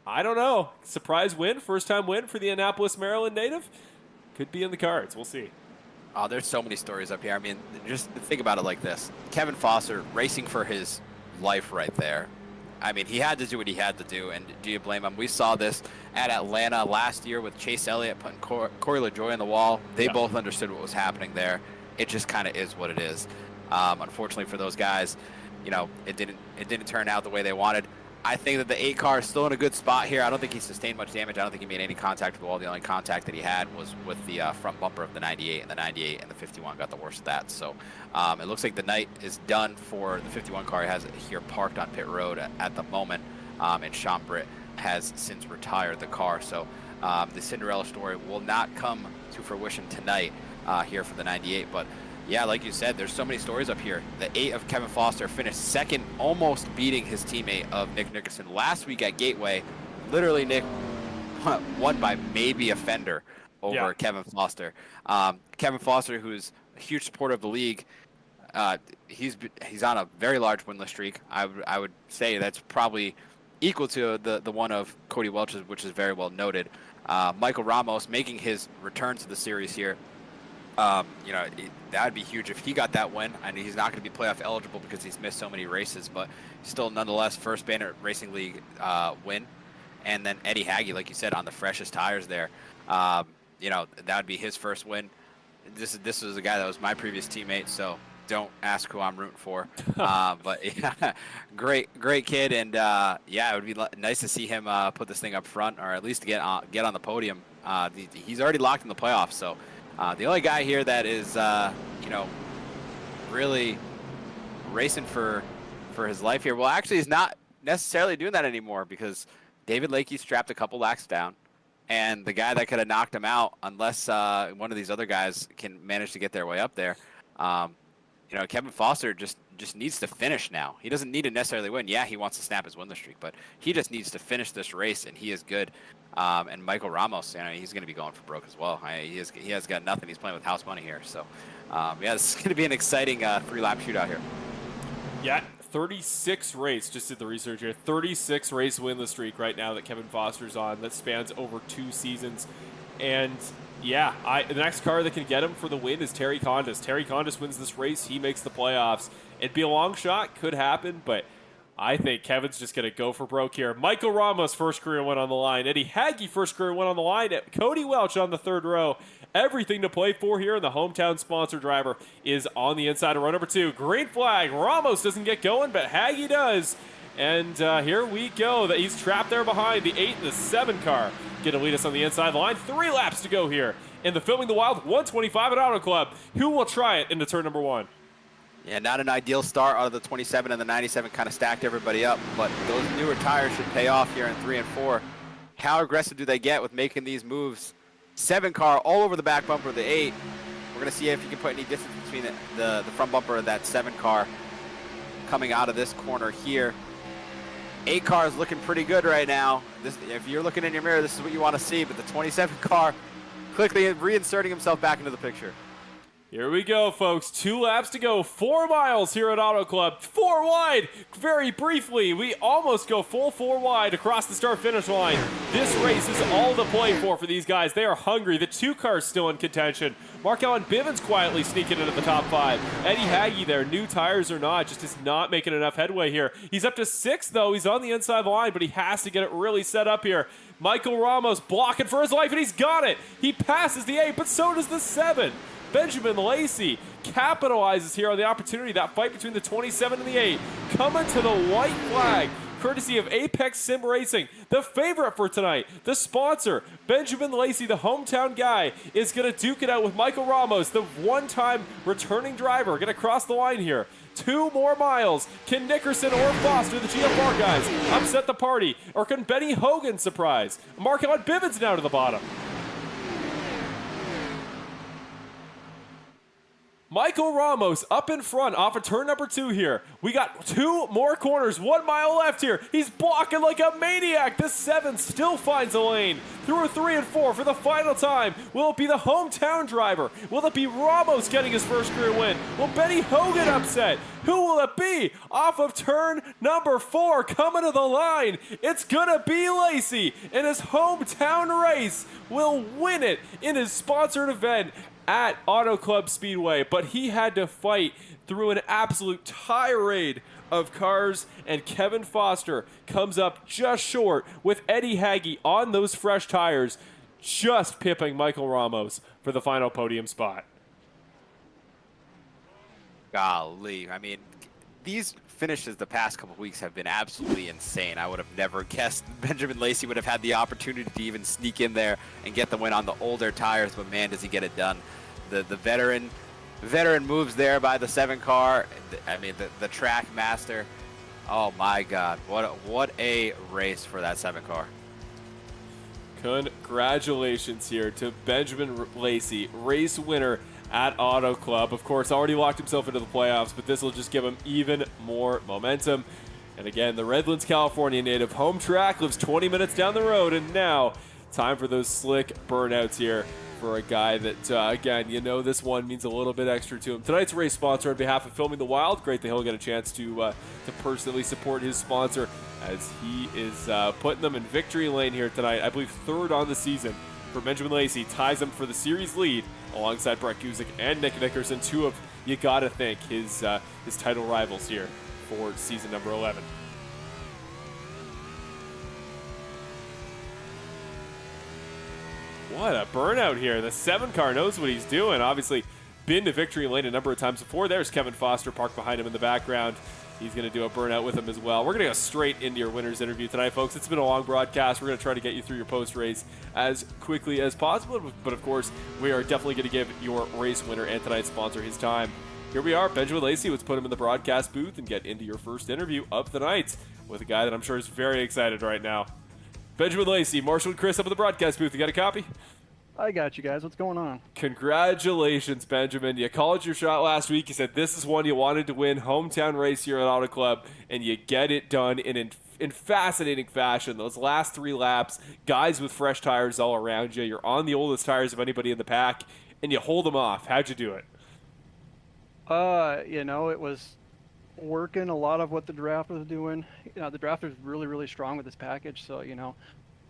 don't know. Surprise win, first time win for the Annapolis, Maryland native. Could be in the cards. We'll see. Oh, there's so many stories up here. I mean, just think about it like this. Kevin Foster racing for his life right there. I mean, he had to do what he had to do, and do you blame him? We saw this at Atlanta last year with Chase Elliott putting Corey LaJoie on the wall. They both understood what was happening there. It just kind of is what it is. Unfortunately for those guys, you know, it didn't turn out the way they wanted. I think that the 8 car is still in a good spot here. I don't think he sustained much damage. I don't think he made any contact with the wall. The only contact that he had was with the front bumper of the 98, and the 98 and the 51 got the worst of that. So it looks like the night is done for the 51 car. He has it here parked on pit road at the moment, and Sean Britt has since retired the car. So the Cinderella story will not come to fruition tonight here for the 98, but yeah, like you said, there's so many stories up here. The 8 of Kevin Foster finished second, almost beating his teammate of Nick Nickerson last week at Gateway. Literally, Nick won by maybe a fender over Kevin Foster. Kevin Foster, who's a huge supporter of the league, he's on a very large winless streak. I would say that's probably equal to the one of Cody Welch, which is very well noted. Michael Ramos making his return to the series here. You know, that would be huge if he got that win. I mean, he's not going to be playoff eligible because he's missed so many races, but still, nonetheless, first Bandit Racing League win. And then Eddie Hagge, like you said, on the freshest tires there. You know, that would be his first win. This was a guy that was my previous teammate, so don't ask who I'm rooting for. But yeah, great kid, and yeah, it would be nice to see him put this thing up front, or at least get on the podium. He's already locked in the playoffs, so. The only guy here that is, you know, really racing for his life here. Well, actually, he's not necessarily doing that anymore because David Lakey strapped a couple laps down, and the guy that could have knocked him out, unless one of these other guys can manage to get their way up there, you know, Kevin Foster just needs to finish now. He doesn't need to necessarily win. Yeah, he wants to snap his winless streak, but he just needs to finish this race, and he is good. And Michael Ramos, you know, he's going to be going for broke as well. He has got nothing. He's playing with house money here. So, yeah, this is going to be an exciting 3-lap shootout here. Yeah, 36 race, just did the research here, 36 race winless streak right now that Kevin Foster's on that spans over 2 seasons. And yeah, the next car that can get him for the win is Terry Condis. Terry Condis wins this race. He makes the playoffs. It'd be a long shot. Could happen, but I think Kevin's just going to go for broke here. Michael Ramos, first career win on the line. Eddie Hagge, first career win on the line. Cody Welch on the 3rd row. Everything to play for here, and the hometown sponsor driver is on the inside of row number 2. Green flag. Ramos doesn't get going, but Hagge does. And here we go. He's trapped there behind the 8 and the 7 car. Going to lead us on the inside of the line. 3 laps to go here in the Filming the Wild 125 at Auto Club. Who will try it into turn number 1? Yeah, not an ideal start out of the 27 and the 97, kind of stacked everybody up, but those newer tires should pay off here in 3 and 4. How aggressive do they get with making these moves? 7 car all over the back bumper of the 8. We're going to see if you can put any distance between the front bumper of that 7 car coming out of this corner here. 8 car is looking pretty good right now. If you're looking in your mirror, this is what you want to see, but the 27 car quickly reinserting himself back into the picture. Here we go, folks. 2 laps to go. 4 miles here at Auto Club. 4 wide. Very briefly, we almost go full 4 wide across the start-finish line. This race is all to play for these guys. They are hungry. The 2 cars still in contention. Markel and Bivens quietly sneaking into the top 5. Eddie Haggy there, new tires or not, just is not making enough headway here. He's up to 6th, though. He's on the inside line, but he has to get it really set up here. Michael Ramos blocking for his life, and he's got it. He passes the 8, but so does the 7. Benjamin Lacey capitalizes here on the opportunity. That fight between the 27 and the 8 coming to the white flag, courtesy of Apex Sim Racing, the favorite for tonight. The sponsor, Benjamin Lacey, the hometown guy, is going to duke it out with Michael Ramos, the one-time returning driver. Going to cross the line here. 2 more miles. Can Nickerson or Foster, the GFR guys, upset the party? Or can Benny Hogan surprise? Markel and Bivens now to the bottom. Michael Ramos up in front off of turn number 2 here. We got 2 more corners, 1 mile left here. He's blocking like a maniac. This 7 still finds a lane through a 3 and 4 for the final time. Will it be the hometown driver? Will it be Ramos getting his first career win? Will Benny Hogan upset? Who will it be? Off of turn number 4 coming to the line. It's gonna be Lacey in his hometown race. Will win it in his sponsored event at Auto Club Speedway, but he had to fight through an absolute tirade of cars, and Kevin Foster comes up just short with Eddie Haggy on those fresh tires, just pipping Michael Ramos for the final podium spot. Golly, I mean, these finishes the past couple weeks have been absolutely insane. I would have never guessed Benjamin Lacey would have had the opportunity to even sneak in there and get the win on the older tires, but man, does he get it done. The veteran moves there by the 7 car. I mean, the track master. Oh my God, what a race for that 7 car. Congratulations here to Benjamin Lacey, race winner at Auto Club. Of course, already locked himself into the playoffs, but this will just give him even more momentum. And again, the Redlands, California native home track lives 20 minutes down the road, and now time for those slick burnouts here for a guy that, again, you know this one means a little bit extra to him. Tonight's race sponsor on behalf of Filming the Wild, great that he'll get a chance to personally support his sponsor as he is putting them in victory lane here tonight. I believe 3rd on the season for Benjamin Lacey, ties him for the series lead alongside Brett Guzik and Nick Nickerson, 2 of, you gotta think, his title rivals here for season number 11. What a burnout here. The 7 car knows what he's doing. Obviously, been to victory lane a number of times before. There's Kevin Foster parked behind him in the background. He's going to do a burnout with him as well. We're going to go straight into your winner's interview tonight, folks. It's been a long broadcast. We're going to try to get you through your post-race as quickly as possible. But, of course, we are definitely going to give your race winner and tonight's sponsor his time. Here we are, Benjamin Lacey. Let's put him in the broadcast booth and get into your first interview of the night with a guy that I'm sure is very excited right now. Benjamin Lacey, Marshall and Chris up in the broadcast booth. You got a copy? I got you guys. What's going on? Congratulations, Benjamin. You called your shot last week. You said this is one you wanted to win, hometown race here at Auto Club, and you get it done in fascinating fashion. Those last 3 laps, guys with fresh tires all around you. You're on the oldest tires of anybody in the pack, and you hold them off. How'd you do it? You know, it was working a lot of what the draft was doing. You know, the draft is really, really strong with this package. So, you know,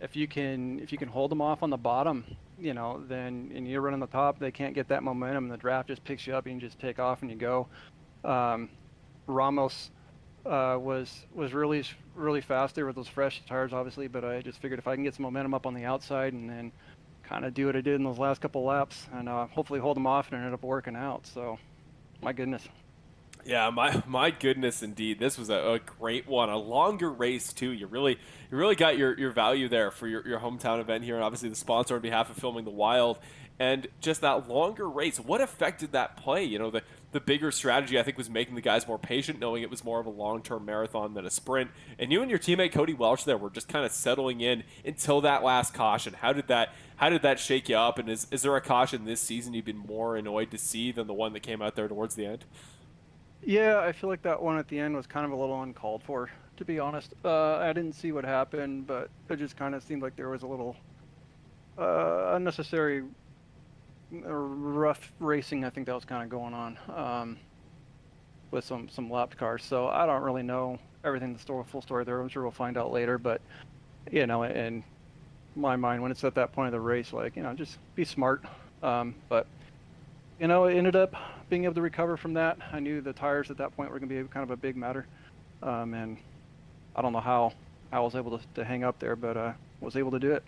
if you can hold them off on the bottom, you know, then and you're running the top, they can't get that momentum. And the draft just picks you up. You can just take off and you go. Ramos was really, really fast there with those fresh tires, obviously. But I just figured if I can get some momentum up on the outside and then kind of do what I did in those last couple laps and hopefully hold them off, and it ended up working out. So, my goodness. Yeah, my goodness, indeed. This was a great one. A longer race, too. You really got your value there for your hometown event here, and obviously the sponsor on behalf of Filming the Wild. And just that longer race, what affected that play? You know, the bigger strategy, I think, was making the guys more patient, knowing it was more of a long-term marathon than a sprint. And you and your teammate Cody Welch there were just kind of settling in until that last caution. How did that shake you up? And is there a caution this season you've been more annoyed to see than the one that came out there towards the end? Yeah, I feel like that one at the end was kind of a little uncalled for, to be honest. I didn't see what happened, but it just kind of seemed like there was a little unnecessary rough racing, I think that was kind of going on with some lapped cars. So I don't really know everything, full story there. I'm sure we'll find out later. But in my mind, when it's at that point of the race, like just be smart. But it ended up being able to recover from that. I knew the tires at that point were going to be kind of a big matter, and I don't know how I was able to hang up there, but was able to do it.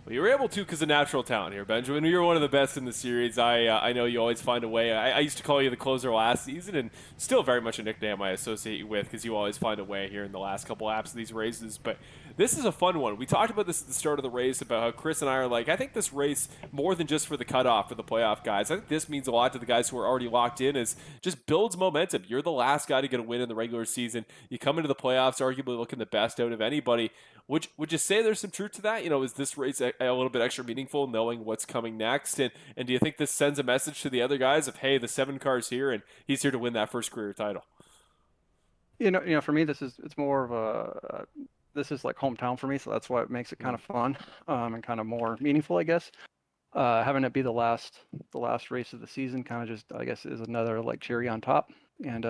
Well, you were able to because of natural talent here, Benjamin. You're one of the best in the series. I know you always find a way. I used to call you the closer last season, and still very much a nickname I associate you with because you always find a way here in the last couple laps of these races. But this is a fun one. We talked about this at the start of the race about how Chris and I are like, I think this race, more than just for the cutoff for the playoff guys, I think this means a lot to the guys who are already locked in, is just builds momentum. You're the last guy to get a win in the regular season. You come into the playoffs arguably looking the best out of anybody. Would you say there's some truth to that? Is this race a little bit extra meaningful knowing what's coming next? And do you think this sends a message to the other guys of, hey, the 7 car's here and he's here to win that first career title? For me, it's more of this is like hometown for me, so that's why it makes it kind of fun and kind of more meaningful, I guess. Having it be the last race of the season kind of just, I guess, is another like cherry on top. And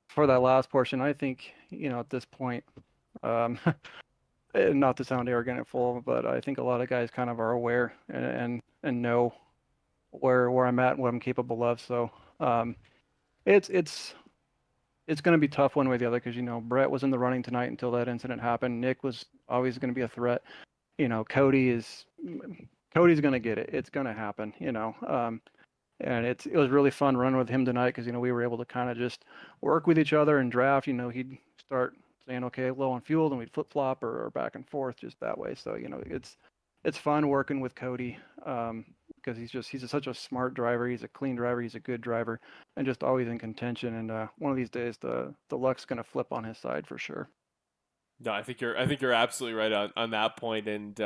for that last portion, I think at this point, not to sound arrogant and full, but I think a lot of guys kind of are aware and know where I'm at and what I'm capable of. So it's going to be tough one way or the other because Brett was in the running tonight until that incident happened. Nick was always going to be a threat. Cody's going to get it. It's going to happen. And it was really fun running with him tonight because we were able to kind of just work with each other and draft. He'd start saying, okay, low on fuel, then we'd flip flop or back and forth just that way. So it's fun working with Cody because he's such a smart driver. He's a clean driver. He's a good driver, and just always in contention. And one of these days, the luck's gonna flip on his side for sure. No, I think you're absolutely right on that point. And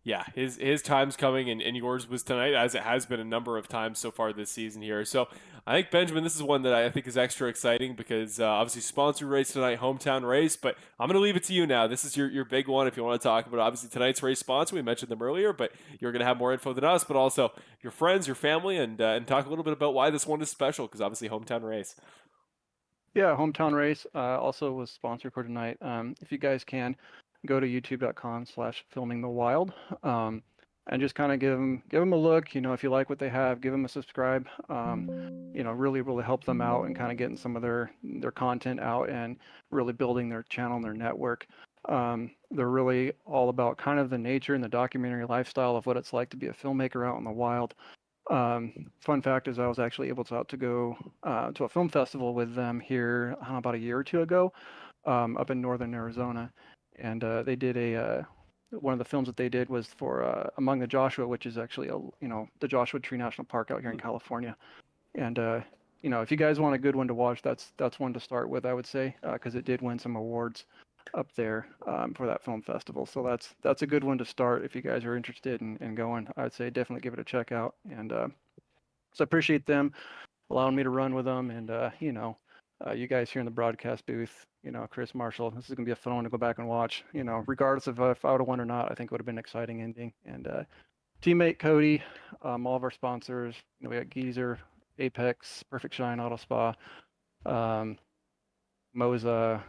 yeah, his time's coming, and yours was tonight, as it has been a number of times so far this season here. So I think, Benjamin, this is one that I think is extra exciting because obviously sponsored race tonight, hometown race, but I'm going to leave it to you now. This is your big one if you want to talk about, obviously, tonight's race sponsor. We mentioned them earlier, but you're going to have more info than us, but also your friends, your family, and talk a little bit about why this one is special because obviously hometown race. Yeah, hometown race also was sponsored for tonight. If you guys can, go to youtube.com/filmingthewild and just kind of give them a look. If you like what they have, give them a subscribe. Really, really help them out and kind of getting some of their content out and really building their channel and their network. They're really all about kind of the nature and the documentary lifestyle of what it's like to be a filmmaker out in the wild. Fun fact is I was actually able to go to a film festival with them here about a year or two ago up in northern Arizona. And they did one of the films that they did was for Among the Joshua, which is actually the Joshua Tree National Park out here in California. And if you guys want a good one to watch, that's one to start with, I would say, because it did win some awards up there for that film festival. So that's a good one to start if you guys are interested in going. I'd say definitely give it a check out. And so I appreciate them allowing me to run with them. And you guys here in the broadcast booth, Chris, Marshall, this is going to be a fun one to go back and watch. Regardless of if I would have won or not, I think it would have been an exciting ending. And teammate Cody, all of our sponsors, we got Geezer, Apex, Perfect Shine, Auto Spa, Moza,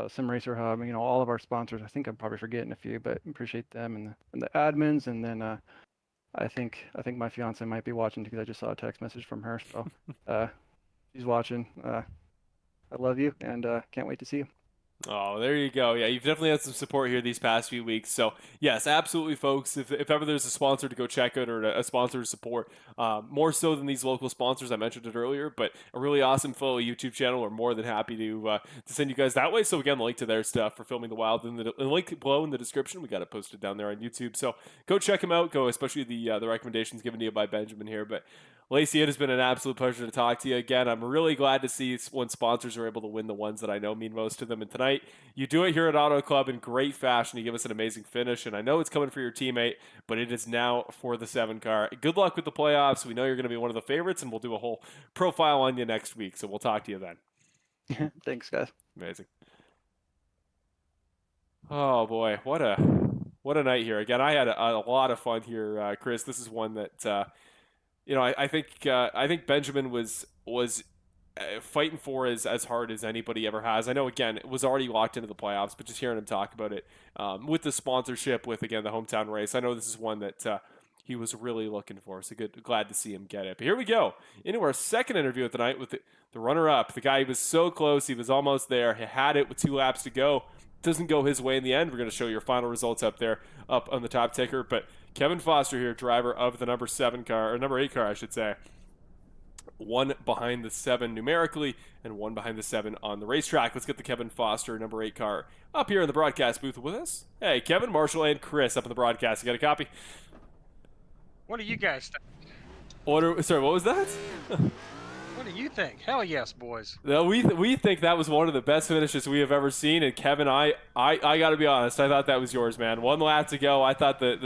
Sim Racer Hub, all of our sponsors. I think I'm probably forgetting a few, but appreciate them and the admins. And then I think my fiance might be watching because I just saw a text message from her. So she's watching. I love you and can't wait to see you. Oh, there you go. Yeah, you've definitely had some support here these past few weeks. So, yes, absolutely, folks. If ever there's a sponsor to go check out or a sponsor to support, more so than these local sponsors, I mentioned it earlier, but a really awesome fellow YouTube channel, we're more than happy to send you guys that way. So, again, the link to their stuff for Filming the Wild and the link below in the description. We got it posted down there on YouTube. So, go check them out. Go, especially the recommendations given to you by Benjamin here. But, Lacey, it has been an absolute pleasure to talk to you again. I'm really glad to see when sponsors are able to win the ones that I know mean most to them. And tonight, you do it here at Auto Club in great fashion. You give us an amazing finish, and I know it's coming for your teammate, but it is now for the 7 car. Good luck with the playoffs. We know you're going to be one of the favorites, and we'll do a whole profile on you next week. So we'll talk to you then. Thanks, guys. Amazing. Oh boy, what What a night here. Again, I had a lot of fun here, Chris. This is one that I think Benjamin was fighting for as hard as anybody ever has. I know, again, it was already locked into the playoffs, but just hearing him talk about it with the sponsorship, with, again, the hometown race, I know this is one that he was really looking for. So glad to see him get it. But here we go into our second interview of the night with the runner-up. The guy who was so close. He was almost there. He had it with 2 laps to go. Doesn't go his way in the end. We're going to show your final results up there, up on the top ticker. But Kevin Foster here, driver of the number 8 car, I should say. 1 behind the 7 numerically, and 1 behind the 7 on the racetrack. Let's get the Kevin Foster number 8 car up here in the broadcast booth with us. Hey, Kevin, Marshall, and Chris up in the broadcast. You got a copy? What do you guys think? Sorry, what was that? What do you think? Hell yes, boys. No, we think that was one of the best finishes we have ever seen. And Kevin, I got to be honest, I thought that was yours, man. 1 lap to go. I thought the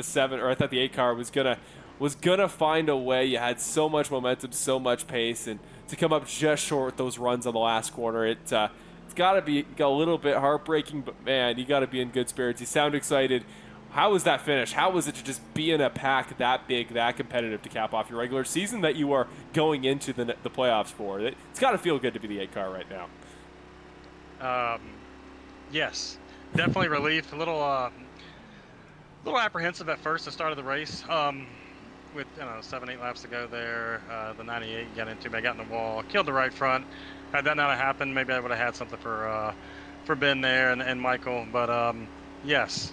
8 car was gonna find a way. You had so much momentum, so much pace, and to come up just short with those runs on the last corner, it's got to be a little bit heartbreaking. But man, you got to be in good spirits. You sound excited. How was that finish? How was it to just be in a pack that big, that competitive to cap off your regular season that you are going into the playoffs for? It's got to feel good to be the 8 car right now. Yes, definitely relief. A little apprehensive at first, the start of the race. With 7-8 laps to go there, the 98 got into me. I got in the wall, killed the right front. Had that not happened, maybe I would have had something for Ben there and Michael. But yes.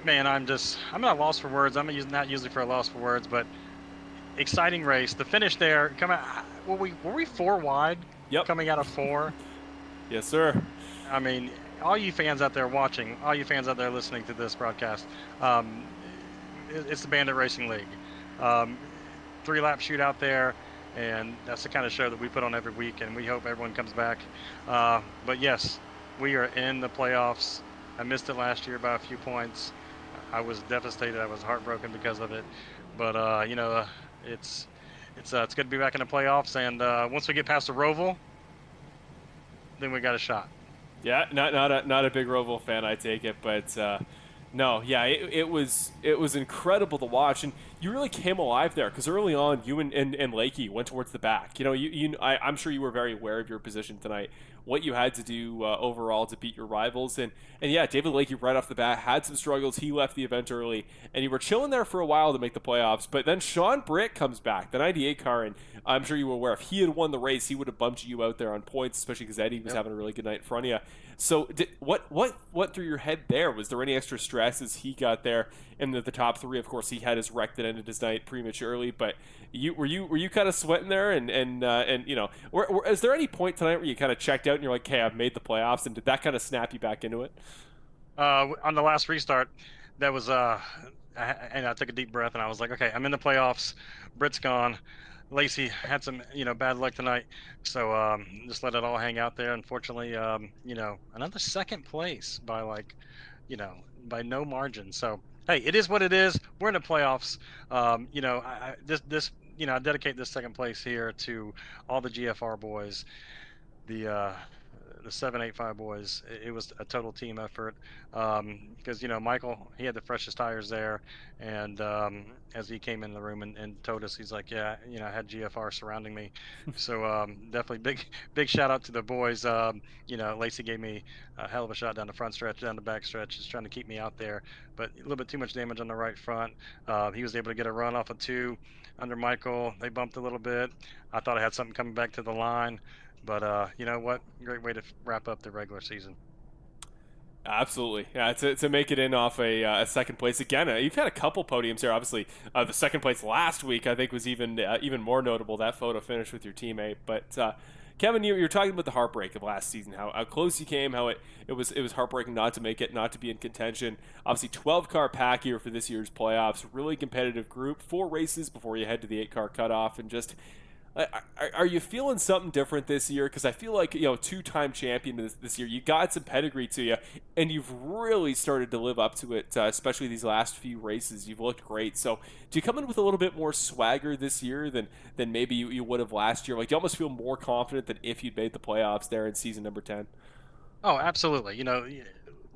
Man, I'm at a loss for words. I'm not usually for a loss for words, but exciting race. The finish there, were we 4 wide? Yep. Coming out of 4. Yes, sir. I mean, all you fans out there watching, all you fans out there listening to this broadcast, it's the Bandit Racing League. 3-lap shootout there, and that's the kind of show that we put on every week, and we hope everyone comes back. But yes, we are in the playoffs. I missed it last year by a few points. I was devastated. I was heartbroken because of it. But it's good to be back in the playoffs. And once we get past the Roval, then we got a shot. Yeah, not a big Roval fan, I take it, but no, yeah, it was incredible to watch, and you really came alive there because early on, you and Lakey went towards the back. I'm sure you were very aware of your position tonight, what you had to do overall to beat your rivals, and yeah, David Lakey right off the bat had some struggles. He left the event early, and you were chilling there for a while to make the playoffs. But then Sean Britt comes back, the 98 car, and I'm sure you were aware if he had won the race, he would have bumped you out there on points, especially because Eddie was having a really good night in front of you. So what through your head there? Was there any extra stress as he got there in the top 3? Of course, he had his wreck that ended his night prematurely, but were you kind of sweating there? And is there any point tonight where you kind of checked out and you're like, hey, I've made the playoffs, and did that kind of snap you back into it? On the last restart, that was I took a deep breath and I was like, okay, I'm in the playoffs. Britt's gone. Lacey had some, bad luck tonight, so just let it all hang out there. Unfortunately, another second place by by no margin. So hey, it is what it is. We're in the playoffs. I dedicate this second place here to all the GFR boys, the 785 boys. It was a total team effort because Michael, he had the freshest tires there, and as he came in the room and told us, he's like, yeah, I had GFR surrounding me. So definitely big shout out to the boys. Lacey gave me a hell of a shot down the front stretch, down the back stretch, just trying to keep me out there, but a little bit too much damage on the right front. He was able to get a run off of 2 under Michael. They bumped a little bit. I thought I had something coming back to the line. But you know what? Great way to wrap up the regular season. Absolutely. Yeah, to make it in off a second place. Again, you've had a couple podiums here. Obviously, the second place last week, I think, was even more notable, that photo finish with your teammate. But, Kevin, you're talking about the heartbreak of last season, how close you came, how it was heartbreaking not to make it, not to be in contention. Obviously, 12-car pack here for this year's playoffs. Really competitive group. 4 races before you head to the 8-car cutoff, and just... Are you feeling something different this year? Because I feel like, 2-time champion this year, you got some pedigree to you, and you've really started to live up to it, especially these last few races. You've looked great. So do you come in with a little bit more swagger this year than maybe you would have last year? Like, do you almost feel more confident than if you'd made the playoffs there in season number 10? Oh, absolutely.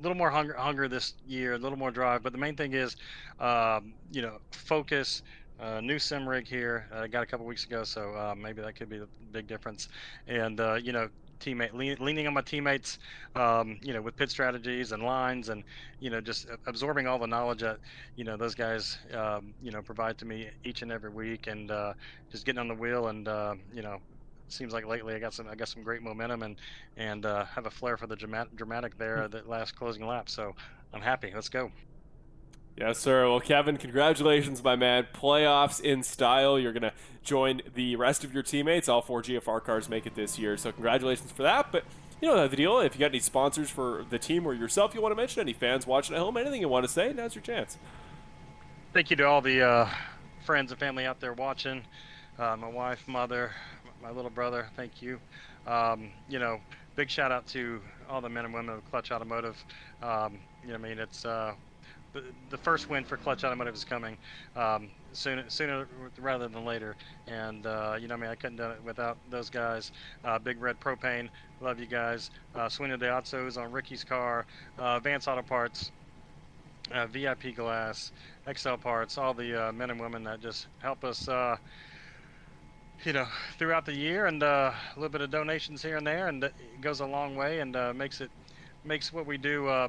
little more hunger this year, a little more drive. But the main thing is, focus. New sim rig here. I got a couple weeks ago, so maybe that could be a big difference. And leaning on my teammates, with pit strategies and lines, and just absorbing all the knowledge that those guys provide to me each and every week, and just getting on the wheel. And seems like lately I got some great momentum, and have a flair for the dramatic there that last closing lap. So I'm happy. Let's go. Yes, sir. Well, Kevin, congratulations, my man. Playoffs in style. You're going to join the rest of your teammates. All 4 GFR cars make it this year, so congratulations for that. But you know the deal. If you got any sponsors for the team or yourself you want to mention, any fans watching at home, anything you want to say, now's your chance. Thank you to all the friends and family out there watching. My wife, mother, my little brother, thank you. Big shout out to all the men and women of Clutch Automotive. It's the first win for Clutch Automotive is coming sooner rather than later. And, I couldn't do it without those guys. Big Red Propane, love you guys. Swing of the Otsos on Ricky's car, Vance Auto Parts, VIP Glass, XL Parts, all the men and women that just help us, throughout the year, and a little bit of donations here and there, and it goes a long way, and makes what we do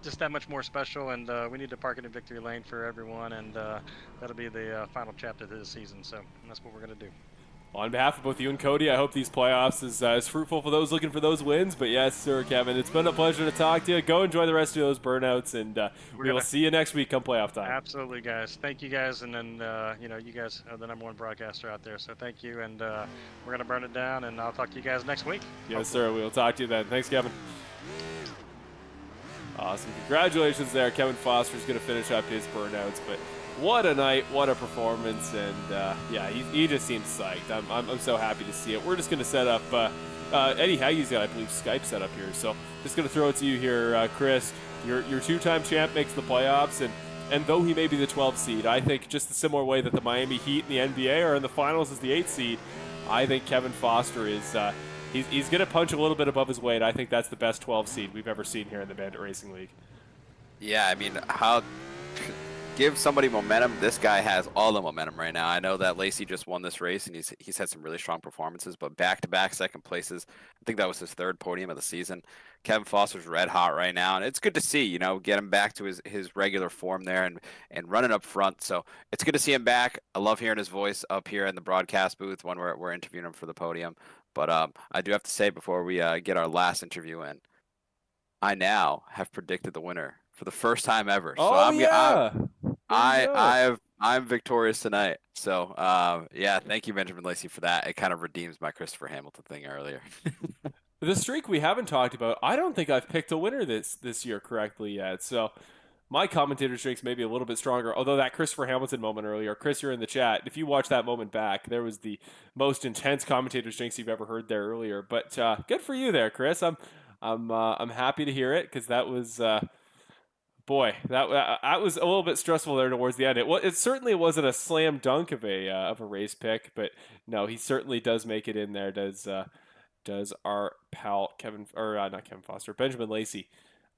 just that much more special. And we need to park it in victory lane for everyone, and that'll be the final chapter of this season. So that's what we're going to do. Well, on behalf of both you and Cody, I hope these playoffs is as fruitful for those looking for those wins. But yes, sir, Kevin, it's been a pleasure to talk to you. Go enjoy the rest of those burnouts, and we will see you next week come playoff time. Absolutely, guys. Thank you, guys. And then, you guys are the #1 broadcaster out there, so thank you. And we're going to burn it down, and I'll talk to you guys next week. Yes, sir. We will talk to you then. Thanks, Kevin. Awesome. Congratulations there. Kevin Foster's going to finish up his burnouts, but what a night, what a performance, and he just seems psyched. I'm so happy to see it. We're just going to set up, Eddie Haggie's got, I believe, Skype set up here, so just going to throw it to you here, Chris. Your two-time champ makes the playoffs, and though he may be the 12th seed, I think just the similar way that the Miami Heat in the NBA are in the finals as the 8th seed, I think Kevin Foster is he's going to punch a little bit above his weight. I think that's the best 12 seed we've ever seen here in the Bandit Racing League. Yeah, I mean, how give somebody momentum? This guy has all the momentum right now. I know that Lacey just won this race, and he's had some really strong performances, but back-to-back second places. I think that was his 3rd podium of the season. Kevin Foster's red hot right now, and it's good to see, get him back to his regular form there and running up front. So it's good to see him back. I love hearing his voice up here in the broadcast booth when we're interviewing him for the podium. But I do have to say before we get our last interview in, I now have predicted the winner for the first time ever. So I'm victorious tonight. So thank you, Benjamin Lacey, for that. It kind of redeems my Christopher Hamilton thing earlier. The streak we haven't talked about, I don't think I've picked a winner this year correctly yet. So my commentator streak's maybe a little bit stronger, although that Christopher Hamilton moment earlier, Chris, you're in the chat. If you watch that moment back, there was the most intense commentator streaks you've ever heard there earlier. But good for you there, Chris. I'm happy to hear it, because that was boy, that was a little bit stressful there towards the end. It certainly wasn't a slam dunk of a race pick, but no, he certainly does make it in there. Does our pal Benjamin Lacey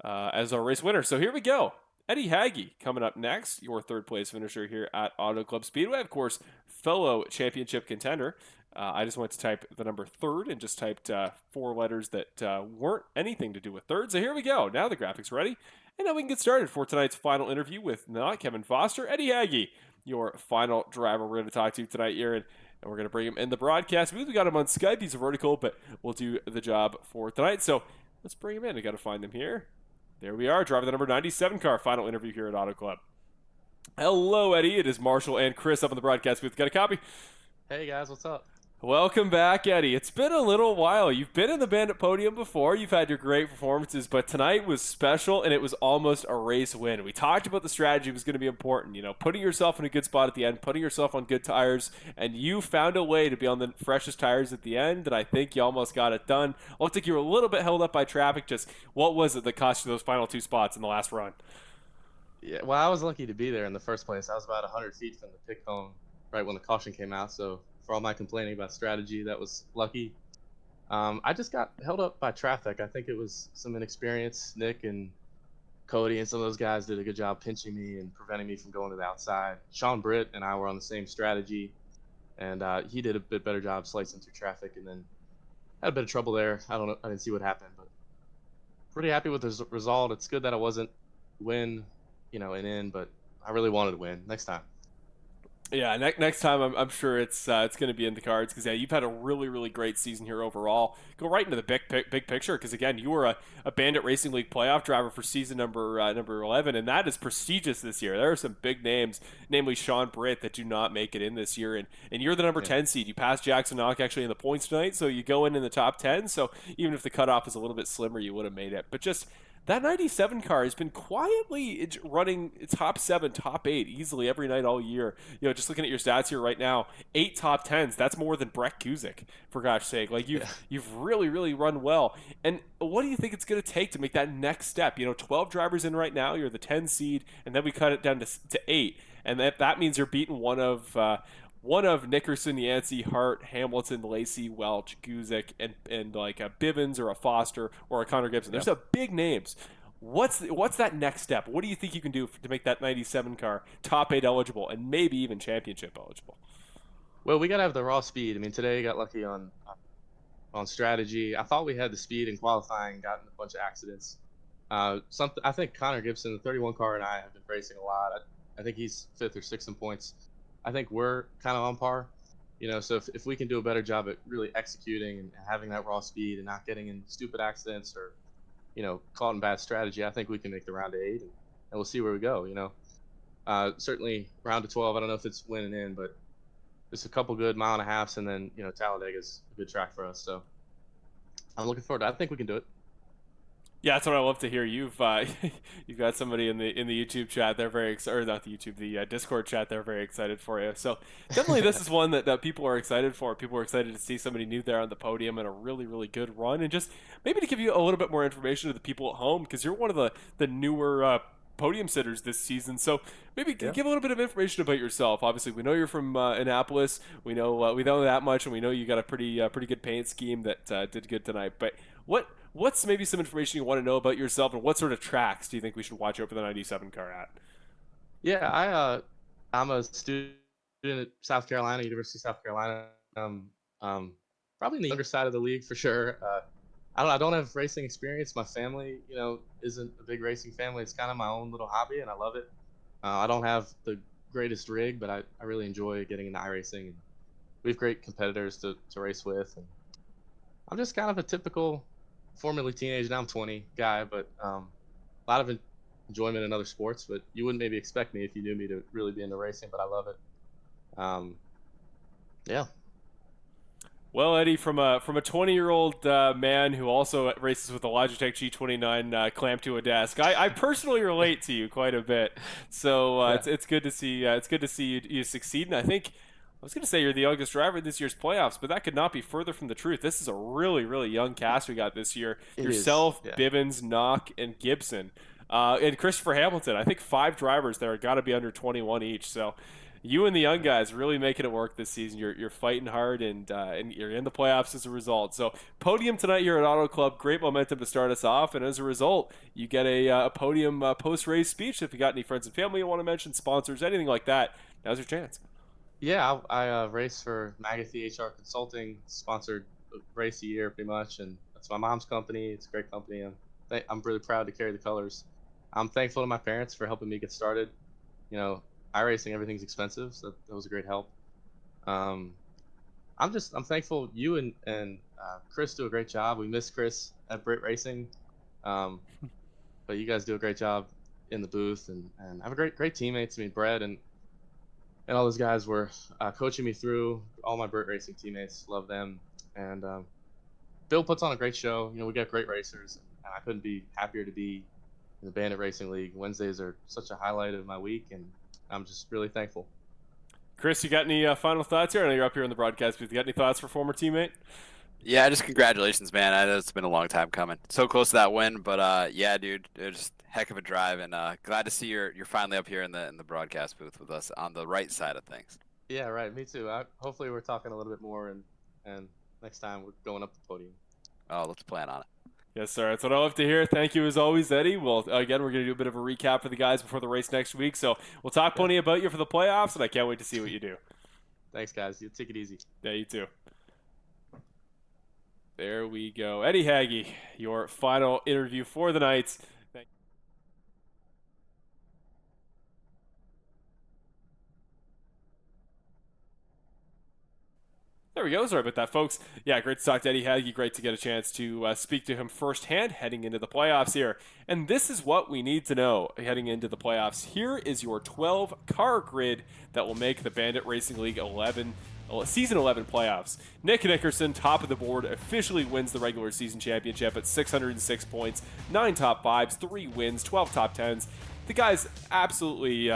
as our race winner. So here we go. Eddie Haggie coming up next, your 3rd place finisher here at Auto Club Speedway. Of course, fellow championship contender. I just went to type the number 3rd and just typed 4 letters that weren't anything to do with 3rd. So here we go. Now the graphics ready. And now we can get started for tonight's final interview with not Kevin Foster, Eddie Haggie, your final driver we're going to talk to tonight here. And we're going to bring him in the broadcast. We got him on Skype. He's vertical, but we'll do the job for tonight. So let's bring him in. I got to find him here. There we are, driver the number 97 car. Final interview here at Auto Club. Hello, Eddie. It is Marshall and Chris up in the broadcast booth. Got a copy? Hey, guys. What's up? Welcome back, Eddie. It's been a little while. You've been in the Bandit podium before. You've had your great performances, but tonight was special, and it was almost a race win. We talked about the strategy was going to be important, putting yourself in a good spot at the end, putting yourself on good tires, and you found a way to be on the freshest tires at the end, and I think you almost got it done. It looked like you were a little bit held up by traffic. Just what was it that cost you those final 2 spots in the last run? Yeah, well, I was lucky to be there in the first place. I was about 100 feet from the pick cone right when the caution came out, so for all my complaining about strategy, that was lucky. I just got held up by traffic. I think it was some inexperience. Nick and Cody and some of those guys did a good job pinching me and preventing me from going to the outside. Sean Britt and I were on the same strategy, and he did a bit better job slicing through traffic, and then had a bit of trouble there. I don't know. I didn't see what happened, but pretty happy with the result. It's good that I wasn't win, and in, but I really wanted to win next time. Yeah, next time I'm sure it's going to be in the cards because you've had a really great season here overall. Go right into the big picture because again you were a Bandit Racing League playoff driver for season number 11, and that is prestigious this year. There are some big names, namely Sean Britt, that do not make it in this year, and you're the number 10 seed. You passed Jackson Knock actually in the points tonight, so you go in the top 10. So even if the cutoff is a little bit slimmer, you would have made it. But just that 97 car has been quietly running top 7, top 8 easily every night all year. Just looking at your stats here right now, 8 top 10s. That's more than Brett Kuzik, for gosh sake. Like you've really run well. And what do you think it's going to take to make that next step? 12 drivers in right now. You're the 10 seed, and then we cut it down to 8, and that means you're beating one of Nickerson, Yancey, Hart, Hamilton, Lacey, Welch, Guzik, and like a Bivens or a Foster or a Connor Gibson. There's some big names. What's that next step? What do you think you can do to make that 97 car top 8 eligible and maybe even championship eligible? Well, we got to have the raw speed. I mean, today got lucky on strategy. I thought we had the speed in qualifying, got in a bunch of accidents. I think Connor Gibson, the 31 car, and I have been racing a lot. I think he's 5th or 6th in points. I think we're kind of on par, so if we can do a better job at really executing and having that raw speed and not getting in stupid accidents or, caught in bad strategy, I think we can make the round to 8 and we'll see where we go, certainly round to 12, I don't know if it's winning in, but it's a couple good 1.5 miles and then, Talladega's a good track for us. So I'm looking forward to it. I think we can do it. Yeah, that's what I love to hear. You've got somebody in the YouTube chat. They're very excited, or not the YouTube, the Discord chat. They're very excited for you. So definitely, this is one that people are excited for. People are excited to see somebody new there on the podium and a really good run, and just maybe to give you a little bit more information to the people at home because you're one of the newer podium sitters this season. So maybe give a little bit of information about yourself. Obviously, we know you're from Annapolis. We know that much, and we know you got a pretty good paint scheme that did good tonight. But what's maybe some information you want to know about yourself, and what sort of tracks do you think we should watch out for the 97 car at? Yeah, I'm a student at South Carolina, University of South Carolina. Probably in the younger side of the league for sure. I don't have racing experience. My family, isn't a big racing family. It's kind of my own little hobby, and I love it. I don't have the greatest rig, but I really enjoy getting into iRacing. And we have great competitors to race with. And I'm just kind of a typical formerly teenage, now I'm 20 guy, but a lot of enjoyment in other sports. But you wouldn't maybe expect me if you knew me to really be into racing, but I love it. Yeah. Well, Eddie, from a 20-year-old man who also races with a Logitech G29 clamped to a desk, I personally relate to you quite a bit. So it's good to see you succeed. And I think I was going to say you're the youngest driver in this year's playoffs, but that could not be further from the truth. This is a really young cast we got this year. Yourself, Bivens, Knock, and Gibson, and Christopher Hamilton. I think 5 drivers there got to be under 21 each. So you and the young guys really making it work this season. You're fighting hard, and you're in the playoffs as a result. So podium tonight here at Auto Club, great momentum to start us off, and as a result, you get a podium post-race speech. If you got any friends and family you want to mention, sponsors, anything like that, now's your chance. Yeah, I race for Magathy HR Consulting, sponsored race a year pretty much, and that's my mom's company. It's a great company. I'm really proud to carry the colors. I'm thankful to my parents for helping me get started. iRacing, everything's expensive, so that was a great help. I'm thankful you and Chris do a great job. We miss Chris at Brit Racing, but you guys do a great job in the booth, and I have a great teammates. I mean, Brett and all those guys were coaching me through. All my Brit Racing teammates, love them, and Bill puts on a great show. We got great racers, and I couldn't be happier to be in the Bandit Racing League. Wednesdays are such a highlight of my week, and I'm just really thankful. Chris, you got any final thoughts here? I know you're up here in the broadcast booth. You got any thoughts for former teammate? Yeah, just congratulations, man. I know it's been a long time coming. So close to that win, but yeah, dude, it was just heck of a drive, and glad to see you're finally up here in the broadcast booth with us on the right side of things. Yeah, right. Me too. Hopefully, we're talking a little bit more, and next time we're going up the podium. Oh, let's plan on it. Yes, sir. That's what I love to hear. Thank you as always, Eddie. Well, again, we're going to do a bit of a recap for the guys before the race next week. So we'll talk plenty about you for the playoffs, and I can't wait to see what you do. Thanks, guys. You take it easy. Yeah, you too. There we go. Eddie Hagge, your final interview for the night. There we go. Sorry about that, folks. Yeah, great to talk to Eddie Hagge. Great to get a chance to speak to him firsthand heading into the playoffs here. And this is what we need to know heading into the playoffs. Here is your 12-car grid that will make the Bandit Racing League Season 11 playoffs. Nick Nickerson, top of the board, officially wins the regular season championship at 606 points, 9 top 5s, 3 wins, 12 top 10s. The guy's absolutely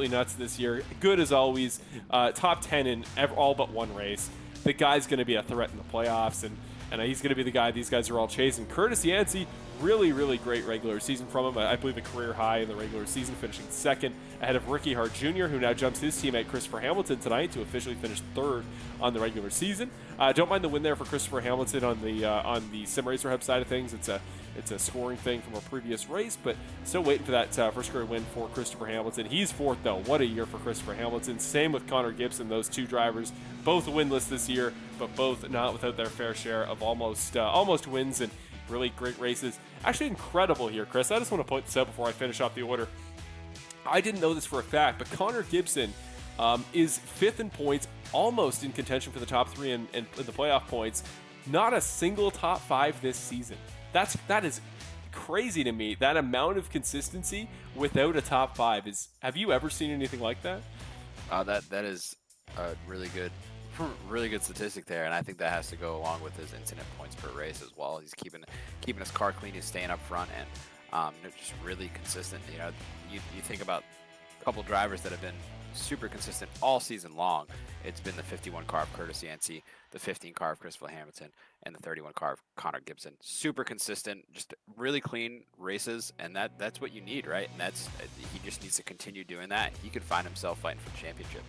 nuts this year. Good as always. Top 10 in all but one race. The guy's going to be a threat in the playoffs, and he's going to be the guy these guys are all chasing. Curtis Yancey, really, really great regular season from him. I believe a career high in the regular season, finishing second ahead of Ricky Hart Jr., who now jumps his teammate Christopher Hamilton tonight to officially finish third on the regular season. Don't mind the win there for Christopher Hamilton on the Sim Racer Hub side of things. It's a scoring thing from a previous race, but still waiting for that first career win for Christopher Hamilton. He's fourth, though. What a year for Christopher Hamilton. Same with Connor Gibson. Those two drivers, both winless this year, but both not without their fair share of almost wins and really great races. Actually incredible here, Chris. I just want to point this out before I finish off the order. I didn't know this for a fact, but Connor Gibson is fifth in points, almost in contention for the top 3 in the playoff points. Not a single top 5 this season. That is crazy to me. That amount of consistency without a top 5 is. Have you ever seen anything like that? That is a really good statistic there, and I think that has to go along with his incident points per race as well. He's keeping his car clean, he's staying up front, and just really consistent. You know, you think about a couple drivers that have been super consistent all season long. It's been the 51 car of Curtis Yancey, the 15 car of Christopher Hamilton, and the 31 car of Connor Gibson. Super consistent, just really clean races, and that's what you need, right? And he just needs to continue doing that. He could find himself fighting for the championship.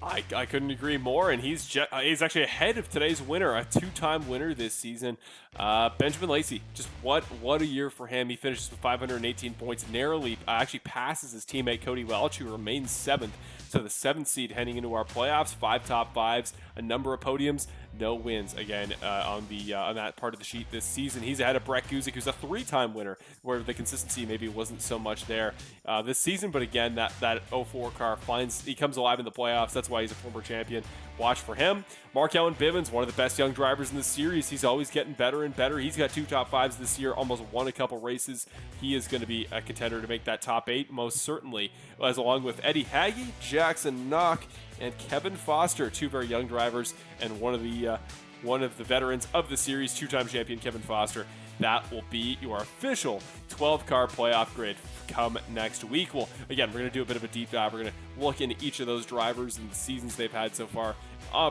I couldn't agree more, and he's actually ahead of today's winner, a 2-time winner this season, Benjamin Lacey. Just what a year for him. He finishes with 518 points, narrowly actually passes his teammate Cody Welch, who remains 7th. So the 7th seed heading into our playoffs, 5 top 5s, a number of podiums, no wins again on that part of the sheet this season. He's ahead of Brett Guzik, who's a 3-time winner, where the consistency maybe wasn't so much there this season. But again, that 04 car he comes alive in the playoffs. That's why he's a former champion. Watch for him. Mark Allen Bivens, one of the best young drivers in the series. He's always getting better and better. He's got 2 top 5s this year, almost won a couple races. He is going to be a contender to make that top 8, most certainly, as along with Eddie Hagge, Jackson Knock, and Kevin Foster, 2 very young drivers, and one of the veterans of the series, 2-time champion Kevin Foster. That will be your official 12-car playoff grid come next week. Well, again, we're going to do a bit of a deep dive. We're going to look into each of those drivers and the seasons they've had so far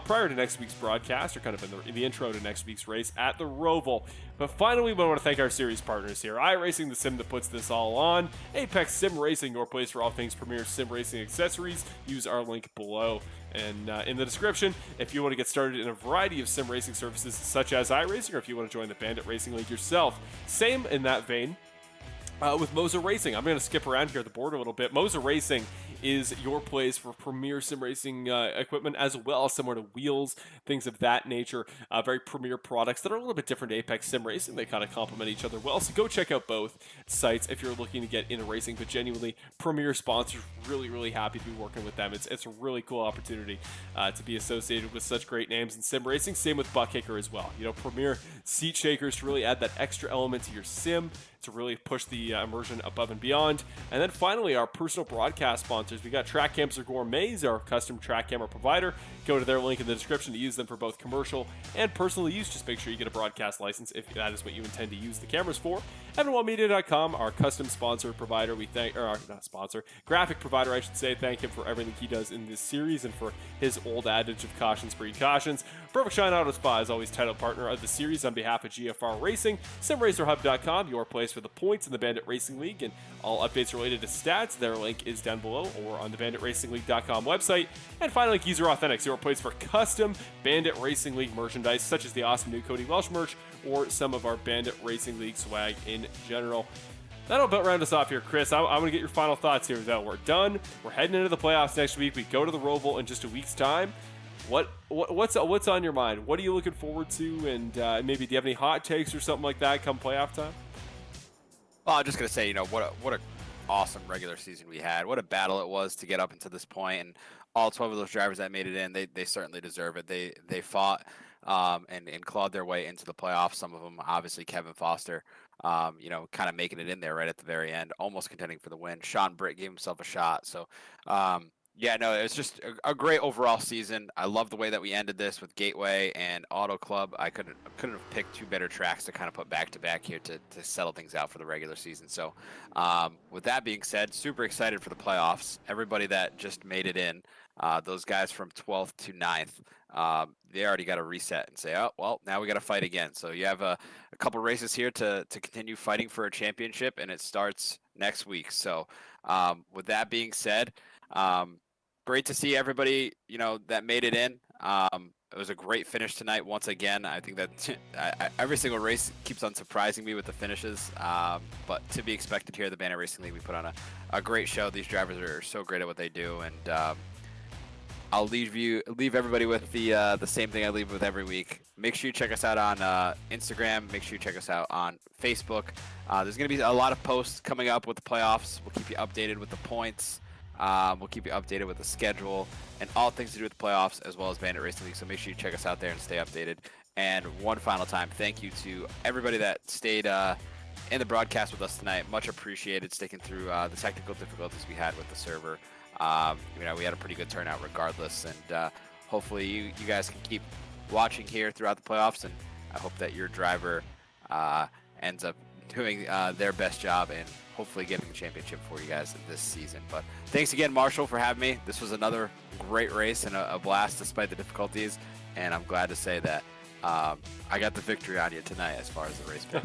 prior to next week's broadcast, or kind of in the intro to next week's race at the Roval. But finally, we want to thank our series partners here. iRacing, the sim that puts this all on. Apex Sim Racing, your place for all things premier sim racing accessories. Use our link below and in the description if you want to get started in a variety of sim racing services such as iRacing, or if you want to join the Bandit Racing League yourself. Same in that vein with Moser Racing. I'm going to skip around here at the board a little bit. Moser Racing is your place for premier sim racing equipment as well, similar to wheels, things of that nature. Very premier products that are a little bit different to Apex Sim Racing. They kind of complement each other well. So go check out both sites if you're looking to get into racing, but genuinely premier sponsors. Really, really happy to be working with them. It's a really cool opportunity to be associated with such great names in sim racing. Same with Buckhaker as well. You know, premier seat shakers to really add that extra element to your sim, to really push the immersion above and beyond. And then finally, our personal broadcast sponsors. We got Track Camps Gourmets, our custom track camera provider. Go to their link in the description to use them for both commercial and personal use. Just make sure you get a broadcast license if that is what you intend to use the cameras for. EvanWallMedia.com, our custom sponsor provider. We thank, or not sponsor, graphic provider, I should say. Thank him for everything he does in this series and for his old adage of cautions breed cautions. Perfect Shine Auto Spa is always title partner of the series on behalf of GFR Racing. SimRacerHub.com, your place for the points in the Bandit Racing League and all updates related to stats. Their link is down below or on the BanditRacingLeague.com website. And finally, Geezer Authentics, your place for custom Bandit Racing League merchandise, such as the awesome new Cody Welsh merch or some of our Bandit Racing League swag in general. That'll about round us off here, Chris. I'm going to get your final thoughts here. That we're done. We're heading into the playoffs next week. We go to the Roval in just a week's time. What's on your mind? What are you looking forward to? And maybe do you have any hot takes or something like that come playoff time? Well, I'm just gonna say, what a awesome regular season we had. What a battle it was to get up into this point, and all 12 of those drivers that made it in, they certainly deserve it. They fought and clawed their way into the playoffs. Some of them, obviously, Kevin Foster, kind of making it in there right at the very end, almost contending for the win. Sean Britt gave himself a shot. So, it was just a great overall season. I love the way that we ended this with Gateway and Auto Club. I couldn't have picked two better tracks to kind of put back to back here to settle things out for the regular season. So, with that being said, super excited for the playoffs. Everybody that just made it in, those guys from 12th to 9th, they already got to reset and say, oh, well, now we got to fight again. So you have a couple races here to continue fighting for a championship, and it starts next week. So, with that being said, great to see everybody, that made it in. It was a great finish tonight. Once again, I think that every single race keeps on surprising me with the finishes. But to be expected here at the Bandit Racing League, we put on a great show. These drivers are so great at what they do. And I'll leave everybody with the same thing I leave with every week. Make sure you check us out on Instagram. Make sure you check us out on Facebook. There's going to be a lot of posts coming up with the playoffs. We'll keep you updated with the points. We'll keep you updated with the schedule and all things to do with the playoffs, as well as Bandit Racing League. So make sure you check us out there and stay updated. And one final time, thank you to everybody that stayed in the broadcast with us tonight. Much appreciated, sticking through the technical difficulties we had with the server. We had a pretty good turnout regardless, and hopefully you guys can keep watching here throughout the playoffs, and I hope that your driver ends up doing their best job and hopefully getting the championship for you guys this season. But thanks again, Marshall, for having me. This was another great race and a blast despite the difficulties, and I'm glad to say that I got the victory on you tonight as far as the race pick.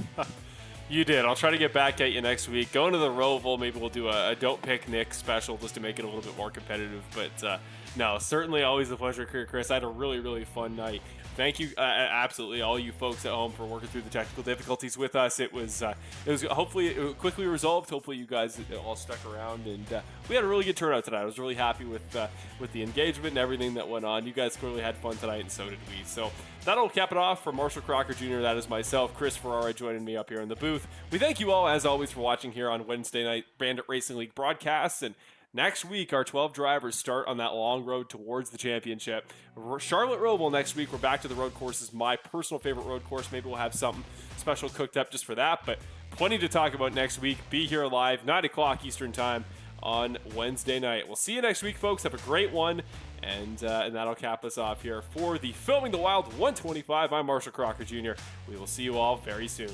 You did. I'll try to get back at you next week. Going to the Roval, maybe we'll do a Don't Pick Nick special just to make it a little bit more competitive. But no, certainly always a pleasure, Chris. I had a really, really fun night. Thank you, absolutely, all you folks at home for working through the technical difficulties with us. It was hopefully it quickly resolved. Hopefully you guys all stuck around, and we had a really good turnout tonight. I was really happy with the engagement and everything that went on. You guys clearly had fun tonight, and so did we. So that'll cap it off for Marshall Crocker Jr. That is myself, Chris Ferreira, joining me up here in the booth. We thank you all, as always, for watching here on Wednesday night Bandit Racing League broadcasts. And next week, our 12 drivers start on that long road towards the championship. Charlotte Roval next week. We're back to the road courses, my personal favorite road course. Maybe we'll have something special cooked up just for that, but plenty to talk about next week. Be here live, 9 o'clock Eastern time on Wednesday night. We'll see you next week, folks. Have a great one, and that'll cap us off here for the Filming the Wild 125. I'm Marshall Crocker Jr. We will see you all very soon.